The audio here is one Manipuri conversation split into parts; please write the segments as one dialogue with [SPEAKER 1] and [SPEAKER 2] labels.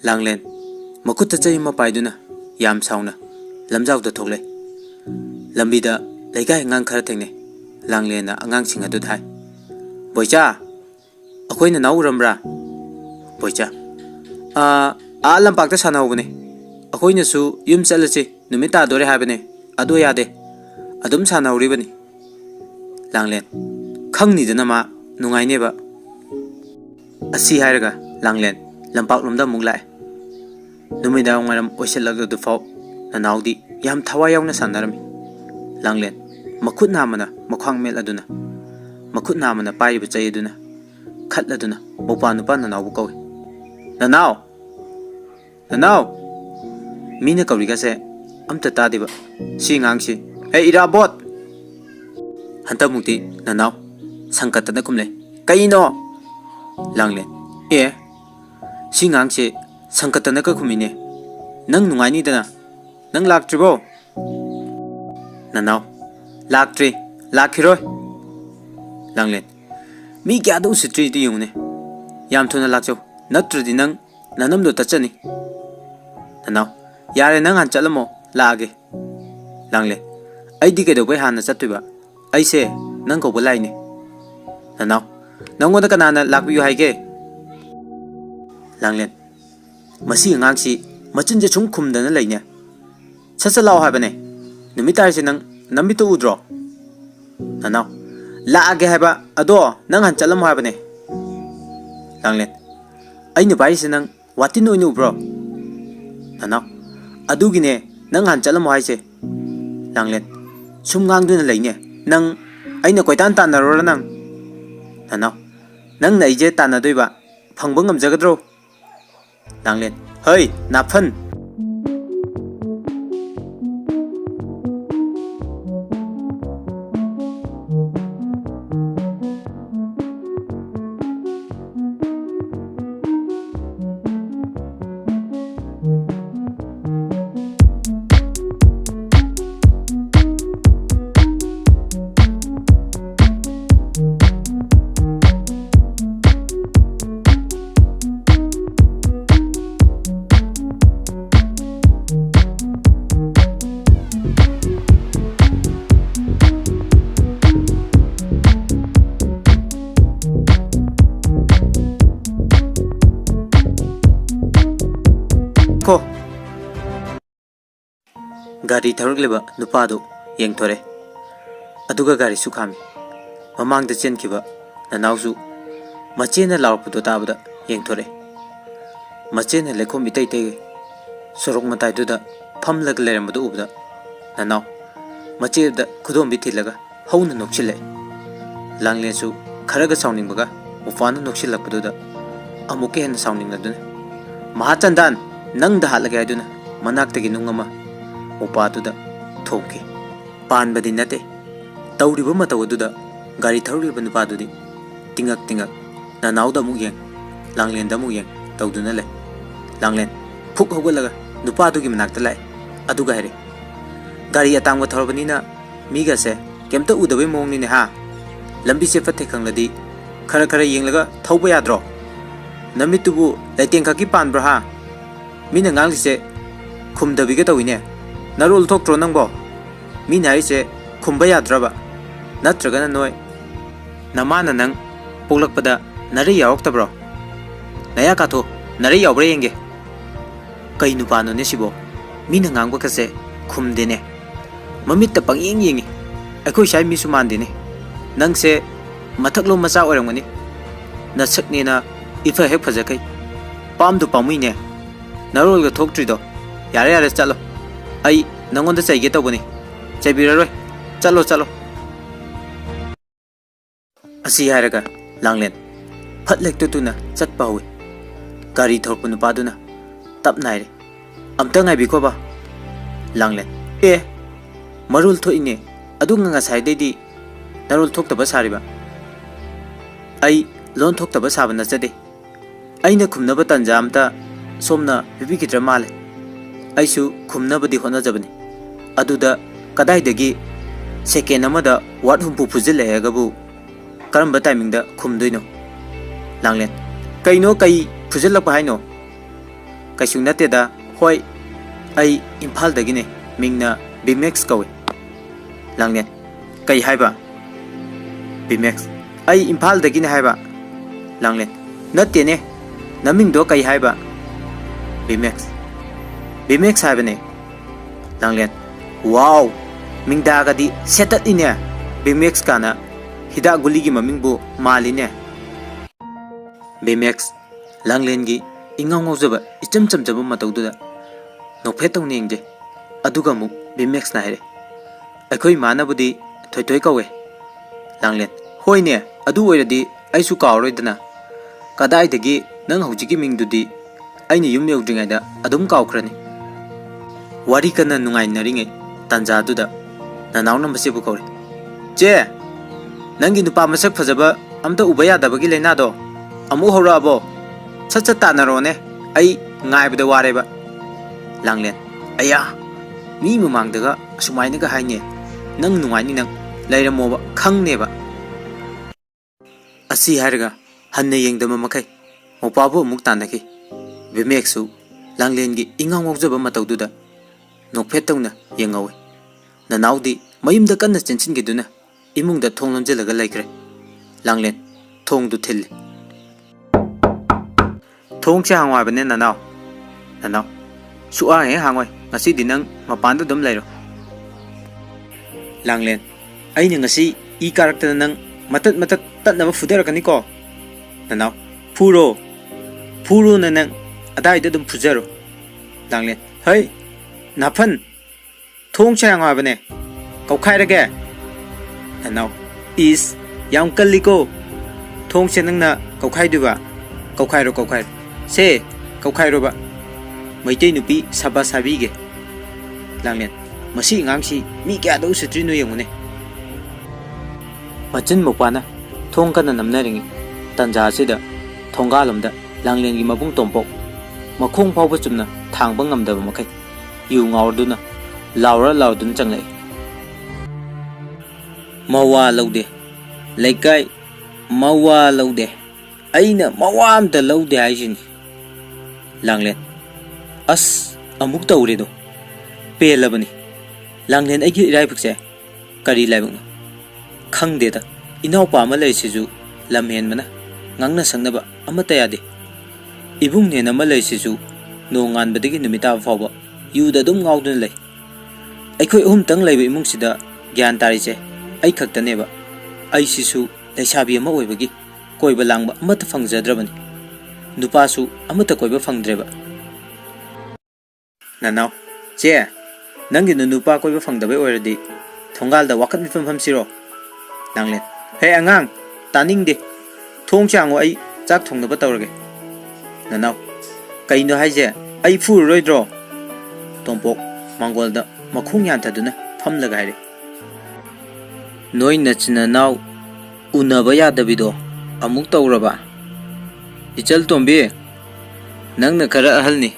[SPEAKER 1] Langlen, makutta chay ma paiduna, yam sauna, lamjaw da thogle. Lambida, legai ngang khara tengne, Langlen na angang singa du thai. Boicha, akoy na nauramra. Boicha, lampak ta sana ubune. Akoy na su yum chalachi, numita dore habane, ado yade, adum sana uribani. Langlen, khang ni dana ma nungai neba. Asi hairaga, Langlen, lampak lumda munglai. Numida ngaram oiselagda du fau nanaudi yam thawayau na sanarami. Langlen makut namana makhwang mel aduna makut namana pai bu chay aduna khat aduna bopa nupa nanaw bu kawi nanaw mina kawri ga se amta ta diba si ngang si hey ira bot hanta mukti nanaw sangkat na kumle kaino. Langlen si ngang si sangkat na ka kumine nang nungai ni dana nang laktribo. Nanaw laktri lakhiroi. Langlen mi kya do sitri di yune yam thuna lakcho natradi nang nanam do tachani. Nanaw yare nang han chalamo laage. Langlen ai di ke do bai han na chattuba ai se nang ko bulai ni. Nanaw nangoda kanana lakbiyu haige. Langlen masi ngang si machin je chung khumdana laine chachalao habane numitar se nang nambitu udro. Nanaw laage haba ado nang han chalam habane. Langlen ai nu bai se nang watin oi nu bro. Nanaw adugine nang han chalam haise. Langlen sum ngang du na laine nang ai na koitan tan na ro nang. Nanaw nang na ije tan na doiba phangba ngam jagadro. Langlen hey naphan. Ko gari tharuk leba nupa do yeng thore aduga gari su khami mamang da chen kiba nanaw su mache na law pu do tabada yeng thore mache na lekho mitai te sorok matai du da pham lag leram du ubda nanaw mache da khudom bi thilaga hauna nokchile. Langlen su kharaga sauning baga ufana nokchilak pu da amuke hen sauning na dun mahachandan nang da halage aduna manak tagi nungama upa tu da thoki pan badi nate tawri ba mataw du da gari tharuri ba nupa du di tingak nanaw da mu yeng Langlen da mu yeng tawduna le. Langlen phuk hogalaga nupa du gi manak ta lai aduga hare gari atang wa tharbani na mi ga se kemta udabai mong ni ne ha lambi se fathe khangladi khara yenglaga thauba yadro namitubu laiteng khaki pan bra ha mina ngang se khumda bi ga tawine narul thok tro nangbo mi nai se khumba yadraba natraga na noi namana nang poglakpada nari yawak tabro naya ka tho nari yawbre yenge kai nu pano ne sibo mina ngang ba ka se khumde ne mamit ta pang yeng yengi akoi sai mi suman de ne nang se mathaklo macha orangani na sakni na ifa hek phaja kai pam du pamui ne narol ga thok tri do yare chalo ai nangon da chai ge to bani chai biraroi chalo Asi hairaga langlen phat lektu tuna chatpa hui gari thorpu nupaduna tap naire amta ngai bi ko ba langlen e marul tho ine adunga nga sai dei di narul thok ta ba sariba ai lon thok ta ba sabana chade aina khumna ba tanja amta somna bibi kidra male aisu khumna ba di hona jabani aduda kadai dagi second amada wat humpu phujile gabu karamba timing da khumdoino langlen kaino kai phujilak ba haino kaisung nate da hoi ai imphal dagi ne mingna bimex kawe langlen kai haiba bimex ai imphal dagi ne haiba langlen natte ne naming do kai haiba bimex bimex haiba ne langlen wow mingda ga di setat ine bimex kana hida guli gi maming bu mali ne bimex langlen gi ingong ngojaba icham cham jaba matau du da nokphe tong ningje aduga mu bimex na hire akhoi mana budi thoi thoi kawe langlen hoine adu oiradi aisu kawroi dana kadai dagi nang hauji gi ming dudi aini yum yodringai da adum kawkhrani wari kana nungai naringai tanja duda nanaw nam base bu kawre che nangi nupa masak phajaba amta ubaya dabagi leina do amu hora bo chacha tanarone ai ngai bada wareba langlen aya mi mumang daga sumaina ga haine nang nungai ni nang lairamo ba khangne ba asi harga hanne yengdama makai mopabu muk tanaki bimeksu langlen gi ingong ngojaba mataududa nokphetawna yengawe nanaudi mayumda kanna chenchin giduna imungda thong lonjelaga laikre langlen thong du thil thong cha hangwa bane nanaw nanaw su'a he hangoi ngasi dinang mapanda dum lairo langlen aini ngasi I karakter nang matat matat tat na fudera kaniko nanaw puro na nang adai da dum fujero langlen hey naphan thong cha hangwa bane kau khai rage nanaw is yam kalliko thong che nang na kau khai duba kau khai se kau khai ro ba maitei nupi saba sabi ge langlen masi ngang si mi kya do sutri no yengune machin mopana thong kana namna ringi tanja sida thongalomda langlen gi mabung tompok makhong phawba chumna thangba ngamdaba makai yu ngawduna laudun changlai mawa laude laikai mawa laude aina mawa amta laude haisini langlen as amuk tawre do pelabani langlen aigi irai phukse kari laibung khangde da inau pa ma lai siju lamhen mana ngangna sangnaba amata yade ibung ne na ma lai siju no ngan badagi numita fawba yu da dum ngawdun lai aikhoi uhum tang laiba imung sida gyan tari che ai khaktane ba ai sisu laisabi ama oibagi koiba langba amata phangjadrabani nupa su amata koiba phangdreba nanaw che nangi nupa koiba phangdabai oiradi thongal da wakat mifam pham siro langlen hey angang taning de thong chango ai chak thongna ba tawrage nanaw kaino haije ai fu roidro tompok mangol da makhung yan thaduna phamlaga haire noi nachina naw unaba yadabido amuk tawraba ichal tombi nangna khara ahalni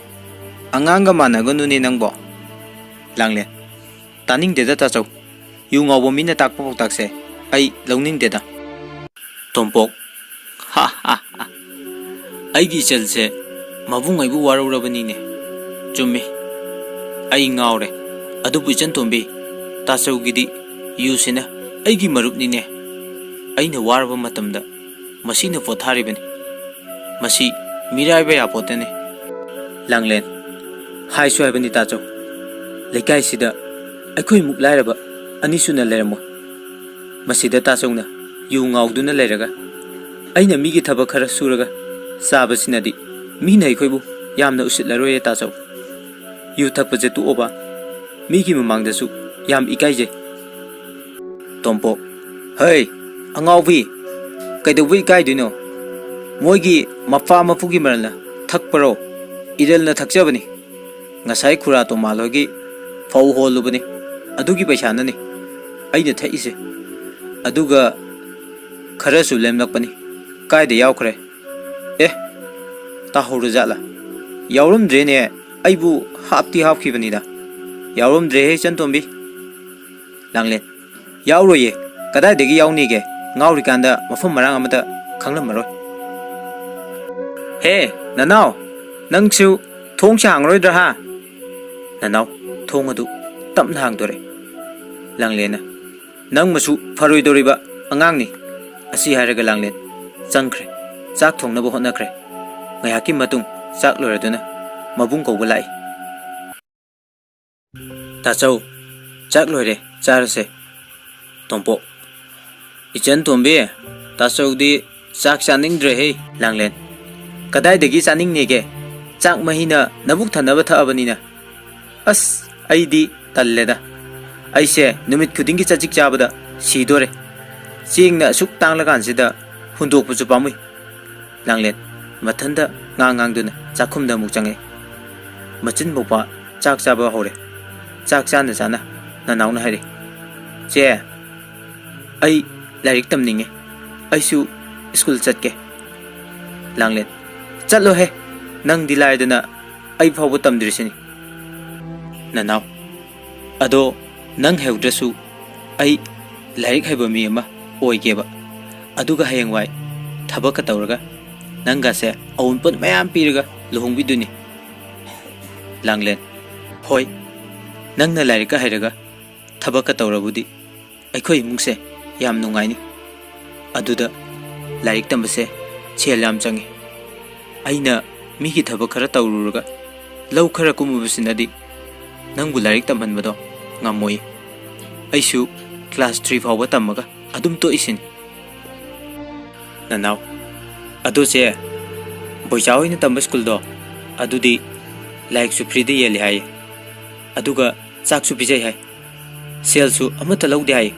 [SPEAKER 1] anganga managonuni nangbo langlen taning de da ta chaw yu ngawbo mina takpa takse ai longning de da tompok ha ha ai gi chalse mabung ai bu warurabani ne chummi ai ngawre adu puchan tombi ta chaw gidi yu sina ai gi marup ni ne aina warba matamda masina potharibani masi mirai ba yapotene langlen hai soibani ta chaw lekai sida aikhoi muk lairaba ani suna leramo masida ta chawna yu ngawduna leraga aina migi thaba khara suraga sabasinadi mina aikhoi bu yamna usitlaroye ta chaw yu thakpa je tu oba migi mamangda su yam ikaije tompo hey angawbi Kaidawi Kaidino Moigi Mafa Mafugi Marla Takparo Idel Taksabani Nasai Kurato Malogi Fau Holubani Adugi Bashanani Aida Taise Aduga Karasu Lemlapani Kai the Yaukre Tahuruzala Yaurum Drene Aibu Hapti Hapki Vanida Yaurum Drehe Chantombi Langlet Yauroye Kada Digi Yaunige Naurikanda Mafum Marangamata Kangamaro Hey Nanao Nangsu Tong Chang Roidraha Nanao Tongadu Tam Hang Dore Langlena Nang Masu Faruidoriba Angangni Asi Haraga Langlet Zankre Zak Tong Nabo Honakre Mayaki Matung Zak Loraduna Mabung Kobalai Tasau Zak Lore Zarase Tompo Ichan Tombe Tasau di Zak Saning Drehe Langlen Kadai Degi Saning Nege Zak Mahina Nabuk Tanabata Abanina As Aidi Taleda Aise Numit Kudingi Chachik Jabada Sidore Seeing na Suk Tanglagan Hundok Puzupamui Langlet Matanda Ngang Zakum da Mujange Machin Mopa Chak Saba Hore Chak Sana Sana Nanauna Hari Je Ai Larik Tam Ninge Aisu School Chatke Langlet Chatlo he Nang Dilai Dana Ai Pawutam Drisini Nanau Ado Nang Heldrasu Ai Larik Hebamima Oi Geba Aduga Hayangwai Tabaka Tauraga Nangase Own Put Mayam Piriga Luhung Biduni Langlen Hoi Nang Larika Heraga Tabaka Taurabudi Aikoi Mungse Yam Nungaini Aduda Larik Tambase Chelam Changi Aina Miki Tabakara Tauraga Low Karakumu Nangu Larik Tamanbado Ngamoi Aisu Class 3 Fawa Tamaga Adum to Isin Nanau Aduse Boyao in the Tamba School do Adudi like Supridi Yeli Hai Aduga Saksu Pizai Hai Selsu Amatalo Dai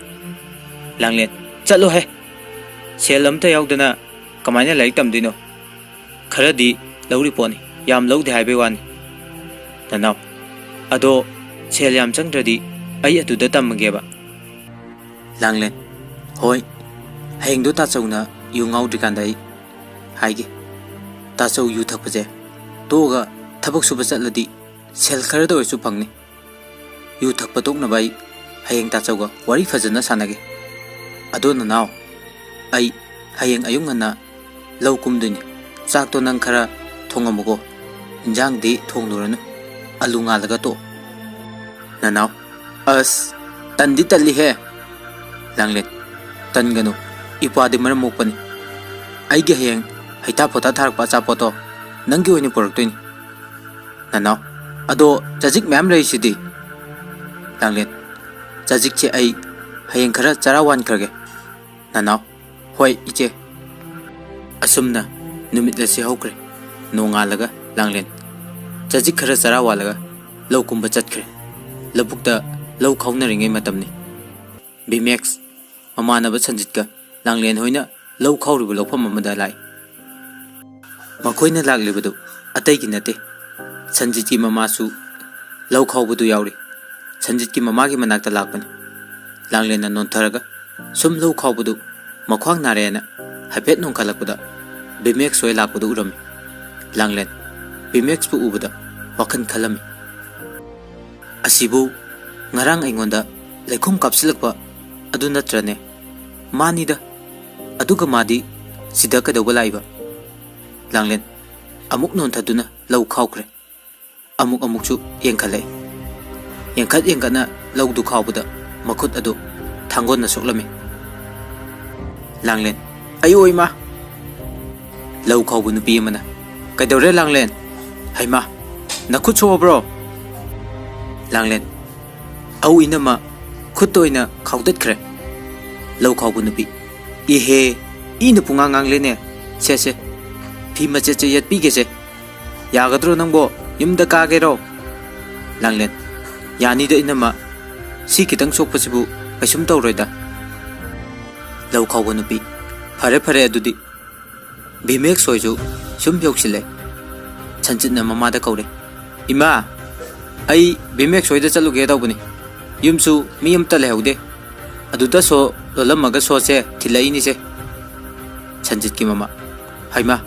[SPEAKER 1] Langlet Chalo Hai Selam Tayaudana Kamana like Tamdino Karadi Lowry Pony Yam Low the Highway one Nanau Ado Seliam Changradi Aya to the Tamageba Langlet Hoi Hang do Tatsona Yung out the Kandai Haigi Taso you tapaze Toga Tabak Subasati Sel Carado Supangni You Tapatok Nabai Hayang Tatsoga Wari Fazana Sanagi Adona now I Hayang Ayungana Low Kumduni Sakto Nankara Tongamogo Jang de Tonguran Alunga Lagato Nanao Us Tanditali hair Langlet Tangano Ipa de Maramopani I get hang Hitapota Tarpasa Poto Nangu any Portini Nanao Ado Jajik Mamre City Langlet Jajik I Hayankara Jarawan Kerge Nanao Hoi Iche Asumna Numitlesi Hokre Nongalaga Langlet Jajik Kara Jarawalaga Low Kumba Chatkre Labukta Low Countering a Matamni Bimex Mamana Sanjitka Langlen Hoina Low Kauribu Lopamadalai Makoina Laglibudu Atakinate Sanjiki Mamasu Low Kaubudu Yauri Sanjiki Mamagi Manaka Lakpan Langlen non Taraga Sum Low Kaubudu Makwang Narena Habet non Kalakuda Bimex Soy Lakudu Urami Langlen Bimex Pu Ubuda Wakan Kalami Asibu Ngarang Ingonda Lekum Kapsilakpa Aduna Trane Manida Aduga Madi Sidaka the Walaiba Langlen Amuk non Taduna Low Kaukre Amuk Amuksu Yankale Yankat Yankana Low du Kaubuda Makut Adu Tangon na Soklami Langlen Ayoima Low Kaubunu Piamana Kadore Langlen Haima Nakutso bro Langlen Au inama Kutoina Kaudat Kre Low Kaubunu Pi Ihe Ina Pungang Lene Sese Pima Cheche Yet Pigese Yagadro Nambo Yumda Kagero Langlen Yani the inama Sikitang so possible Asum Torreda Low Kaubunu Pi ꯐꯔꯦ ꯐꯔꯦ ꯑꯗꯨꯗꯤ ꯚꯤꯃꯦꯛ ꯁꯣꯏꯁꯨ ꯁꯨꯝ ꯌꯧꯁꯤꯜꯂꯦ ꯁꯟꯖꯤꯠꯅ ꯃꯃꯥꯗ ꯀꯧꯔꯦ ꯏꯃꯥ ꯑꯩ ꯚꯤꯃꯦꯛ ꯁꯣꯏꯗ ꯆꯠꯂꯨꯒꯦ ꯇꯧꯕꯅꯤ ꯌꯨꯝꯁꯨ ꯃꯤ ꯑꯃꯇ ꯂꯩꯍꯧꯗꯦ ꯑꯗꯨꯗ ꯁꯣ ꯂꯣꯜꯂꯝꯃꯒ ꯁꯣꯁꯦ ꯊꯤꯜꯂꯛꯏꯅꯤꯁꯦ ꯁꯟꯖꯤꯠꯀꯤ ꯃꯃꯥ ꯍꯩꯃꯥ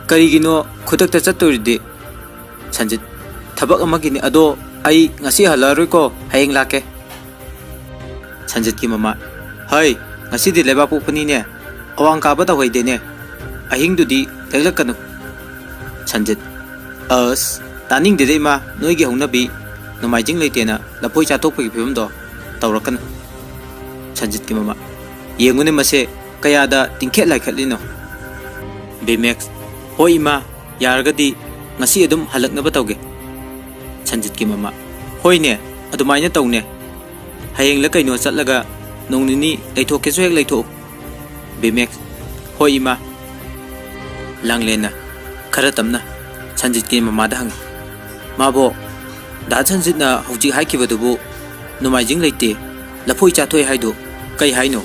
[SPEAKER 1] ꯀꯔꯤꯒꯤꯅꯣ ꯈꯨꯗꯛꯇ ꯆꯠꯇꯣꯏꯔꯤꯗꯤ ꯁꯟꯖꯤꯠ ꯊꯕꯛ ꯑꯃꯒꯤꯅꯤ ꯑꯗꯣ ꯑꯩ ꯉꯁꯤ ꯍꯜꯂꯛꯑꯔꯣꯏꯀꯣ ꯍꯌꯦꯡ ꯂꯥꯛꯀꯦ ꯁꯟꯖꯤꯠꯀꯤ ꯃꯃꯥ ꯍꯩ ꯉꯁꯤꯗꯤ ꯂꯩꯕꯥꯛ ꯄꯣꯛꯄꯅꯤꯅꯦ ꯑꯋꯥꯡ ꯀꯥꯕ ꯇꯧꯍꯩꯗꯦꯅꯦ ꯑꯍꯤꯡꯗꯨꯗꯤ ꯂꯦꯛꯂꯛꯀꯅꯨ ꯁꯟꯖꯤꯠ ꯑꯁ ꯇꯥꯅꯤꯡꯗꯦꯗ ꯏꯃꯥ ꯅꯣꯏꯒꯤ ꯍꯧꯅꯕꯤ ꯅꯣꯡꯃꯥꯏꯖꯤꯡ ꯂꯩꯇꯦꯅ ꯂꯐꯣꯏ ꯆꯥꯊꯣꯛꯄꯒꯤ ꯐꯤꯕꯝꯗꯣ ꯇꯧꯔꯛꯀꯅꯨ ꯁꯟꯖꯤꯠꯀꯤ ꯃꯃꯥ ꯌꯦꯡꯉꯨꯅꯦ ꯃꯁꯦ ꯀꯌꯥꯗ ꯇꯤꯡꯈꯦꯠ ꯂꯥꯏꯈꯠꯂꯤꯅꯣ ꯚꯤꯃꯦꯛꯁ ꯍꯣꯏ ꯏꯃꯥ ꯌꯥꯔꯒꯗꯤ ꯉꯁꯤ ꯑꯗꯨꯝ ꯍꯜꯂꯛꯅꯕ ꯇꯧꯒꯦ ꯁꯟꯖꯤꯠꯀꯤ ꯃꯃꯥ ꯍꯣꯏꯅꯦ ꯑꯗꯨꯃꯥꯏꯅ ꯇꯧꯅꯦ ꯍꯌꯦꯡꯂ ꯀꯩꯅꯣ ꯆꯠꯂꯒ ꯅꯣꯡ ꯅꯤꯅꯤ ꯂꯩꯊꯣꯛꯀꯦꯁꯨ ꯍꯦꯛ ꯂꯩꯊꯣꯛꯎ ꯚꯤꯃꯦꯛꯁ ꯍꯣꯏ ꯏꯃꯥ ꯂꯥꯡꯂꯦꯟꯅ ꯈꯔ ꯇꯞꯅ ꯁꯟꯖꯤꯠꯀꯤ ꯃꯃꯥꯗ ꯍꯪꯉꯤ ꯃꯥꯕꯣ ꯗꯥ ꯁꯟꯖꯤꯠꯅ ꯍꯧꯖꯤꯛ ꯍꯥꯏꯈꯤꯕꯗꯨꯕꯨ ꯅꯣꯡꯃꯥꯏꯖꯤꯡ ꯂꯩꯇꯦ ꯂꯐꯣꯏ ꯆꯥꯊꯣꯛꯑꯦ ꯍꯥꯏꯗꯣ ꯀꯩ ꯍꯥꯏꯅꯣ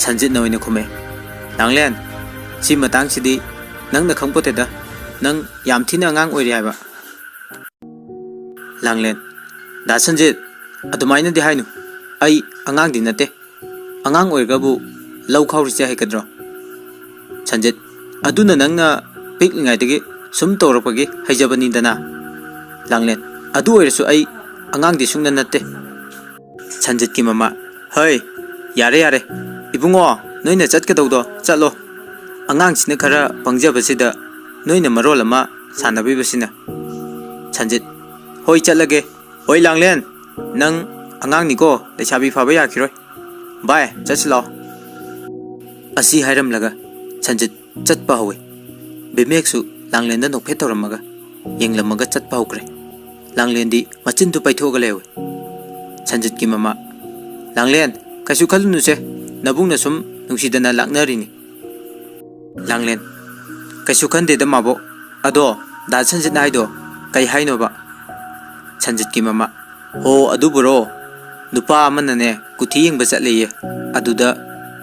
[SPEAKER 1] ꯁꯟꯖꯤꯠꯅ ꯑꯣꯏꯅ ꯈꯨꯝꯃꯦ ꯂꯥꯡꯂꯦꯟ ꯁꯤ ꯃꯇꯥꯡꯁꯤꯗꯤ ꯅꯪꯅ ꯈꯪꯄꯣꯠꯇꯦꯗ ꯅꯪ ꯌꯥꯝ ꯊꯤꯅ ꯑꯉꯥꯡ ꯑꯣꯏꯔꯤ ꯍꯥꯏꯕ ꯂꯥꯡꯂꯦꯟ ꯗꯥ ꯁꯟꯖꯤꯠ ꯑꯗꯨꯃꯥꯏꯅꯗꯤ ꯍꯥꯏꯅꯨ ꯑꯩ ꯑꯉꯥꯡꯗꯤ ꯅꯠꯇꯦ ꯑꯉꯥꯡ ꯑꯣꯏꯔꯒꯕꯨ ꯂꯧ ꯈꯥꯎꯔꯤꯁꯦ ꯍꯩꯒꯗ꯭ꯔꯣ ꯁꯟꯖꯤꯠ ꯑꯗꯨꯅ ꯅꯪꯅ ꯄꯤꯛꯂꯤꯉꯩꯗꯒꯤ ꯁꯨꯝ ꯇꯧꯔꯛꯄꯒꯤ ꯍꯩꯖꯕꯅꯤꯗꯅ ꯂꯥꯡꯂꯦꯟ ꯑꯗꯨ ꯑꯣꯏꯔꯁꯨ ꯑꯩ ꯑꯉꯥꯡꯗꯤ ꯁꯨꯡꯅ ꯅꯠꯇꯦ ꯁꯟꯖꯤꯠꯀꯤ ꯃꯃꯥ ꯍꯩ ꯌꯥꯔꯦ ꯌꯥꯔꯦ ꯏꯕꯨꯡꯉꯣ ꯅꯣꯏꯅ ꯆꯠꯀꯗꯧꯗꯣ ꯆꯠꯂꯣ ꯑꯉꯥꯡꯁꯤꯅ ꯈꯔ ꯄꯪꯖꯕꯁꯤꯗ ꯅꯣꯏꯅ ꯃꯔꯣꯜ ꯑꯃ ꯁꯥꯟꯅꯕꯤꯕꯁꯤꯅ ꯁꯟꯖꯤꯠ ꯍꯣꯏ ꯆꯠꯂꯒꯦ ꯍꯣꯏ ꯂꯥꯡꯂꯦꯟ ꯅꯪ ꯑꯉꯥꯡꯅꯤꯀꯣ ꯂꯩꯁꯥꯕꯤ ꯐꯥꯕ ꯌꯥꯈꯤꯔꯣꯏ ꯕꯥꯏ ꯆꯠꯁꯤ ꯂꯥꯛꯑꯣ ꯑꯁꯤ ꯍꯥꯏꯔꯝꯂꯒ ꯁꯟꯖꯤꯠ ꯆꯠꯄ ꯍꯧꯏ ꯚꯤꯃꯦꯛꯁꯨ ꯂꯥꯡꯂꯦꯟꯗ ꯅꯣꯛꯐꯦꯠ ꯇꯧꯔꯝꯃꯒ ꯌꯦꯡꯂꯝꯃꯒ ꯆꯠꯄ ꯍꯧꯈ꯭ꯔꯦ ꯂꯥꯡꯂꯦꯟꯗꯤ ꯃꯆꯤꯟꯗꯨ ꯄꯩꯊꯣꯛꯑꯒ ꯂꯩꯍꯧꯏ ꯁꯟꯖꯤꯠꯀꯤ ꯃꯃꯥ ꯂꯥꯡꯂꯦꯟ ꯀꯩꯁꯨ ꯈꯜꯂꯨꯅꯨꯁꯦ ꯅꯕꯨꯡꯅ ꯁꯨꯝ ꯅꯨꯡꯁꯤꯗꯅ ꯂꯥꯛꯅꯔꯤꯅꯤ ꯂꯥꯡꯂꯦꯟ ꯀꯩꯁꯨ ꯈꯟꯗꯦꯗ ꯃꯥꯕꯣꯛ ꯑꯗꯣ ꯗꯥ ꯁꯟꯖꯤꯠꯅ ꯍꯥꯏꯗꯣ ꯀꯩ ꯍꯥꯏꯅꯣꯕ ꯁꯟꯖꯤꯠꯀꯤ ꯃꯃꯥ ꯍꯣ ꯑꯗꯨꯕꯨꯔꯣ ꯅꯨꯄꯥ ꯑꯃꯅꯅꯦ ꯀꯨꯊꯤ ꯌꯦꯡꯕ ꯆꯠꯂꯦꯌꯦ ꯑꯗꯨꯗ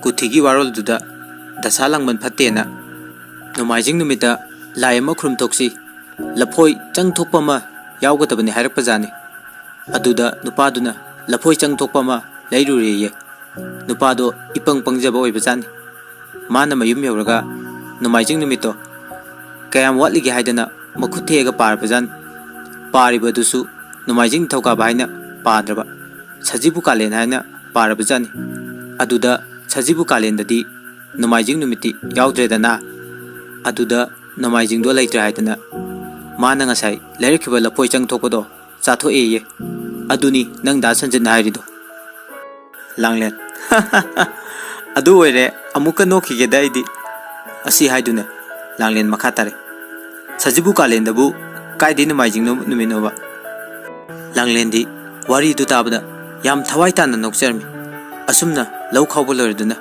[SPEAKER 1] ꯀꯨꯊꯤꯒꯤ ꯋꯥꯔꯣꯜꯗꯨꯗ ꯗꯁꯥ ꯂꯥꯡꯕꯟ ꯐꯠꯇꯦꯅ ꯅꯣꯡꯃꯥꯏꯖꯤꯡ ꯅꯨꯃꯤꯠꯇ ꯂꯥꯏ ꯑꯃ ꯈꯨꯔꯨꯝꯊꯣꯛꯁꯤ ꯂꯐꯣꯏ ꯆꯪꯊꯣꯛꯄ ꯑꯃ ꯌꯥꯎꯒꯗꯕꯅꯤ ꯍꯥꯏꯔꯛꯄꯖꯥꯠꯅꯤ ꯑꯗꯨꯗ ꯅꯨꯄꯥꯗꯨꯅ ꯂꯐꯣꯏ ꯆꯪꯊꯣꯛꯄ ꯑꯃ ꯂꯩꯔꯨꯔꯦꯌꯦ ꯅꯨꯄꯥꯗꯣ ꯏꯄꯪ ꯄꯪꯖꯕ ꯑꯣꯏꯕꯖꯥꯠꯅꯤ ꯃꯥꯅ ꯃꯌꯨꯝ ꯌꯧꯔꯒ ꯅꯣꯡꯃꯥꯏꯖꯤꯡ ꯅꯨꯃꯤꯠꯇꯣ ꯀꯌꯥꯝ ꯋꯥꯠꯂꯤꯒꯦ ꯍꯥꯏꯗꯅ ꯃꯈꯨꯠ ꯊꯦꯛꯑꯒ ꯄꯥꯔꯕꯖꯥꯠꯅꯤ ꯄꯥꯔꯤꯕꯗꯨꯁꯨ ꯅꯣꯡꯃꯥꯏꯖꯤꯡ ꯅꯤꯡꯊꯧꯀꯥꯕ ꯍꯥꯏꯅ ꯄꯥꯗ꯭ꯔꯕ ꯁꯖꯤꯕꯨ ꯀꯥꯂꯦꯟ ꯍꯥꯏꯅ ꯄꯥꯔꯕꯖꯥꯠꯅꯤ ꯑꯗꯨꯗ ꯁꯖꯤꯕꯨ ꯀꯥꯂꯦꯟꯗꯗꯤ ꯅꯣꯡꯃꯥꯏꯖꯤꯡ ꯅꯨꯃꯤꯠꯇꯤ ꯌꯥꯎꯗ꯭ꯔꯦꯗꯅ ꯑꯗꯨꯗ ꯅꯣꯡꯃꯥꯏꯖꯤꯡꯗꯣ ꯂꯩꯇ꯭ꯔꯦ ꯍꯥꯏꯗꯅ ꯃꯥꯅ ꯉꯁꯥꯏ ꯂꯩꯔꯛꯈꯤꯕ ꯂꯐꯣꯏ ꯆꯪꯊꯣꯛꯄꯗꯣ ꯆꯥꯊꯣꯛꯑꯦꯌꯦ ꯑꯗꯨꯅꯤ ꯅꯪ ꯗꯥ ꯁꯟꯖꯤꯠꯅ ꯍꯥꯏꯔꯤꯗꯣ ꯂꯥꯡꯂꯦꯟ ꯑꯗꯨ ꯑꯣꯏꯔꯦ ꯑꯃꯨꯛꯀ ꯅꯣꯛꯈꯤꯒꯦꯗ ꯑꯩꯗꯤ ꯑꯁꯤ ꯍꯥꯏꯗꯨꯅ ꯂꯥꯡꯂꯦꯟ ꯃꯈꯥ ꯇꯥꯔꯦ ꯁꯖꯤꯕꯨ ꯀꯥꯂꯦꯟꯗꯕꯨ ꯀꯥꯏꯗꯩ ꯅꯣꯡꯃꯥꯏꯖꯤꯡ ꯅꯨꯃꯤꯠꯅꯣꯕ ꯂꯥꯡꯂꯦꯟꯗꯤ ꯋꯥꯔꯤꯗꯨ ꯇꯥꯕꯗ ꯌꯥꯝ ꯊꯋꯥꯏ ꯇꯥꯅ ꯅꯣꯛꯆꯔꯝꯃꯤ ꯑꯁꯨꯝꯅ ꯂꯧ ꯈꯥꯎꯕ ꯂꯣꯏꯔꯗꯨꯅ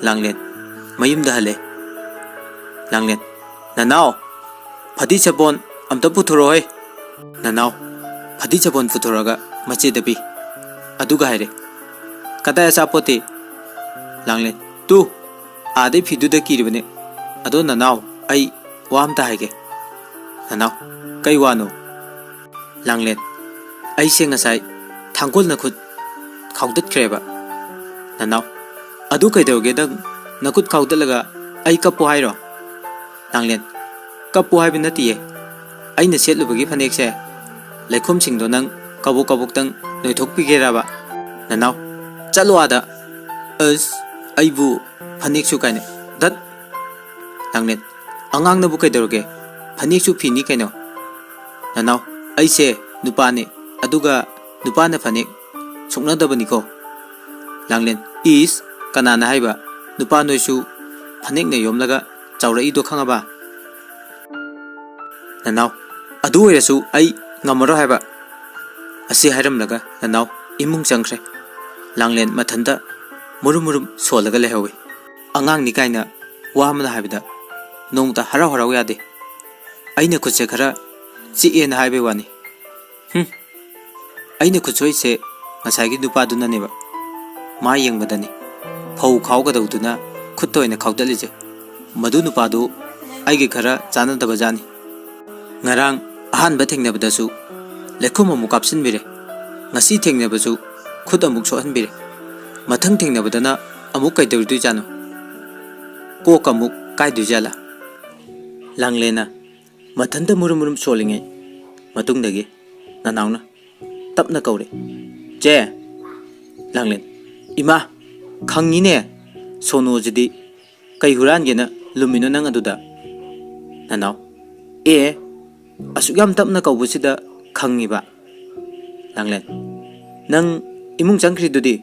[SPEAKER 1] ꯂꯥꯡꯂꯦꯟ ꯃꯌꯨꯝꯗ ꯍꯜꯂꯦ ꯂꯥꯡꯂꯦꯟ ꯅꯅꯥꯎ ꯐꯗꯤ ꯆꯕꯣꯟ ꯑꯝꯇ ꯄꯨꯊꯣꯔꯛꯑꯣꯍꯦ ꯅꯅꯥꯎ ꯐꯗꯤ ꯆꯕꯣꯟ ꯄꯨꯊꯣꯔꯛꯑꯒ ꯃꯆꯦꯗ ꯄꯤ ꯑꯗꯨꯒ ꯍꯥꯏꯔꯦ ꯀꯗꯥꯏ ꯑꯆꯥꯄꯣꯠꯇꯤ ꯂꯥꯡꯂꯦꯟ ꯇꯨ ꯑꯥꯗꯩ ꯐꯤꯗꯨꯗ ꯀꯤꯔꯤꯕꯅꯦ ꯑꯗꯣ ꯅꯅꯥꯎ ꯑꯩ ꯋꯥ ꯑꯝꯇ ꯍꯥꯏꯒꯦ ꯅꯅꯥꯎ ꯀꯩ ꯋꯥꯅꯣ ꯂꯥꯡꯂꯦꯟ ꯑꯩꯁꯦ ꯉꯁꯥꯏ ꯊꯥꯡꯒꯣꯜꯅ ꯈꯨꯠ ꯈꯥꯎꯗꯠꯈ꯭ꯔꯦꯕ ꯅꯅꯥꯎ ꯑꯗꯨ ꯀꯩꯗꯧꯔꯒꯦ ꯅꯪ ꯅꯈꯨꯠ ꯈꯥꯎꯗꯠꯂꯒ ꯑꯩ ꯀꯞꯄꯣ ꯍꯥꯏꯔꯣ ꯂꯥꯡꯂꯦꯟ ꯀꯞꯄꯣ ꯍꯥꯏꯕ ꯅꯠꯇꯤꯌꯦ ꯑꯩꯅ ꯁꯦꯠꯂꯨꯕꯒꯤ ꯐꯅꯦꯛꯁꯦ ꯂꯩꯈꯣꯝꯁꯤꯡꯗꯣ ꯅꯪ ꯀꯕꯣꯛ ꯀꯕꯣꯛꯇꯪ ꯅꯣꯏꯊꯣꯛꯄꯤꯒꯦꯔꯕ ꯅꯅꯥꯎ ꯆꯠꯂꯣ ꯑꯥꯗ ꯑꯁ ꯑꯩꯕꯨ ꯐꯅꯦꯛꯁꯨ ꯀꯥꯏꯅ ꯗꯠ ꯂꯥꯡꯂꯦꯟ ꯑꯉꯥꯡꯅꯕꯨ ꯀꯩꯗꯧꯔꯒꯦ ꯐꯅꯦꯛꯁꯨ ꯐꯤꯅꯤ ꯀꯩꯅꯣ ꯅꯅꯥꯎ ꯑꯩꯁꯦ ꯅꯨꯄꯥꯅꯤ ꯑꯗꯨꯒ ꯅꯨꯄꯥꯅ ꯐꯅꯦꯛ ꯁꯣꯛꯅꯗꯕꯅꯤꯀꯣ ꯂꯥꯡꯂꯦꯟ ꯏꯁ ꯀꯅꯥꯅ ꯍꯥꯏꯕ ꯅꯨꯄꯥ ꯅꯣꯏꯁꯨ ꯐꯅꯦꯛꯅ ꯌꯣꯝꯂꯒ ꯆꯥꯎꯔꯛꯏꯗꯣ ꯈꯪꯉꯕ ꯅꯅꯥꯎ ꯑꯗꯨ ꯑꯣꯏꯔꯁꯨ ꯑꯩ ꯉꯝꯃꯔꯣꯏ ꯍꯥꯏꯕ ꯑꯁꯤ ꯍꯥꯏꯔꯝꯂꯒ ꯅꯅꯥꯎ ꯏꯃꯨꯡ ꯆꯪꯈ꯭ꯔꯦ ꯂꯥꯡꯂꯦꯟ ꯃꯊꯟꯇ ꯃꯨꯔꯨꯝ ꯃꯨꯔꯨꯝ ꯁꯣꯜꯂꯒ ꯂꯩꯍꯧꯏ ꯑꯉꯥꯡꯅꯤ ꯀꯥꯏꯅ ꯋꯥ ꯑꯃꯅ ꯍꯥꯏꯕꯗ ꯅꯣꯡꯇ ꯍꯔꯥꯎ ꯍꯔꯥꯎ ꯌꯥꯗꯦ ꯑꯩꯅ ꯈꯨꯠꯁꯦ ꯈꯔ ꯆꯤꯛꯑꯦꯅ ꯍꯥꯏꯕꯩ ꯋꯥꯅꯤ ꯑꯩꯅ ꯈꯨꯠ ꯁꯣꯛꯏꯁꯦ ꯉꯁꯥꯏꯒꯤ ꯅꯨꯄꯥꯗꯨꯅꯅꯦꯕ ꯃꯥ ꯌꯦꯡꯕꯗꯅꯤ ꯐꯧ ꯈꯥꯎꯒꯗꯧꯗꯨꯅ खुद तो खाउट लीजे मधु नुपादु आइगे खरा चानदब जानी ngarang ahanba thengnabadasu lekhum amu kapsinbire ngasi thengnabasu khud amuk sohanbire mathang thengnabadana amuk kaidurdu janu ko kamuk kaidu jala langlena mathanda murum solinge matungdagi nanawna tapna kaure je langlen ima khangine sono jidi kai huran gena lumino nang aduda nanaw asuk yam tapna kaubusida khangiba langlen nang imung changkhri dudi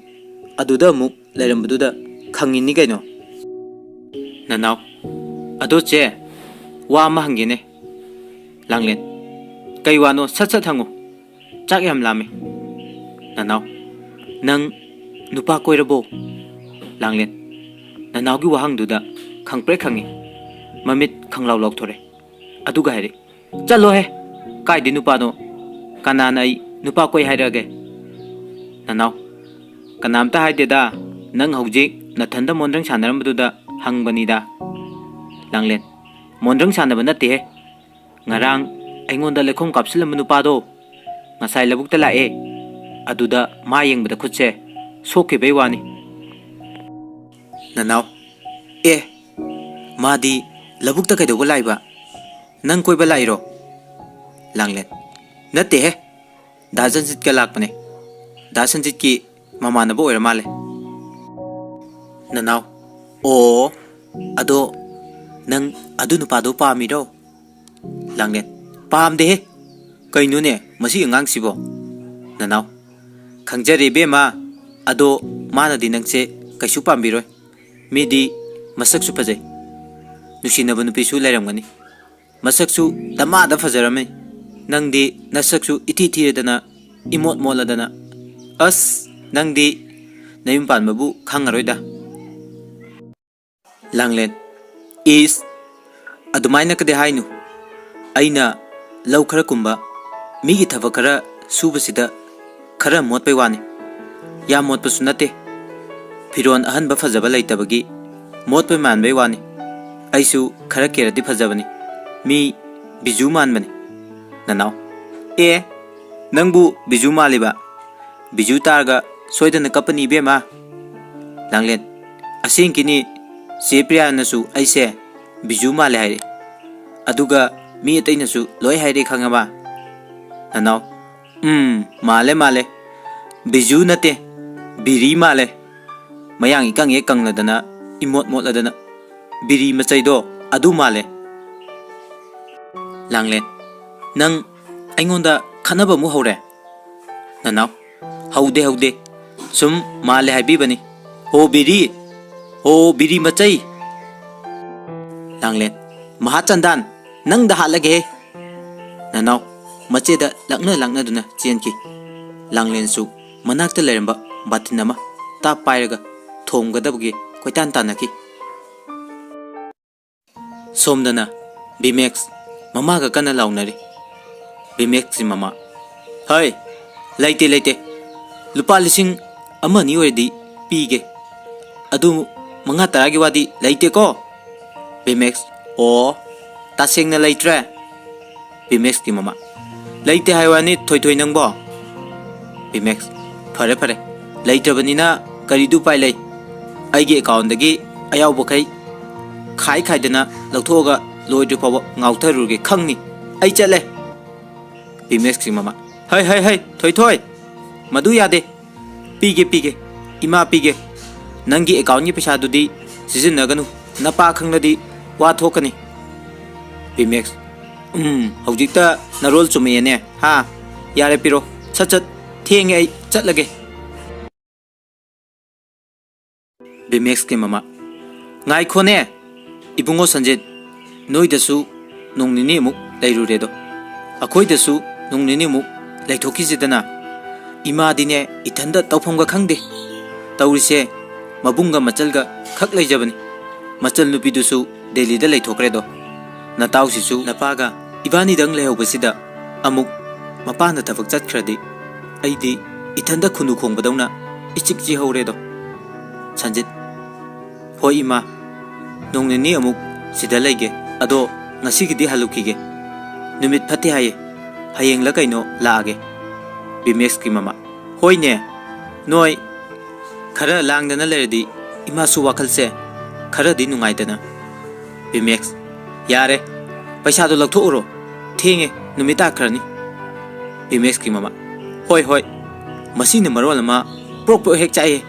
[SPEAKER 1] aduda muk lerambuda khangini gaino nanaw ado che wa ma hangine langlen kai wano sat hangu chak yam lame nanaw nang nupa koirabo langlen nanaw gi wahang duda khangpre khangi mamit khanglaw lok thore aduga hari चलो है कायदि नुपानो कनाना नुपा कोई हाइरगे ननाव कनामता हाइदेदा नंग हौजिक नथंदा मोनरंग सानरमबदुदा हंगबनीदा लांगलेन मोनरंग सानब नते हे ngarang aingonda lekhom kapsilam nupado ngasai labukta lae aduda ma yengbada khutse sokhe bei wani nanaw madi labukta kaidoba laiba nang koiba lairo langlen nate he dasanjit ka lakpane dasanjit ki mamanabo oira male nanaw o ado nang adu nupado pami ro langlen pam de he kainu ne masi angang sibo nanaw khangjare be ma ado mana di nangse kaisu pambiroi midi masak su phajai nusinaba nupi su lairamgani masaksu damada fajarame nangdi nasaksu iti thiredana imot moladana as nangdi nayum panmabu khangaroida langlen is adumaina kade hainu aina law khara kumba migi thaba khara subasida khara motpai wani ya motpasu nate firon ahanba fajaba laitabagi motpai manbai wani aisu khara keradi fajabani mi biju man bane nanaw nangbu biju maliba biju targa soidana kapani bema langlen asing kini sepriya nasu aise biju male haire aduga mi atai nasu loi haire khangaba nanaw male biju nate biri male mayang ikang ye kangladana imot motladana biri machaido adu male langlen nang aingonda khanaba mu hore nanaw haude sum male haibi bani ho biri machai langlen mahachandan nang da halage nanaw macheda lakna duna chenki langlen su manakta leramba batinama ta pairaga thomgadabgi koitan tanaki somdana bimex mama ga kana launari bimex mama hai laite lupa lising ama ni ordi pige adu manga taragi wadi laite ko bimex o taseng na laitre bimex ki mama laite haiwani thoi nangbo bimex fare laite banina kari du pai lai aige account dagi ayaw bokai khai dana lauthoga loidu pawa ngautharuge khangni ai chale bimex ki mama hai thoi madu yade pige ima pige nangi account ni pesa dudi sizin naganu napa khangladi wa thokani bimex hojikta narol chumene ha yare piro chat thenge ai chatlage bimex ki mama ngai khone ibungo sanjit noidasu nongnini muk lairuredo akhoidasu nongnini muk laithokijidana ima dine ithanda tawphomga khangde tawrise mabunga machalga khak laijabani machal nupidusu delhi da laithokredo nataw sisu napaga ibani dang lehobasida amuk mapana thabak chatkradi aidi ithanda khunu khongbadawna ichikji hauredo sanjit hoi ima nong ni amuk sida lege ado ngasi gidi halukige numit phati haye hayeng la kaino laage Bimex ki mama hoine noi khara langdana lerdi ima su wakal se khara di nungai dana Bimex yare paisa do laktho uro thenge numita khrani Bimex ki mama hoi hoi masi ne marwala ma prok prok hek chai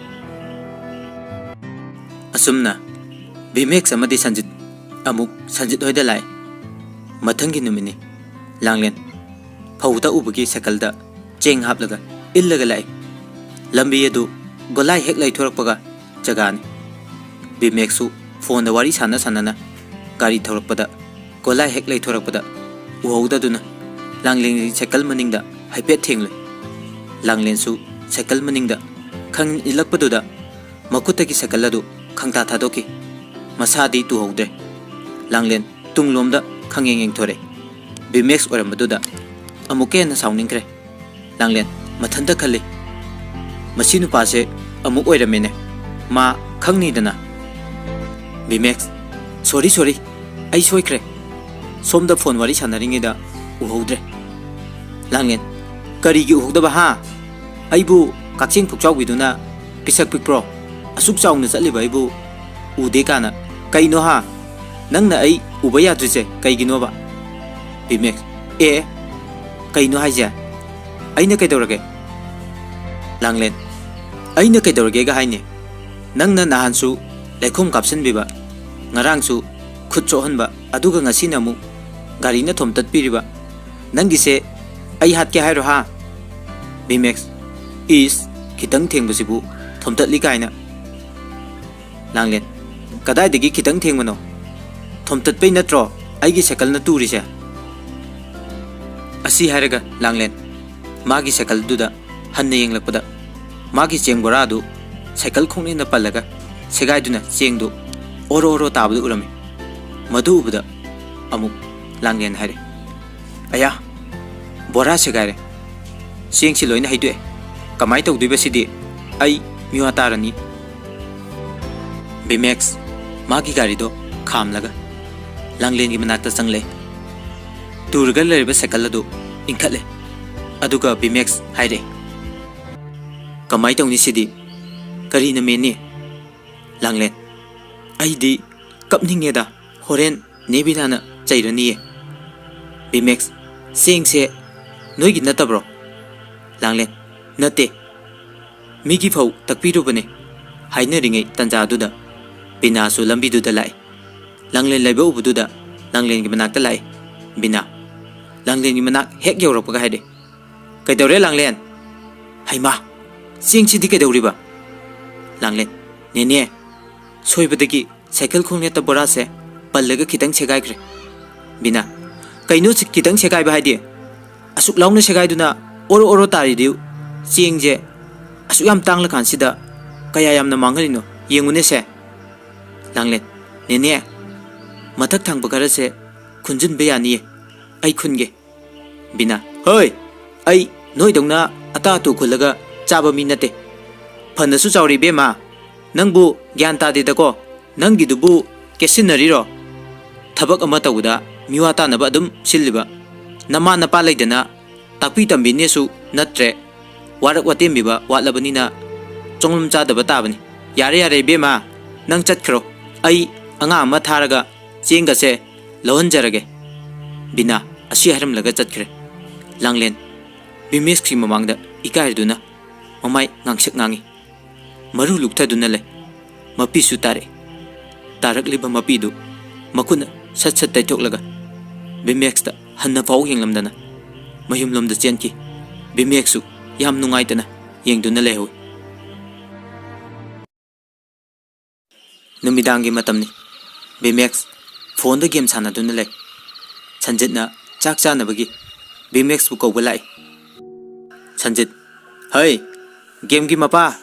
[SPEAKER 1] asumna Bimex amadi sanjit amuk sanjit hoida lai mathangi numini langlen phauta ubagi sakalda cheng haplaga illaga lai lambi adu golai hek lai thorakpaga jagani Bimex su phone da wari sana sanana gari thorakpada golai hek lai thorakpada uhauda duna langlen sakal maningda haipet thengle langlen su sakal maningda khang ilakpaduda makutagi sakaladu khangta thadoki masadi tu haude langlen tunglomda khangeng thore Bimex oramaduda amuke na sauningkre langlen mathanda khali masinu pase amuk oiramene ma khangni dana Bimex sorry ai soikre somda phone wari sanaringe da uhodre langlen kari gi uhodaba ha aibu kakching phukchau biduna pisak pikpro asuk chauna chaliba aibu ude kana kaino ha nangna ai uba yadrise kaigino ba Bimex kaino haija aina kaidorage langlen aina kaidorage ga haine nangna nahansu lekhum kapsan biba ngarangsu khutcho hanba aduga ngasi namu gari na thom tatpiriba nangi se ai hat ke hairo ha Bimex is kitang thengbasibu thom tatli kaina langlen kadai degi kitang thengmano thom tatpai natro aigi sakal na turise asi haraga langlen magi sakal duda hanne yenglakpada magi chengbora du sakal khongni na palaga segai duna chengdu oro tabdu urami madu ubda amuk langlen hare aya bora segai cheng si loina haidue kamai tawdui basidi ai miwa tarani Bimex magi gari do khamlaga langlen gi manakta changle turga leriba sakal adu inkhale aduga Bimex haire kamai tawni sidi kari na meni langlen aidi kapninge da horen nebidana chairani Bimex sengse noigi natabro langlen nate migi phau takpiru bane haina ringai tanja duda bina su lambi duda lai langlen laiba ubududa langlen gi manakta lai bina langlen gi manak hek yaurakpaga haide kaidore langlen haima singsi di kaidoriba langlen nene soibadagi cycle khongne ta bora se pallaga khitang segai kre bina kaino khitang segai ba haide asuk launa segai duna oro tari diu chingje asuk yam tangla kan sida kaya yamna mangalino yengune se langlen nene mathak thang bagara se khunjin be yani ai khunge bina hoi ai noi dongna ata tu khulaga chaba minate phanasu chawri be ma nangbu gyan ta de dako nangi dubu kesinari ro thabak ama tawda miwa ta naba dum silliba nama napa laidana takpi tambi ne su natre warak watem biba watlabanina chonglum cha daba tabani yare be ma nang chatkhro ai anga ama tharaga chenga se lohonjarage bina asi haram laga chatkhre langlen Bimex ki mamangda ikai duna mamai ngangsak ngangi maru lukta duna le mapi su tare tarak liba mapi du makuna sat taitok laga Bimex ta hanna pau yenglamdana mayum lomda chenki Bimex su yam nungai tana yengduna lehu numidangi matamni Bimex phone da game sana duna le sanjitna chak chana bagi Bimex bu ko balai sanjit hai game gi mapa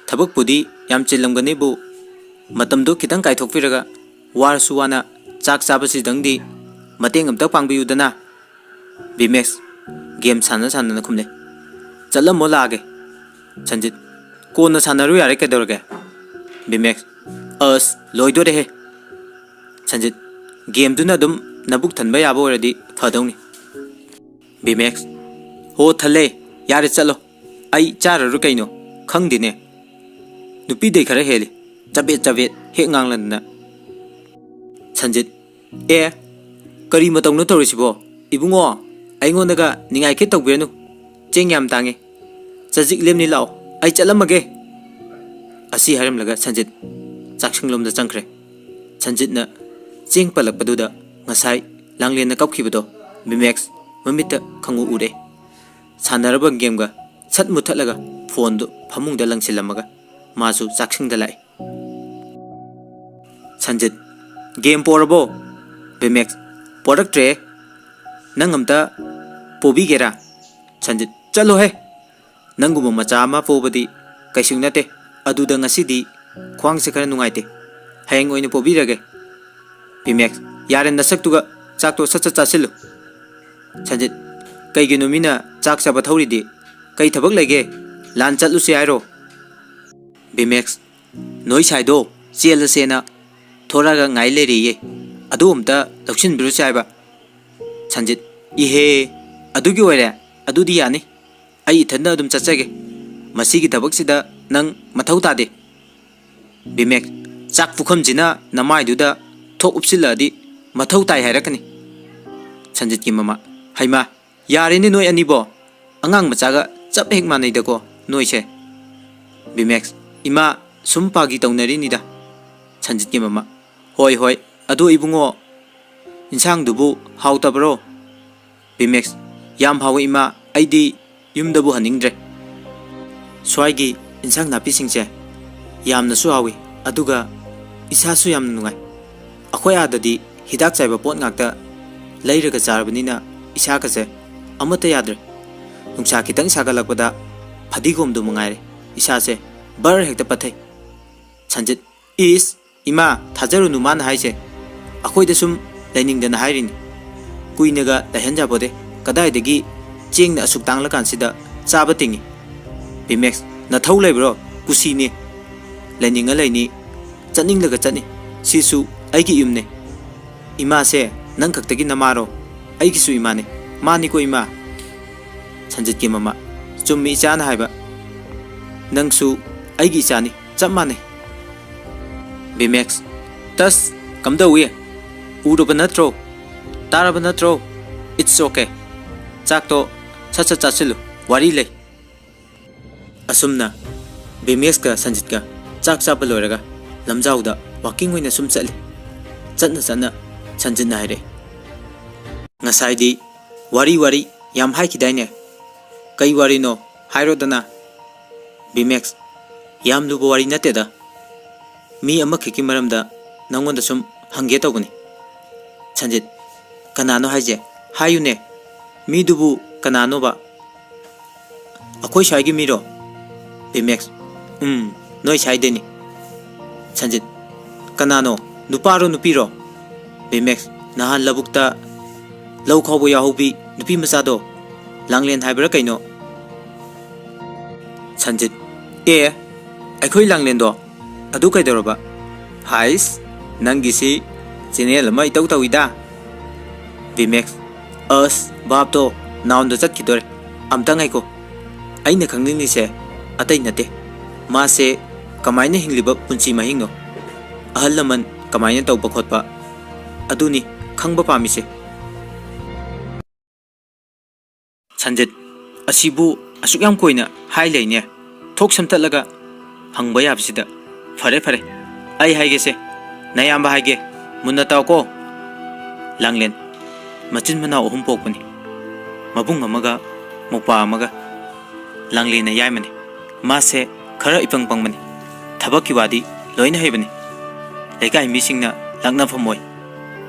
[SPEAKER 1] thabak pudi yam chilamgani bu matam do kitang kai thokpiraga war suwana chak chabasi dangdi mateng amta pangbiu dana Bimex game sana na khumle chala mola age sanjit ko na sanaru yare ke dorge Bimex as loido re he Sanjit game tu na dum nabuk thanba yabo already phadongni Bimex ho thale yare chalo ai chararu kaino khangdine nupi de khara heli chabet he nganglanna Sanjit kari matong no torisibo ibungo aingonaga ningai ke tawbenu cheng yam tange chajik lemni lao ai chalamage asi haram laga Sanjit chaksinglom da changkre Sanjit na cheng palak paduda ngasai langlen na kapkhibudo Bimex mamita khangu ure sanaraba game ga sat muthatlaga phone do phamung da langsilamaga masu chaksing da lai Sanjit game porabo Bimex porak tre nangamta pobi gera Sanjit chalo he nanguma macha ma pobadi kaising nate aduda ngasidi khwang se khara nungaite hayang oina pobi rage Bimex yaren nasaktuga chakto sacha chasilu Sanjit kaigino mina chak chaba thawridi kai thabak lege lan chatlu se airo Bimex noi saido chela sena thoraga ngai le riye adu umta dakshin biru saiba Sanjit ihe adugi oire adudi yani ai thanda dum chachage masigi thabak sida nang mathau tade Bimex chak phukham jina namai duda thok upsiladi mathau tai hairakani Sanjit ki mama haima yare ni noi anibo angang machaga chap hek manai dako noi se Bimex ima sumpa gi taunari nida Sanjit ki mama hoi adu ibungo insang dubu hautabro Bimex yam hawi ima aidi yumdabu haningdre swagi insang napi singche yamna su hawi aduga isa su yam nungai akhoi adadi hidak chaiba pot ngakta leiraga charbanina isa ka se amata yadre nungsa kitang sagalakpada phadigom du mangaire isa se bar hekta pathai Sanjit is ima thajaru numan haise akhoi da sum lening dana hairini kuinaga lahenja bode kadai degi chengna asuk tangla kansida chaba tingi Bimex na thau leibro kusi ni leninga leini chaning laga chani sisu aigi yumne ima se nang khaktagi namaro aigi su imane mani ko ima Sanjit ki mama chummi chana haiba nangsu aigi chani chamane Bimex tas kamdawi uruba natro taraba natro it's okay chakto chacha chasilu wari le asumna Bimex ka Sanjit ka chak chapa loiraga lamjauda walking oina sum chali chana Sanjit na haire ngasai di wari yam hai kidaine kai wari no hairo dana Bimex yam lubo wari nate da mi amakhe ki maramda nangonda sum hange tawgani Sanjit kanano haije hayune mi dubu kanano ba akhoi shaigi miro Bimex noi shai deni Sanjit kanano nuparo nupiro Bimex nahan labukta lau khawbo yahobi nupi masado langlen haibra kaino Sanjit akhoi langlen do adu kai doroba hais nangisi channel ma itau tawida Bimex us babto naun do chat kidore amta ngai ko aina khangni se atai nate ma se kamaina hingliba punchi mahingno ahalaman kamaina tawba khotpa aduni khangba pami se Sanjit asibu asuk yam koina hai leine thok samtalaga hangba yabsida fare ai haige se nayamba haige munna taw ko langlen machin mana ohum pokpani mabung amaga mokpa amaga langlena yaimani ma se khara ipang pangmani thabaki wadi loina haibani lekai misingna langna phamoi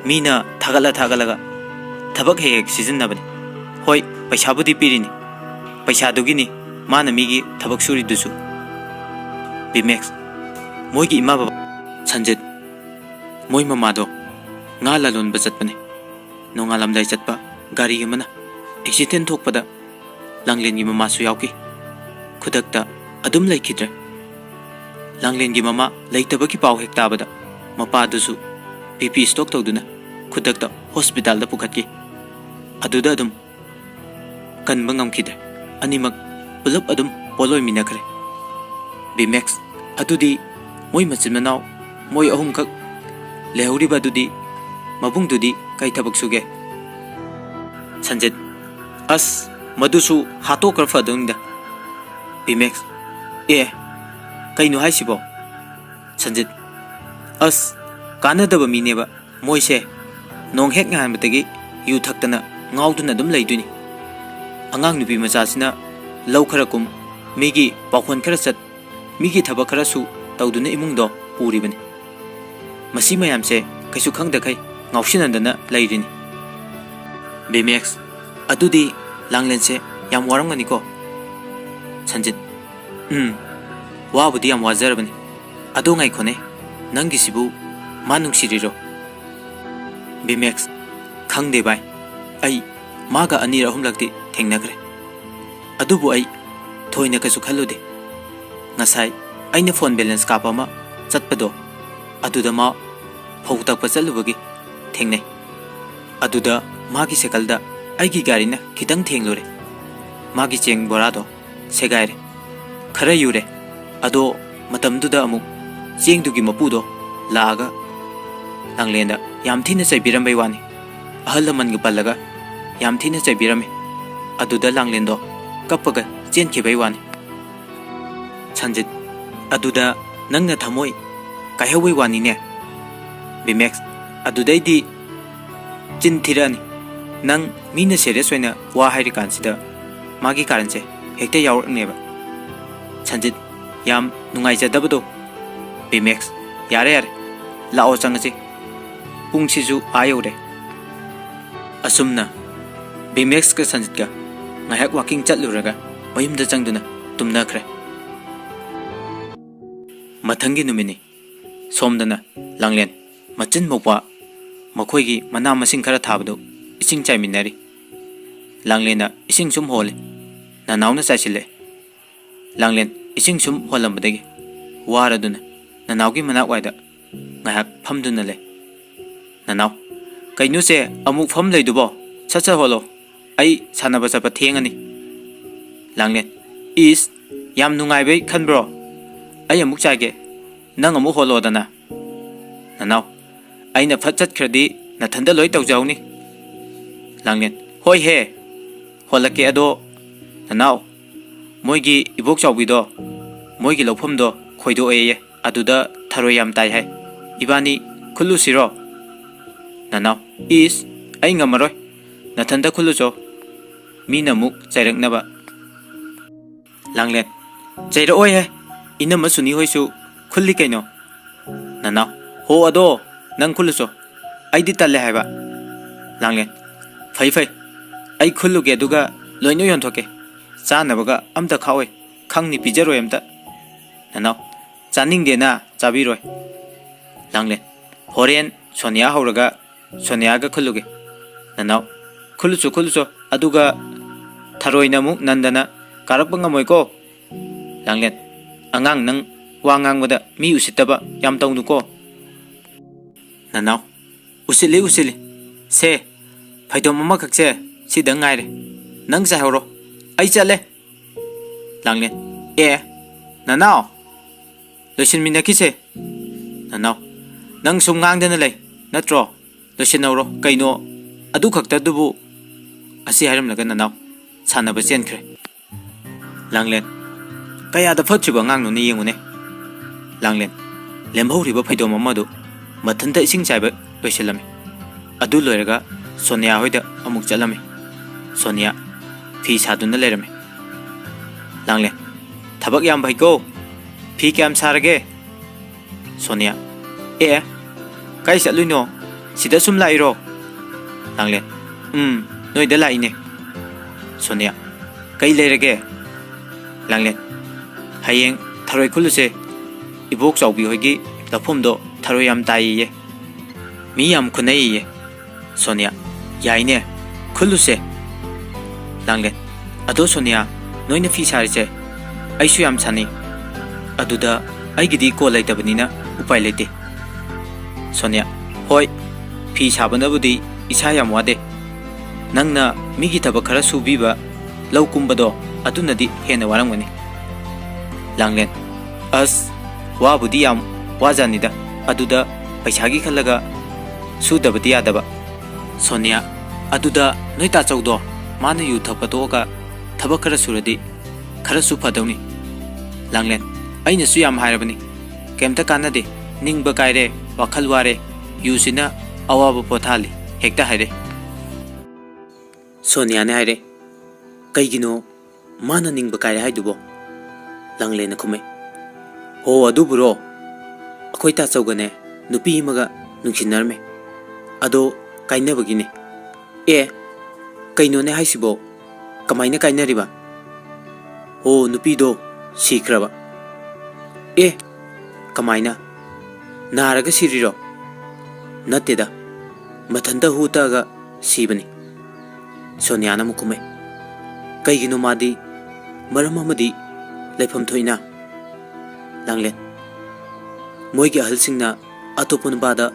[SPEAKER 1] mina thagalaga thabak hek season nabani hoi paisa budi pirini paisa dugini mana migi thabak suri dusu Bimex moigi ima baba Sanjit moi mama do nga lalon ba chatpani nongalam dai chatpa gari mana accident thokpada langlen gi mama su yauki khudakta adum laikidre langlen gi mama laitabaki paw hek tabada mapa dusu BP stock tawduna khudakta hospital da pukhatki aduda adum kan bangam khide animak pulap adum poloi minakre Bimax adudi moi machinmanau moi ahum kak lehuri badudi mabung dudi kai thabak suge Sanjit as madusu hato kar fadungda Bimax kai nu haisibo Sanjit as kanadaba mineba moise nong hek ngan batagi yu thaktana ngauduna dum leiduni angang nubi majasina lau kharakum migi pakhon khara chat migi thaba khara su tawduna imungdo uribani masi mayamse kaisu khangda khai ngausinandana leirini Bimax adudi langlense yam waramgani ko Sanjit wabudi yam wajarabani ado ngai khone nangi sibu manung siriro Bimax khangde bai ai maga ani rahum lakti thengnakre adubu ai thoina kasu khallude ngasai aina phone balance kapama chatpado aduda ma phautak pa chalubagi thengnai aduda magi sekalda aigi garina kitang thenglore magi cheng borado segaire khara yure ado matamduda amuk chengdugi mapudo laaga langlenda yam thina chaibirambai wani ahalaman ga pallaga yam thina chaibirame aduda langlendo kappaga chenkibai wani Sanjit aduda nangna thamoi kaihawai wani ne Bimax adudaidi chinthirani nang mina serious oina wa hairi kansida magi karanche hekte yaurneba Sanjit yam nungai jadabado Bimax yare lao changasi pungsiju ayore asumna Bimax ka Sanjit ka ngayak walking chatluraga mayumda changduna tumnakhre mathangi numini somdana langlen machin mokwa makhoigi mana masing khara thabado ising chaiminari langlena ising sum hole nanauna chaisile langlen ising sum holambadagi waraduna nanaugi manak waida ngayak phamduna le nanau kainu se amuk pham leidubo chacha holo ai sanaba chapa thengani langlen is yam nungai bai khanbro ai amuk chage nang amuk holo dana nanau aina phat khradi nathanda loi tawjawni langlen hoi he holake ado nanau moigi ibok chawbido moigi lofamdo khoido eye aduda tharoi yam tai hai ibani khulu siro nanau is ai ngamaroi nathanda khulu jo mina muk chairaknaba langlen chaira oi he inama suni hoisu khulli kaino nanau ho ado nang khulu jo aidi talle haiba langlen fai ai khullu ge duga loino yon thoke chanabaga amta khawai khangni pijaroi amta nanau chaning dena chabiroi langlen horen sonia horaga sonia ga khulluge nanau khuluchu aduga tharoi namuk nandana karapanga moiko langlen angang nang wangang wada mi usitaba yam tawnu ko nanau usili se phaidom mama khakse sidang ngaire nang sa horo ai chale langlen nanau losin minaki se nanau nang sum ngang dana lei natro losin noro kaino adu khakta dubu asi haram laga nanau sanaba chenkhre langlen kaya da phatriba ngang no ni yengune langlen lemhoriba phaidom amadu mathanta ising chaiba loiselame adu loiraga Sonia hoida amuk chalame Sonia fi saduna lerame langlen thabak yam bhai ko fi kyam sarage Sonia kai saluino sida sum lairo langlen noi da laine Sonia kai lerage langlen hayeng tharoi khuluse ibok chawbi hoigi lafumdo tharoi yam tai ye mi yam khunai ye Sonia yaine khuluse langlen ado Sonia noina fi sarise aisu yam chani aduda aigidi ko laitabnina upai lete Sonia Hoi, fi sabanabudi isa yam wade. Nangna migi thaba khara subiba lau kumbado adunadi hena waramgani. Langlen, as wabudi yam wajanida aduda paisagi khalaga sudabadi yadaba. Sonia, aduda noita chawdo mana yu thapatoga thaba khara suradi khara su phadawni. Langlen, aina su yam hairabani. Kemta kanade ningba kaire wakhal ware yusina awaba pothali hekta haire. Sonia ne haire. Kaigino mana ningba kaire haidubo. Langlen na khume. Ho aduburo. Akhoi ta chawgane nupi maga nungsinarme. Ado kainabagine. Kaino ne haisibo kamaina kainariba. Ho nupi do sikraba. Kamaina naraga siriro. Nateda mathanda hutaga sibani. Sonia na mukume. Kaigino madi maramamadi laifam thoina. Langlen. Moigi ahalsingna atopun bada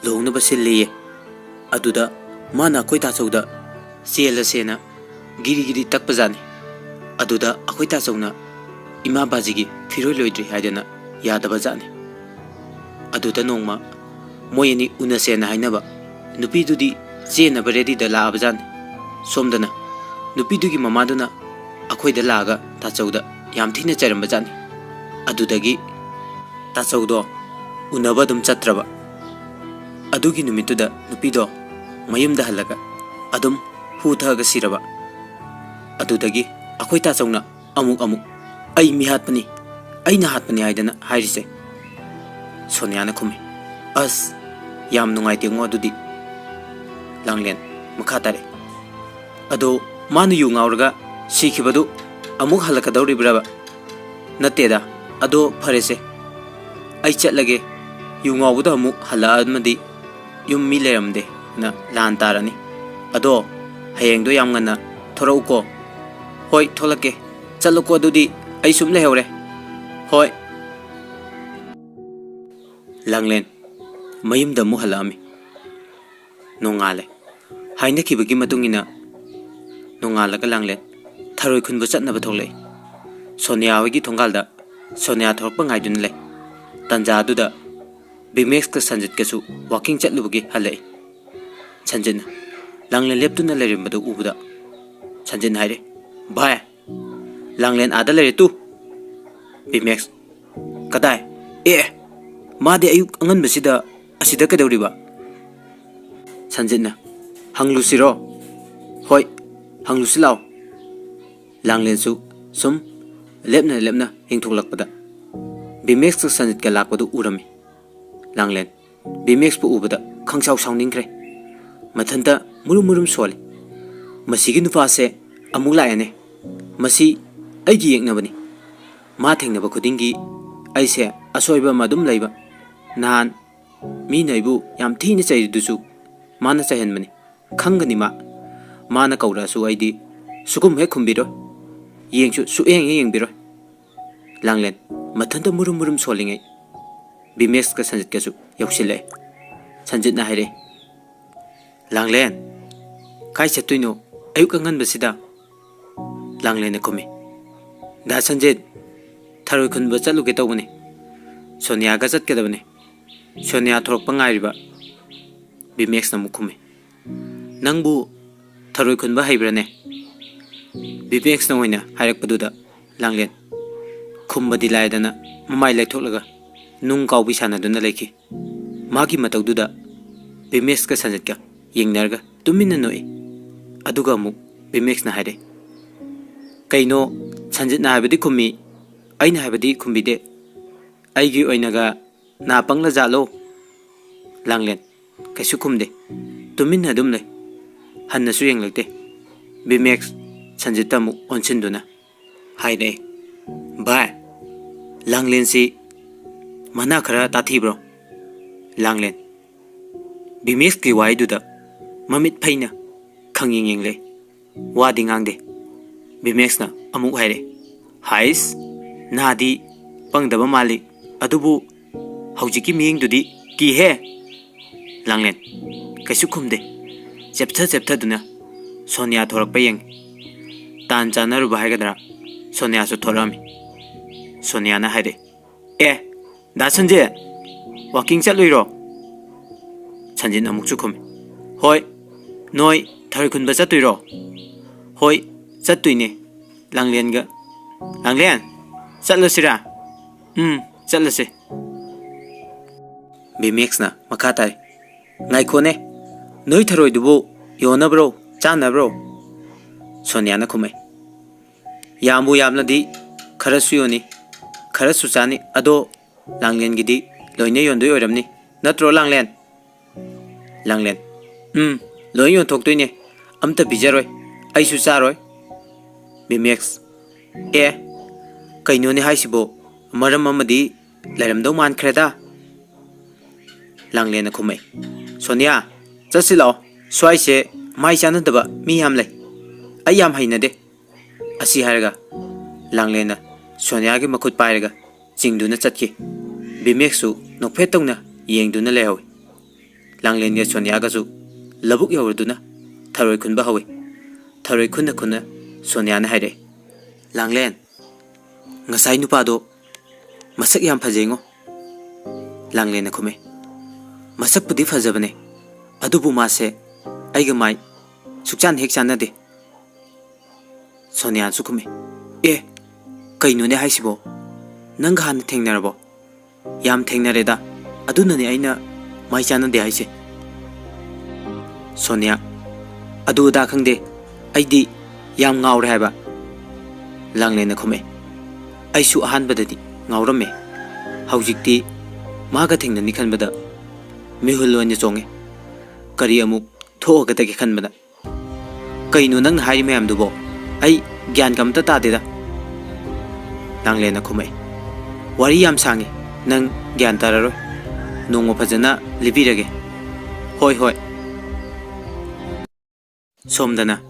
[SPEAKER 1] lohna basiliye. Aduda mana koi ta chawda sela sena giri giri takpajani. Aduda akoi ta chawna ima bajigi firoi loidri haidana yadaba jani. Aduda nongma moyeni unasena hainaba nupi dudi chena baredi da la abajani. Somdana nupi dugi mamaduna akoi da laga ta chawda yam thina charamba jani. Adudagi ta chawdo unaba dum chatraba. Adugi numituda nupido mayumda halaga adum huthaga siraba. Adudagi akoi ta chawna amuk ai mi hatpani aina hatpani haidana hairise. Sonia na khume. As yam nungai te ngo adudi. Langlen makha tare. Ado manu yu ngaurga sikhibadu amuk halaka dauri braba. Nateda ado pharese. Ai chatlage yu ngawbuda amuk hala amadi yum mi leramde na lan tarani. Ado hayeng do yam ngana thorauko. Hoi tholake chaloko adudi ai sum lehore. Hoi. Langlen mayumda mu halami. Nongale haina kibagi matungina nongalaga langlen tharoi khunbu chatnaba tholei. Sonia wagi thongalda Sonia thorpa ngaidun le. Tanja aduda Bimex ka sanjit kasu walking chatlubagi halai. Sanjin Langlen leptuna lerimbadu ubuda. Sanjin haire. Bhai Langlen ada lere tu. Bimex kadai madi ayuk angan basida asida kadawriba. Sanjinna hanglusiro. Hoi hanglusilao. Langlen su sum lepna hingthuklakpada Bimex ka sanjit ka lakpadu urami. Langlen Bimex pu ubada khangsaw sawningkre. Mathanta murum soli. Masigi nupase amuk laayane. Masi aigi yeknabani. Ma thengnaba khudingi aise asoiba madum laiba. Nahan mi naibu yam thina chaidusu mana chahenbani. Khangani mana kaura su aidi sukum he khumbiro. Yengsu su yengbiro. Langlen mathanta murum solingai. Bimex ka sanjit kasu yausile. Sanjit na haire. Langlen kai chatuino ayuk angan basida. Langlen na khume. Da sanjit tharoi khunba chaluge tawbani. Sonia ga chatkadabani. Sonia thorokpa ngairiba. Bimex na mukhume. Nangbu tharoi khunba haibrane. Bimex na hoina hairakpaduda Langlen khumba dilaidana mamai laithoklaga nung kawbi sanaduna laiki. Magi matawduda Bimex ka sanjit ka yengnarga tumina noi. Aduga amuk Bimex na haire. Kaino sanjit na habadi khummi aina habadi khumbide. Aigi oinaga na pangla jalo. Langlen kaisu khumde tumina dum lai. Hanna su yenglakte. Bimex sanjit amuk onsinduna haire. Bhai Langlen si mana khara tathi bro. Langlen Bimex ki waiduda mamit phaina khanging yengle wadi ngangde. Bimex na amuk haire. Hais nadi pangdaba mali adubu haujiki miyeng dudi ki he. Langlen kaisu khumde cheptha duna Sonia thorak payeng tan chanaru bahagadra Sonia su thorami Sonia na haide da sanje walking chatluiro Sanjin amuk chu khum hoi noi thari khun ba chatuiro hoi chatuine Langlen ga Langlen chatlusira chatlase Bimex na makatai ngai khone noi tharoi dubu yona bro chana bro Sonia na khumai yambu yamna di kharasu yoni kharasu chani ado Langlen gidi loine yondoi oramni natro Langlen Langlen loi yon thok toine amta bijaroi aisu charoi Bimex kaino ne haisibo maram amadi lairamdo man khreda Langlen na khumai Sonia chasilao swai se mai chana daba mi yam lai ai yam haina de asi haraga Langlen na Sonia gi makhut pairaga chingduna chatki Bimex su nokphet tongna yengduna lehawi Langlen ga Sonia ga su labuk yawduna tharoi khunba hawi tharoi khunna Sonia na haire Langlen ngasai nupa do masak yam phajengo Langlen na khumai masak pudi phajabane adubu mase aiga mai sukchan hek chana de Sonia su khumai kaino ne haisibo nang han thengnarabo yam thengnareda aduna ne aina mai chana de haise Sonia adu da khangde aidi yam ngaure haiba Langlen na khumai aisu ahan badadi ngaurame haujikti maga thengnani khanbada mihulone chonge kari amuk thoga ta ke khanbada kaino nang hai mayam dubo ai gyan kamta ta de da Langlen na khumai wari yam sangi nang gyan tararo nongmo phajana libirage hoi somdana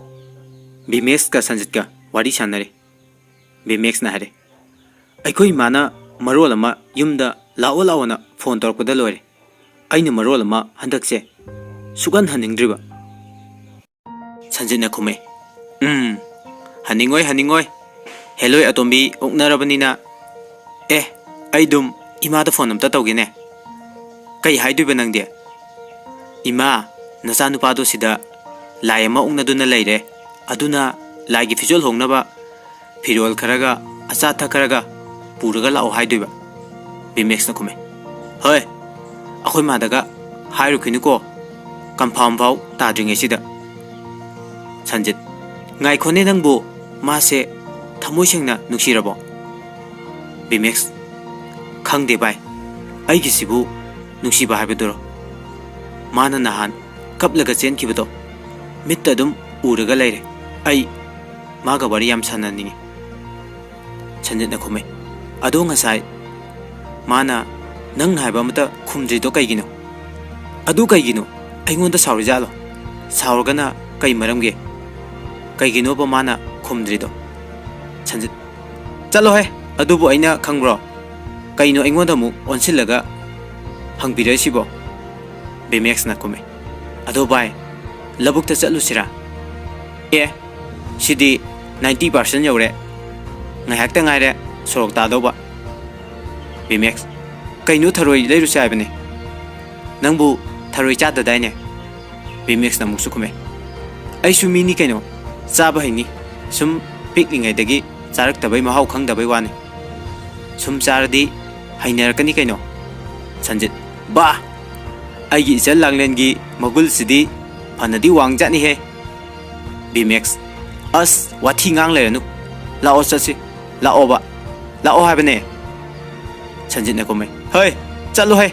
[SPEAKER 1] Bimex ka Sanjit ka wari sanare Bimex na hare aikoi mana marol ama yumda lao na phone torpada lore aina marol ama handakse sugan haningdriba Sanjit na khumai haningoi hello atombi oknarabanina aidum ima da phone amta tawgene kai haiduba nangde ima nacha nupa do sida lai ama oknaduna leire aduna lai gi fijol hongnaba firol kharaga acha thakaraga puraga lao haiduba Bimex na khumai hoi akhoi madaga hairu khiniko confirm phau tadringe sida Sanjit ngai khone nangbu mase thamoi sengna nuksirabo Bimex khangde bai aigi sibu nungsiba haibedoro mana nahan kaplaga chen kibado mitta dum uraga leire ai maga wari yam sanani Sanjit na khumai ado ngasai mana nang haiba mata khumjai do kaigino adu kaigino aingonda saurijalo saurgana kai maramge kaigino ba mana khumdrido Sanjit chalo he adubu aina khangbro kaino aingonda mu onsilaga hangbire sibo Bimex na khumai ado bai labuk ta chalusira sidi 90% yore ngai hakta ngaire sorok ta doba Bimex kaino tharoi leiru saibane nangbu tharoi cha dadaine Bimex na muksu khumai aisu mini kaino chaba haini sum piklingai dagi charak tabai mahau khang dabai wani sum charadi hainar kani kaino Sanjit ba aigi isal Langlen gi magul sidi phanadi wangjani he Bimex as wathi ngang leranu lao chasi lao habane Sanjit na khumai hoi chalo he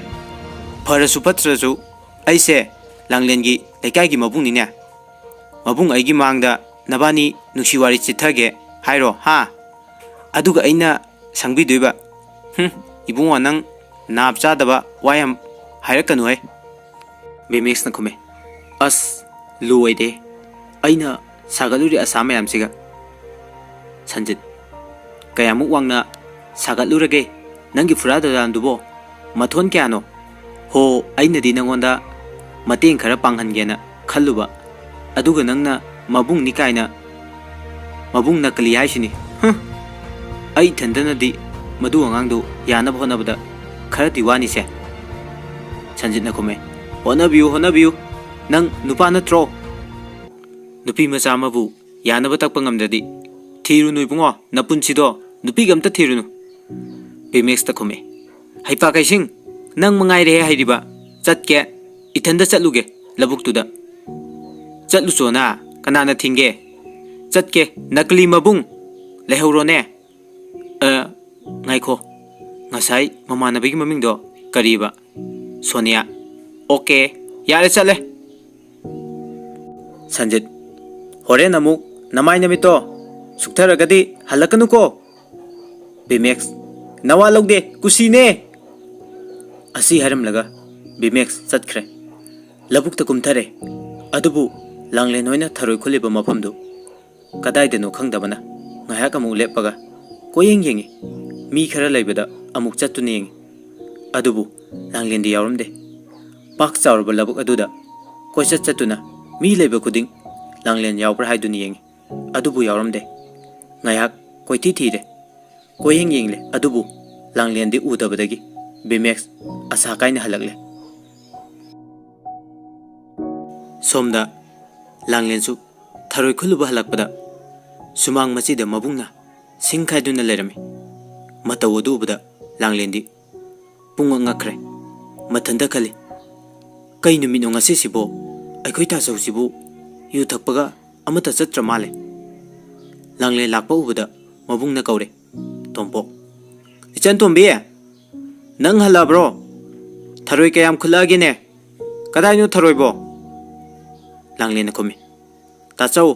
[SPEAKER 1] pharasu patrasu aise Langlen gi lekai gi mabung ni ne mabung aigi mangda nabani nungsiwari chithage hairo ha aduga aina sangbi doiba ibungwa nang nap chadaba wayam hairakanu he Bimex na khumai as luoide aina sagaluri asama yamsiga Sanjit kayamuk wangna sagalurage nangi furada dandubo mathon kyano ho aina di nangonda mateng khara panghangena khalluba aduga nangna mabung ni kaina mabung nakli haisini ai thandana di madu angangdu yana honabada khara diwani se sanjit na kome honabiu nang nupa natro nupi macha mabu yana batak pangamdadi thiru nui bungo napunchido nupi gamta thirunu Bimex ta kome haipa kaising nang mangai re hairiba chatke ithanda chatluge labuk tuda chatlu chona kanana thinge chatke nakli mabung lehorone ngaiko ngasai mamanabigi mamingdo kariba Sonia okay yare chale Sanjit hore namuk namai namito suktaragadi halakanu ko Bimex nawa logde kusine asi haram laga Bimex satkhre labuk ta kumthare adubu langlen hoina tharoi khuliba mafamdu kadai deno khangdabana ngaya kamu lepaga koyeng yengi mi khara laibada amuk chatuni yengi adubu langlen di yawramde pak chawrba labuk aduda koisa chatuna mi laiba kuding langlen yawbra haiduni yengi adubu yawramde ngaya koiti thire koyeng yengle adubu langlen di udabadagi Bimex asa kaina halakle somda langlen su tharoi khuluba halakpada sumang machi de mabungna singkhaiduna lerami mataw adubada langlen di punga ngakre mathanda khali kai numino ngasi sibo aikhoi ta sau sibu yu thakpaga amata chatra male langlen lakpa ubada mabungna kaure tompo ichan tombi nang halabro tharoi kayam khulage ne kadai nu tharoi bo langlen na komi ta chau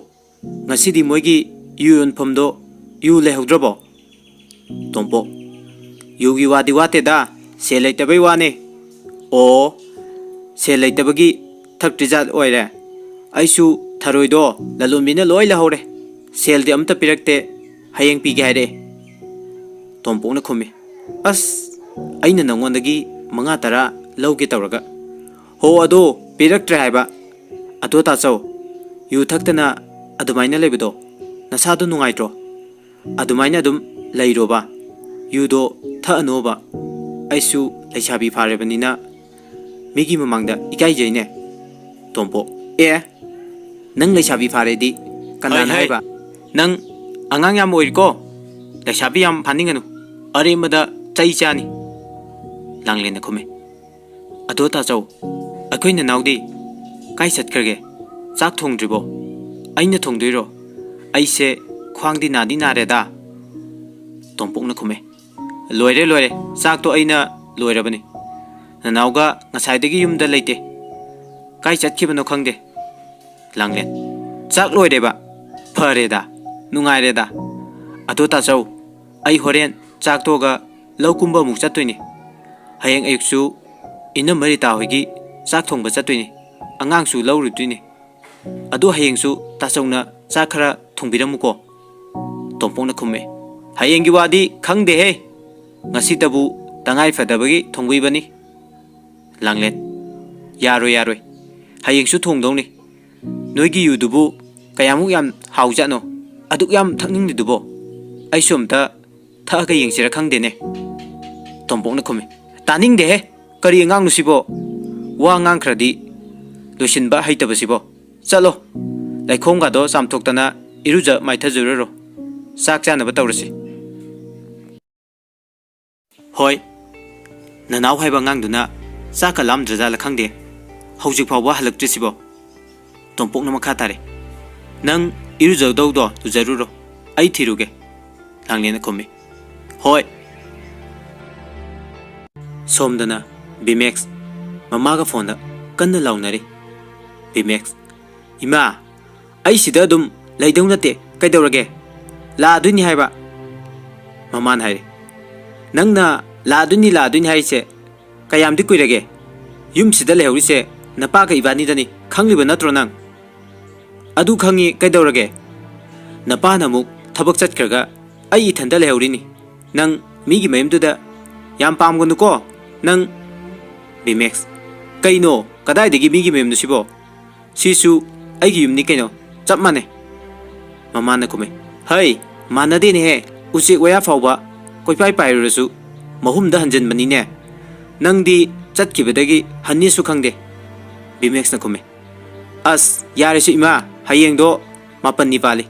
[SPEAKER 1] ngasi di moigi yu yonphamdo yu lehodrobo tompo yugi wadi wate da se leitabai wane o se leitabagi thaktrijat oire aisu tharoi do lalumina loi lahore sel di amta pirakte hayeng pi gaire tompo na komi as aina nangondagi manga tara lauge tawraga ho ado piraktre haiba ado ta chau yu thaktana adumaina lebido nasadu nungaitro adumaina dum leiroba yudo tha anoba aisu leisabi pharebanina migi mamangda ikai jaine tompo nang leisabi pharedi kanan haiba nang angang yam oirko leisabi yam phaninganu arimada chai chani langlen na khome ado ta chau akoina naudi kai satkrage chak thongdribo aina thongdoiro aise khwangdi nadi nareda tompok na khome loire chak to aina loirabani nanauga ngasaidagi yumda leite kai chatkibano khangde langlen chak loireba phareda nungaireda ado ta chau ai horen chak to ga laukumba muk chattoini hayeng ayuksu ina marita hoigi chak thongba chattoini angangsu laurutini adu hayengsu tasongna chak khara thongbiramuko tompong na khume hayengi wadi khangde he ngasi tabu tangai fadabagi thongbibani langlen yaroi hayengsu thongdongni noigi yudubu kayamuk yam haujano aduk yam thakning dubo aisomta thaga yengsira khangdene tompong na khume taning de he kari ngang nusibo wa ngang khradi losinba haitabasibo chalo laikhong ga do samthoktana iruja maithajurero sak chanaba tawrasi hoi nanaw haiba ngangduna saka lamdraja la khangde hojik phawba halaktrisibo tompok na makha tare nang iruja dawdo tujaruro ai thiruge langlen khomi hoi somdana Bimex mamaga phone da kanna launari Bimex ima ai sida dum laidau nate kaidawrage la aduni haiba maman hai nangna la aduni haise kayam di kuirage yum sida lehaurise napa ka ibani dani khangliba natro nang adu khangi kaidawrage napa namuk thabak chatkraga ai ithanda lehaurini nang migi mayamduda yam pamgonu ko nang Bimex Kaino kadai migi mem no sibo sisu aigi yumni kaino chap mane mama na kume hai mana de ne he uche waya fawba koi pai pai rasu mahum da hanjen bani ne nang di chat ki bedagi hanni su khangde Bimex na kume as yare su ima hayeng do mapan ni pali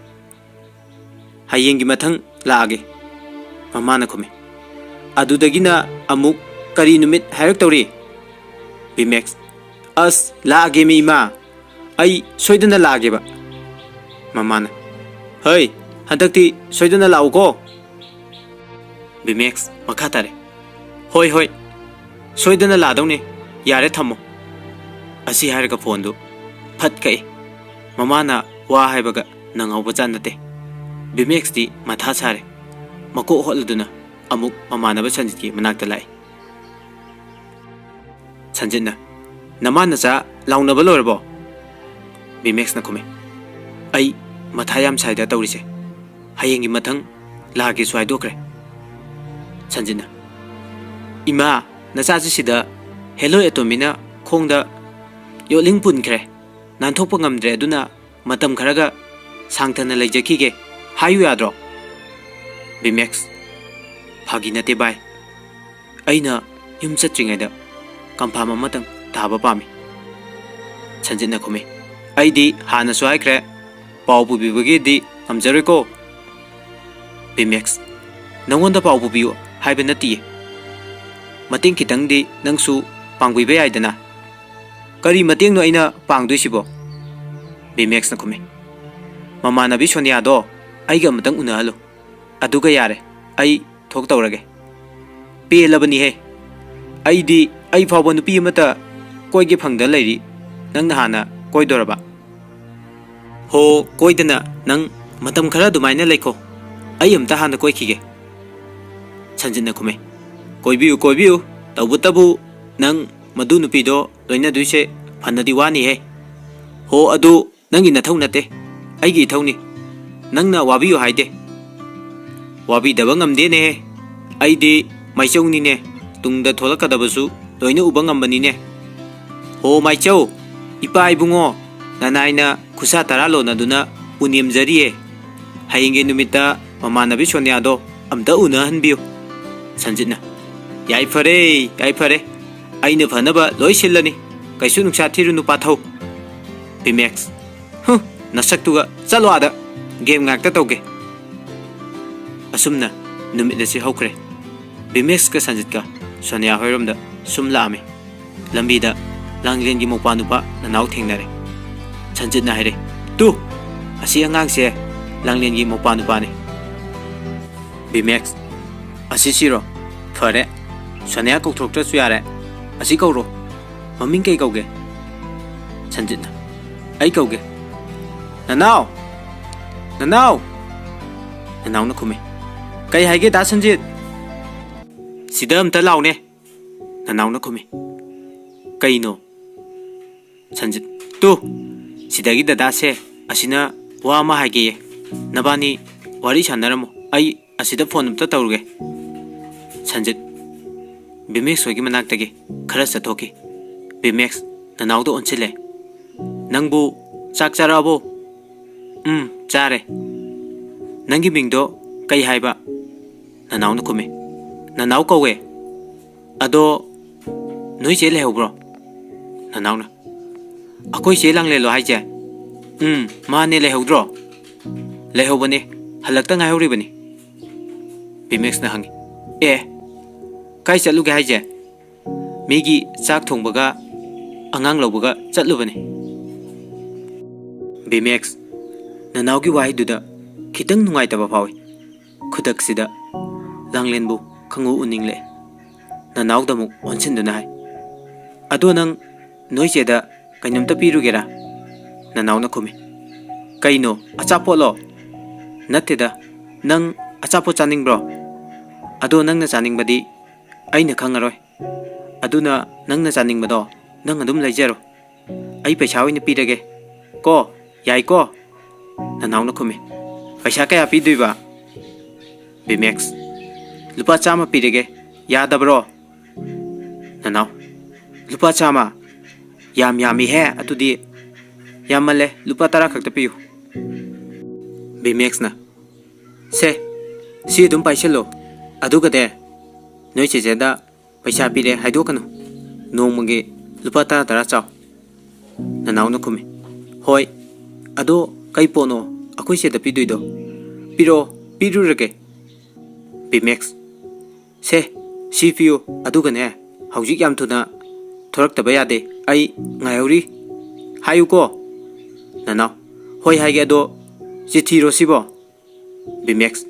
[SPEAKER 1] hayeng gi mathang laage mama na kume adudagi na amuk kari numit hayak tawri Bimex as laage mi ima ai soidana laage ba mama na hai hadakti soidana lau ko Bimex makha tare hoi hoi soidana la dau ne yare thamo asi har ka phone du phat kai mama na wa hai baga nangau ba chan nate Bimex di matha sare mako holduna amuk mama na ba sanjit ki manak ta lai sanjit na naman na sa launa ba lorbo Bimex na kume ai matha yam sai da tawri se hayeng gi mathang la gi swai dokre sanjit na ima na sa ji sida hello etomina khongda yoling pun kre nan thokpa ngamdre aduna matam kharaga sangthana leijaki ge hayu yadro Bimex phagi nate bai aina yum chatringai da kampham amatang thaba pami sanjit na kume aidi hana swai kre pau bu bibagi di amjare ko Bimex nangonda pau bu biu haiba nati mating kitang di nangsu pangui be aidana kari mating no aina pangdui sibo Bimex na kume mama na bi sonia do aiga matang unalo aduga yare ai thok tawrage pe labani he aidi ai fawba nupi mata koige phangda leiri nang hana koi doraba ho koidana nang matam khara dumaina leiko ai amta hana koi khige sanjit na kume koibiu tabu tabu nang madu nupi do loina duise phanadi wani he ho adu nangi na thau nate aigi thauni nangna wabiu haide wabi daba ngamde ne aidi maichongni ne tungda tholakadabasu loina uba ngambani ne ho maichau ipa ibungo nanaina khusa taralo naduna unim jariye hayenge numita mamanabi sonia do amda una hanbiu sanjitna yai fare aina phanaba loi sillani kaisu nuksa thiru nupa thau Bimex nasaktuga chalo ada game ngakta tawge asumna numit dasi hokre Bimex ka sanjit ka sonia hoirom da sumla ame lambi da langlen gi mokpa nupa nanaw thengnare sanjit na haire tu asi angang se langlen gi mokpa nupa ne Bimex asi siro fare sonia ko thoktra su yare asi kauro maming kai kauge sanjit na ai kauge nanaw na kume kai haige da sanjit sidam ta laune nanaw na kume kaino sanjit tu sidagi dada se asina wa ma haige nabani wari sanaramo ai asida phone ta tawruge sanjit Bimex hogi manaktagi khara sathoki Bimex nanaw do onchile nangbu chak charabo chare nangi mingdo kai haiba nanaw na kume nanaw kawe ado noi che lehobro nanaw na akoi che lang le lo haije ma ne lehodro lehobane halakta ngai hori bani Bimex na hangi kai chaluge haije migi chak thongbaga angang lobaga chatlubane Bimex nanaw gi wai duda khitang nungai taba phawi khudak sida langlenbu khangu uningle nanaw damu onsin duna hai ado nang noi cheda kainum ta pirugera nanaw na khumi kaino achapolo nateda nang achapo chaning bro ado nang na chaning badi aina khangaroi aduna nang na chaning bado nang adum leijero ai paisa oina pirage ko yai ko nanaw na khumi paisa kaya pi duiba Bimex lupa chama pirage yadabro nanaw lupa chama Yam yami he atudi yamale lupa tara khakta piyu. Bimex na. Se si dum paisalo aduga de noi che da paisa pire haido kanu. Nongmage lupa tara tara chaw. Nanaw na khumi. Hoi ado kai pono akoi se da piduido. Piro piru rage. Bimex. Se si piyu aduga ne haujik yam thuna thorak taba yade ai ngayori hayu ko. Nanaw hoi haige ado chithi ro sibo. Bimex.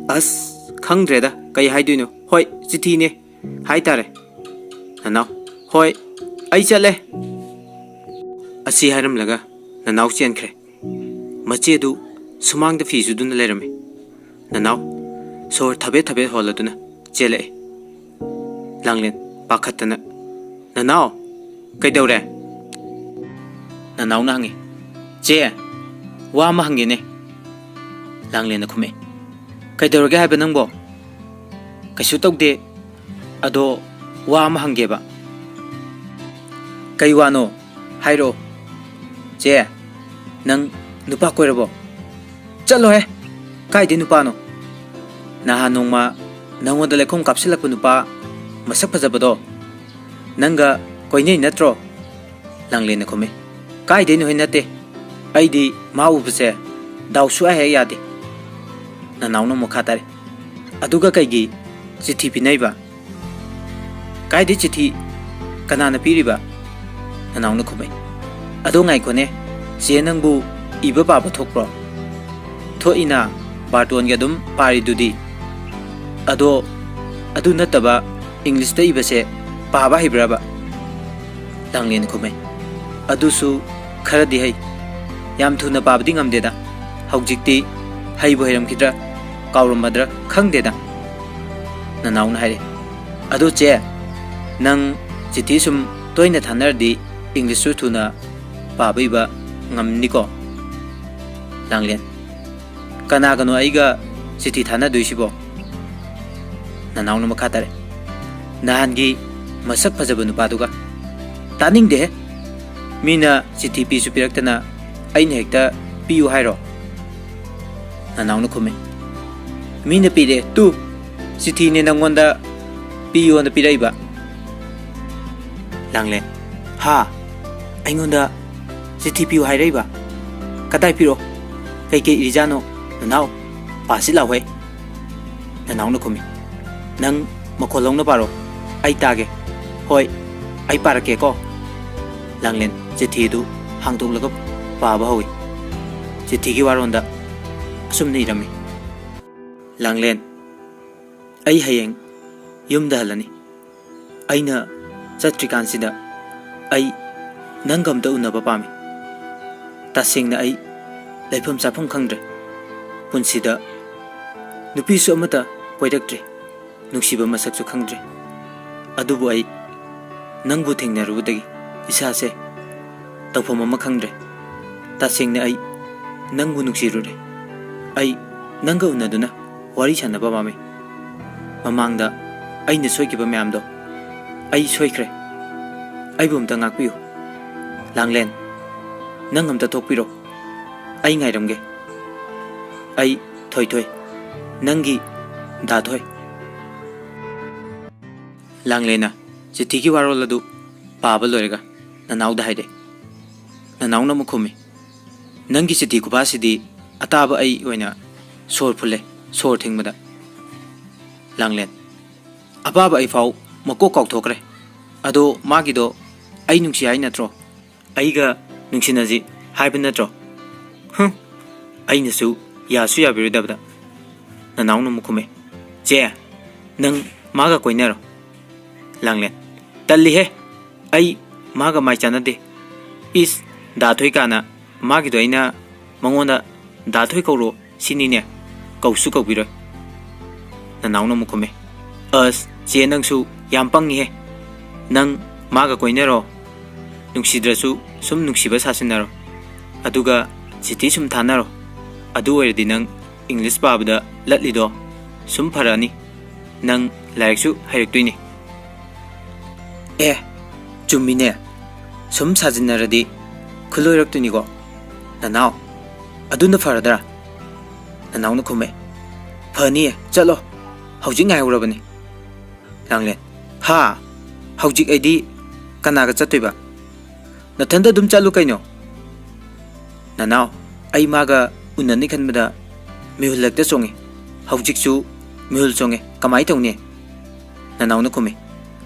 [SPEAKER 1] As khangdreda kai haiduino. Hoi chithi ne hai tare. Nanaw hoi ai chale. Asi haram laga nanaw chen khre. Mache du sumang da fi su dun lerame. Nanaw sor thabe thabe holaduna chele. Langlen pakhatana. Nanaw kai daure. Nanaw na hangi. Che wa ma hangi ne. Langlen na khume. Kai daure hai ba nangbo. Kai su tok de ado wa ma hangi ba. Kai wa no hairo. Che nang nupa ko rabo. Chalo he. Kai de nupa no. Naha nongma nangoda lekhom kapsilak nupa masak phajabado. Nanga koinei natro. Langlen na khume. Kai de no hinate. Ai di mau bse daw su he yade. Nanaw no mokha tare. Aduga kai gi chithi pinai ba. Kai de chithi kanana piri ba. Nanaw no khume. Ado ngai ko ne che nangbu iba ba thokpro. Tho ina barton ga dum pari dudi. Ado nataba English da iba se pa ba hibra ba. Langlen khume. Adu su khara di hai. Yam thuna pa bdi ngam deda. Haujikti hai bo hiram kidra kawrum madra khang deda. Nanaw na haire. Ado che nang chithi sum toina thanar di English su thuna pa ba ngam niko. Langlen. Kana gano aiga chithi thana duisibo. Nanaw na makha tare. Nahangi masak phajaba nupa duga. Taning de mina chithi pi su piraktana aina hekta piu hairo. Nanaw na khume. Mina pide tu chithi ne nangonda piu na piraiba. Langlen. Ha aingonda chithi piu hairaiba. Kadai piro. Kai ke irijano nanaw pasi lawhe. Nanaw na khume. Nang makolong na paro. Ai tage. Hoi ai parake ko. Langlen chithi du hangtuk laga pa ba hoy. Chithi gi waronda asum nei rami. Langlen. Ai hayeng yumda halani. Aina chatrikan sida ai nangam da unaba pami. Tasingna ai laifam sapam khangdre. Punsida nupi su amata koiraktre. Nungshiba masak su khangdre. Adubu ai nangbu thengnarubudagi isa se tawpham ama khangdre. Tasingna ai nangbu nuksirure. Ai nanga unaduna wari sanaba pami. Mamangda aina soikiba mayamdo ai soikre. Ai bumta ngakpiu. Langlen. Nang amta thokpiro. Ai ngairamge. Ai thoi thoi. Nangi da thoi. Langlena chithi gi warol adu paba loirega nanaw da haide. Nanaw na mukhumi. Nangi chithi ku basidi ataba ai oina sor phule sor thingmada. Langlen. Ababa ai fau mako kok thokre. Ado magido ai nungsi ai natro. Aiga nungsinaji haiba natro. Ai nasu yasu yabiridabda. Nanaw na mukhumi. Je nang maga koinero. Langlen. Talli he. Ai maga mai chanade. Is dathoi kana magido aina mangona dathoi kauro sinine kausu kaubiro. Nanaw na mukhumi. As che nangsu yam pangi he. Nang maga koinero. Nungsidrasu sum nungsiba sasinaro. Aduga chithi sum thanaro. Adu oirdi nang English pabda latlido sum pharani. Nang laiksu hairiktuini. Chumine. sum sajinnaradi khuloiraktunigo nanaw aduna faradra nanaw na khume phani chalo hojik ngai urabani langlen ha hojik aidi kanaga chatuiba nathanda dum chalu kaino nanaw ai maga unani khanbada mihulakta chongi hojik chu mihul chongi kamai tawni nanaw na khume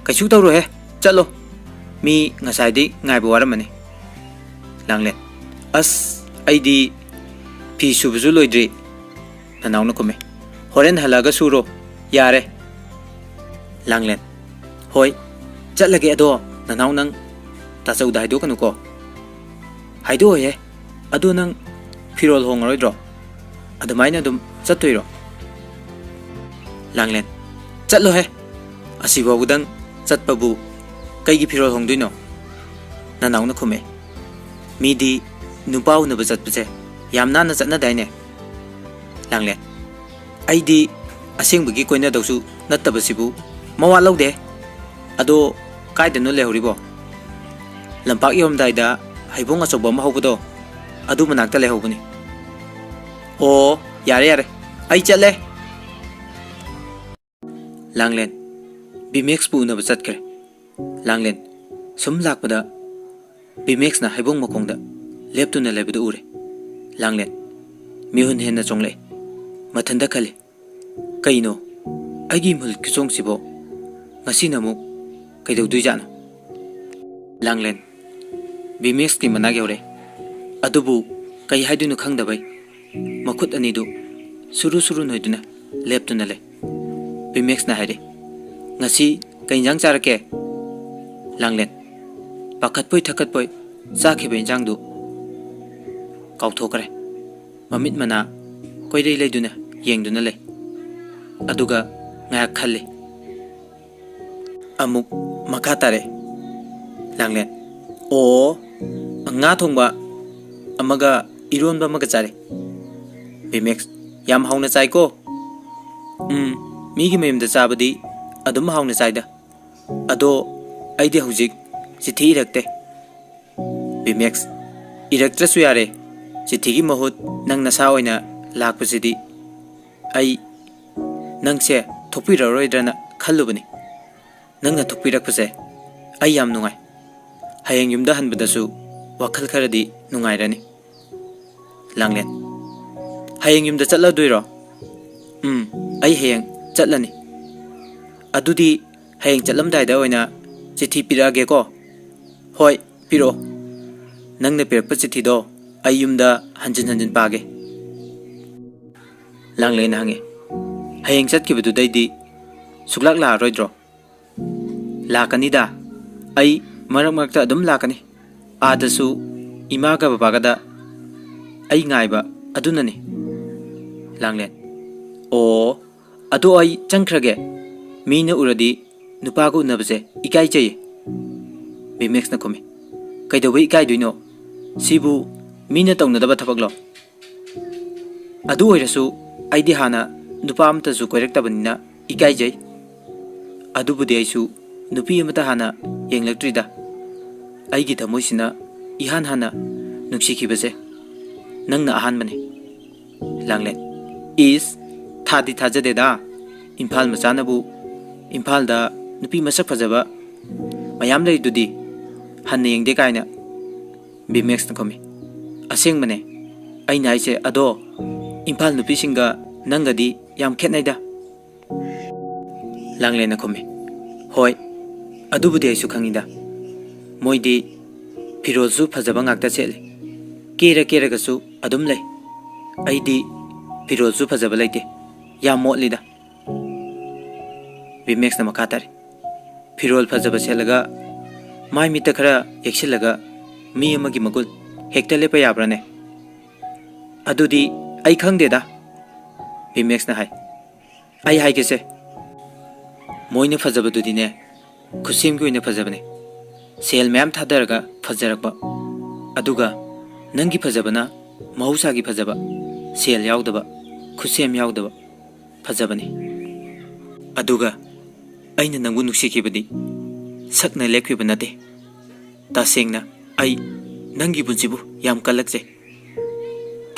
[SPEAKER 1] kaisu tawro he chalo mi ngasai di ngai bo waramani langlen as aidi pi subuzu loidri nanaw na khume horen halaga suro yare langlen hoi chatlage ado nanaw nang ta chau dai do kanu ko haido ye ado nang firol hongroidro adamaina dum chatoiro langlen chatlo he asibo budang chatpabu kaigi firol hongduino nanaw na khume midi nupau na bajatpse yamna na chatna daine langlen aidi asengbugi koina dawsu nattabasibu mawa laude ado kaidanu lehuribo lampak yomdaida haibong achoba ma hobudo adu manakta lehobuni o yare yare ai chale langlen bimex pu na bachat kare langlen sum lakpada bimex na haibong makongda leptuna lebudu ure langlen mihun henna chongle mathanda khale kaino aigi mul kisong sibo ngasi namu kaidau duijana langlen bimex ki manag yore adubu kai haidunu khangdabai makut ani du suru suru noiduna leptuna le bimex na haide ngasi kainjang charake langlen pakat poi thakat poi sakhibe injang du kauthokare mamit mana koidei leiduna yengduna le aduga ngayak khalle amuk makatare langlen o nga thongba amaga ironba amaga chare bimex yam hauna chai ko migi mayumda chabadi adum hauna chaida ado aidi hujik chithi irakte bimex iraktrasu yare chithi gi mahut nang nasa oina lakpasidi ai nangse thopiraroidrana khallubani nangna thokpirakpase ai yam nungai hayeng yumda hanbadasu wakhal kharadi nungairani langlen hayeng yumda chatladoiro ai hayeng chatlani adudi hayeng chatlamdaida oina chithi pirage ko hoi piro nangna pirakpa chithi do ai yumda hanjin hanjin page langlen hange hayeng chatkibadu daidi suklak la roidro lakanida ai marak marakta adum lakani adasu imaga babagada ai ngaiba adunani langlen o ado ai changkhrage mina uradi nupagu nabse ikai chai bimex na khome kaidawi ikai duino sibu mina tawnadaba thabaklo adu oirasu aidi hana nupa amta su koirektabanina ikai jai adubudi aisu nupi amata hana yenglaktrida aigi thamoisina ihan hana nungsikhibase nangna ahanbane langlen is thadi thajadeda imphal machanabu imphal da nupi masak phajaba mayam leidudi hanne yengde kaina bimex na khome aseng mane aina aise ado imphal nupi singa nangadi yam khetnaida langlen na khome hoi adubudi aisu khangida moidi firolsu phajaba ngakta chele kera kera gasu adum lei aidi firolsu phajaba leite yam motlida bimex na makatare firol phajaba selaga mai mita khara yeksilaga mi amagi magul hekta lepa yabrane adudi ai khangdeda bimex na hai ai hai kese moine phajaba dudine khusim gi oine phajabane sel ma'am thadaraga phajarakba aduga nangi phajabana mahausa gi phajaba sel yaudaba khusem yaudaba phajabane aduga aina nangu nuksikibadi sakna lekhiba nate tasengna ai nangi punsibu yam kalakse.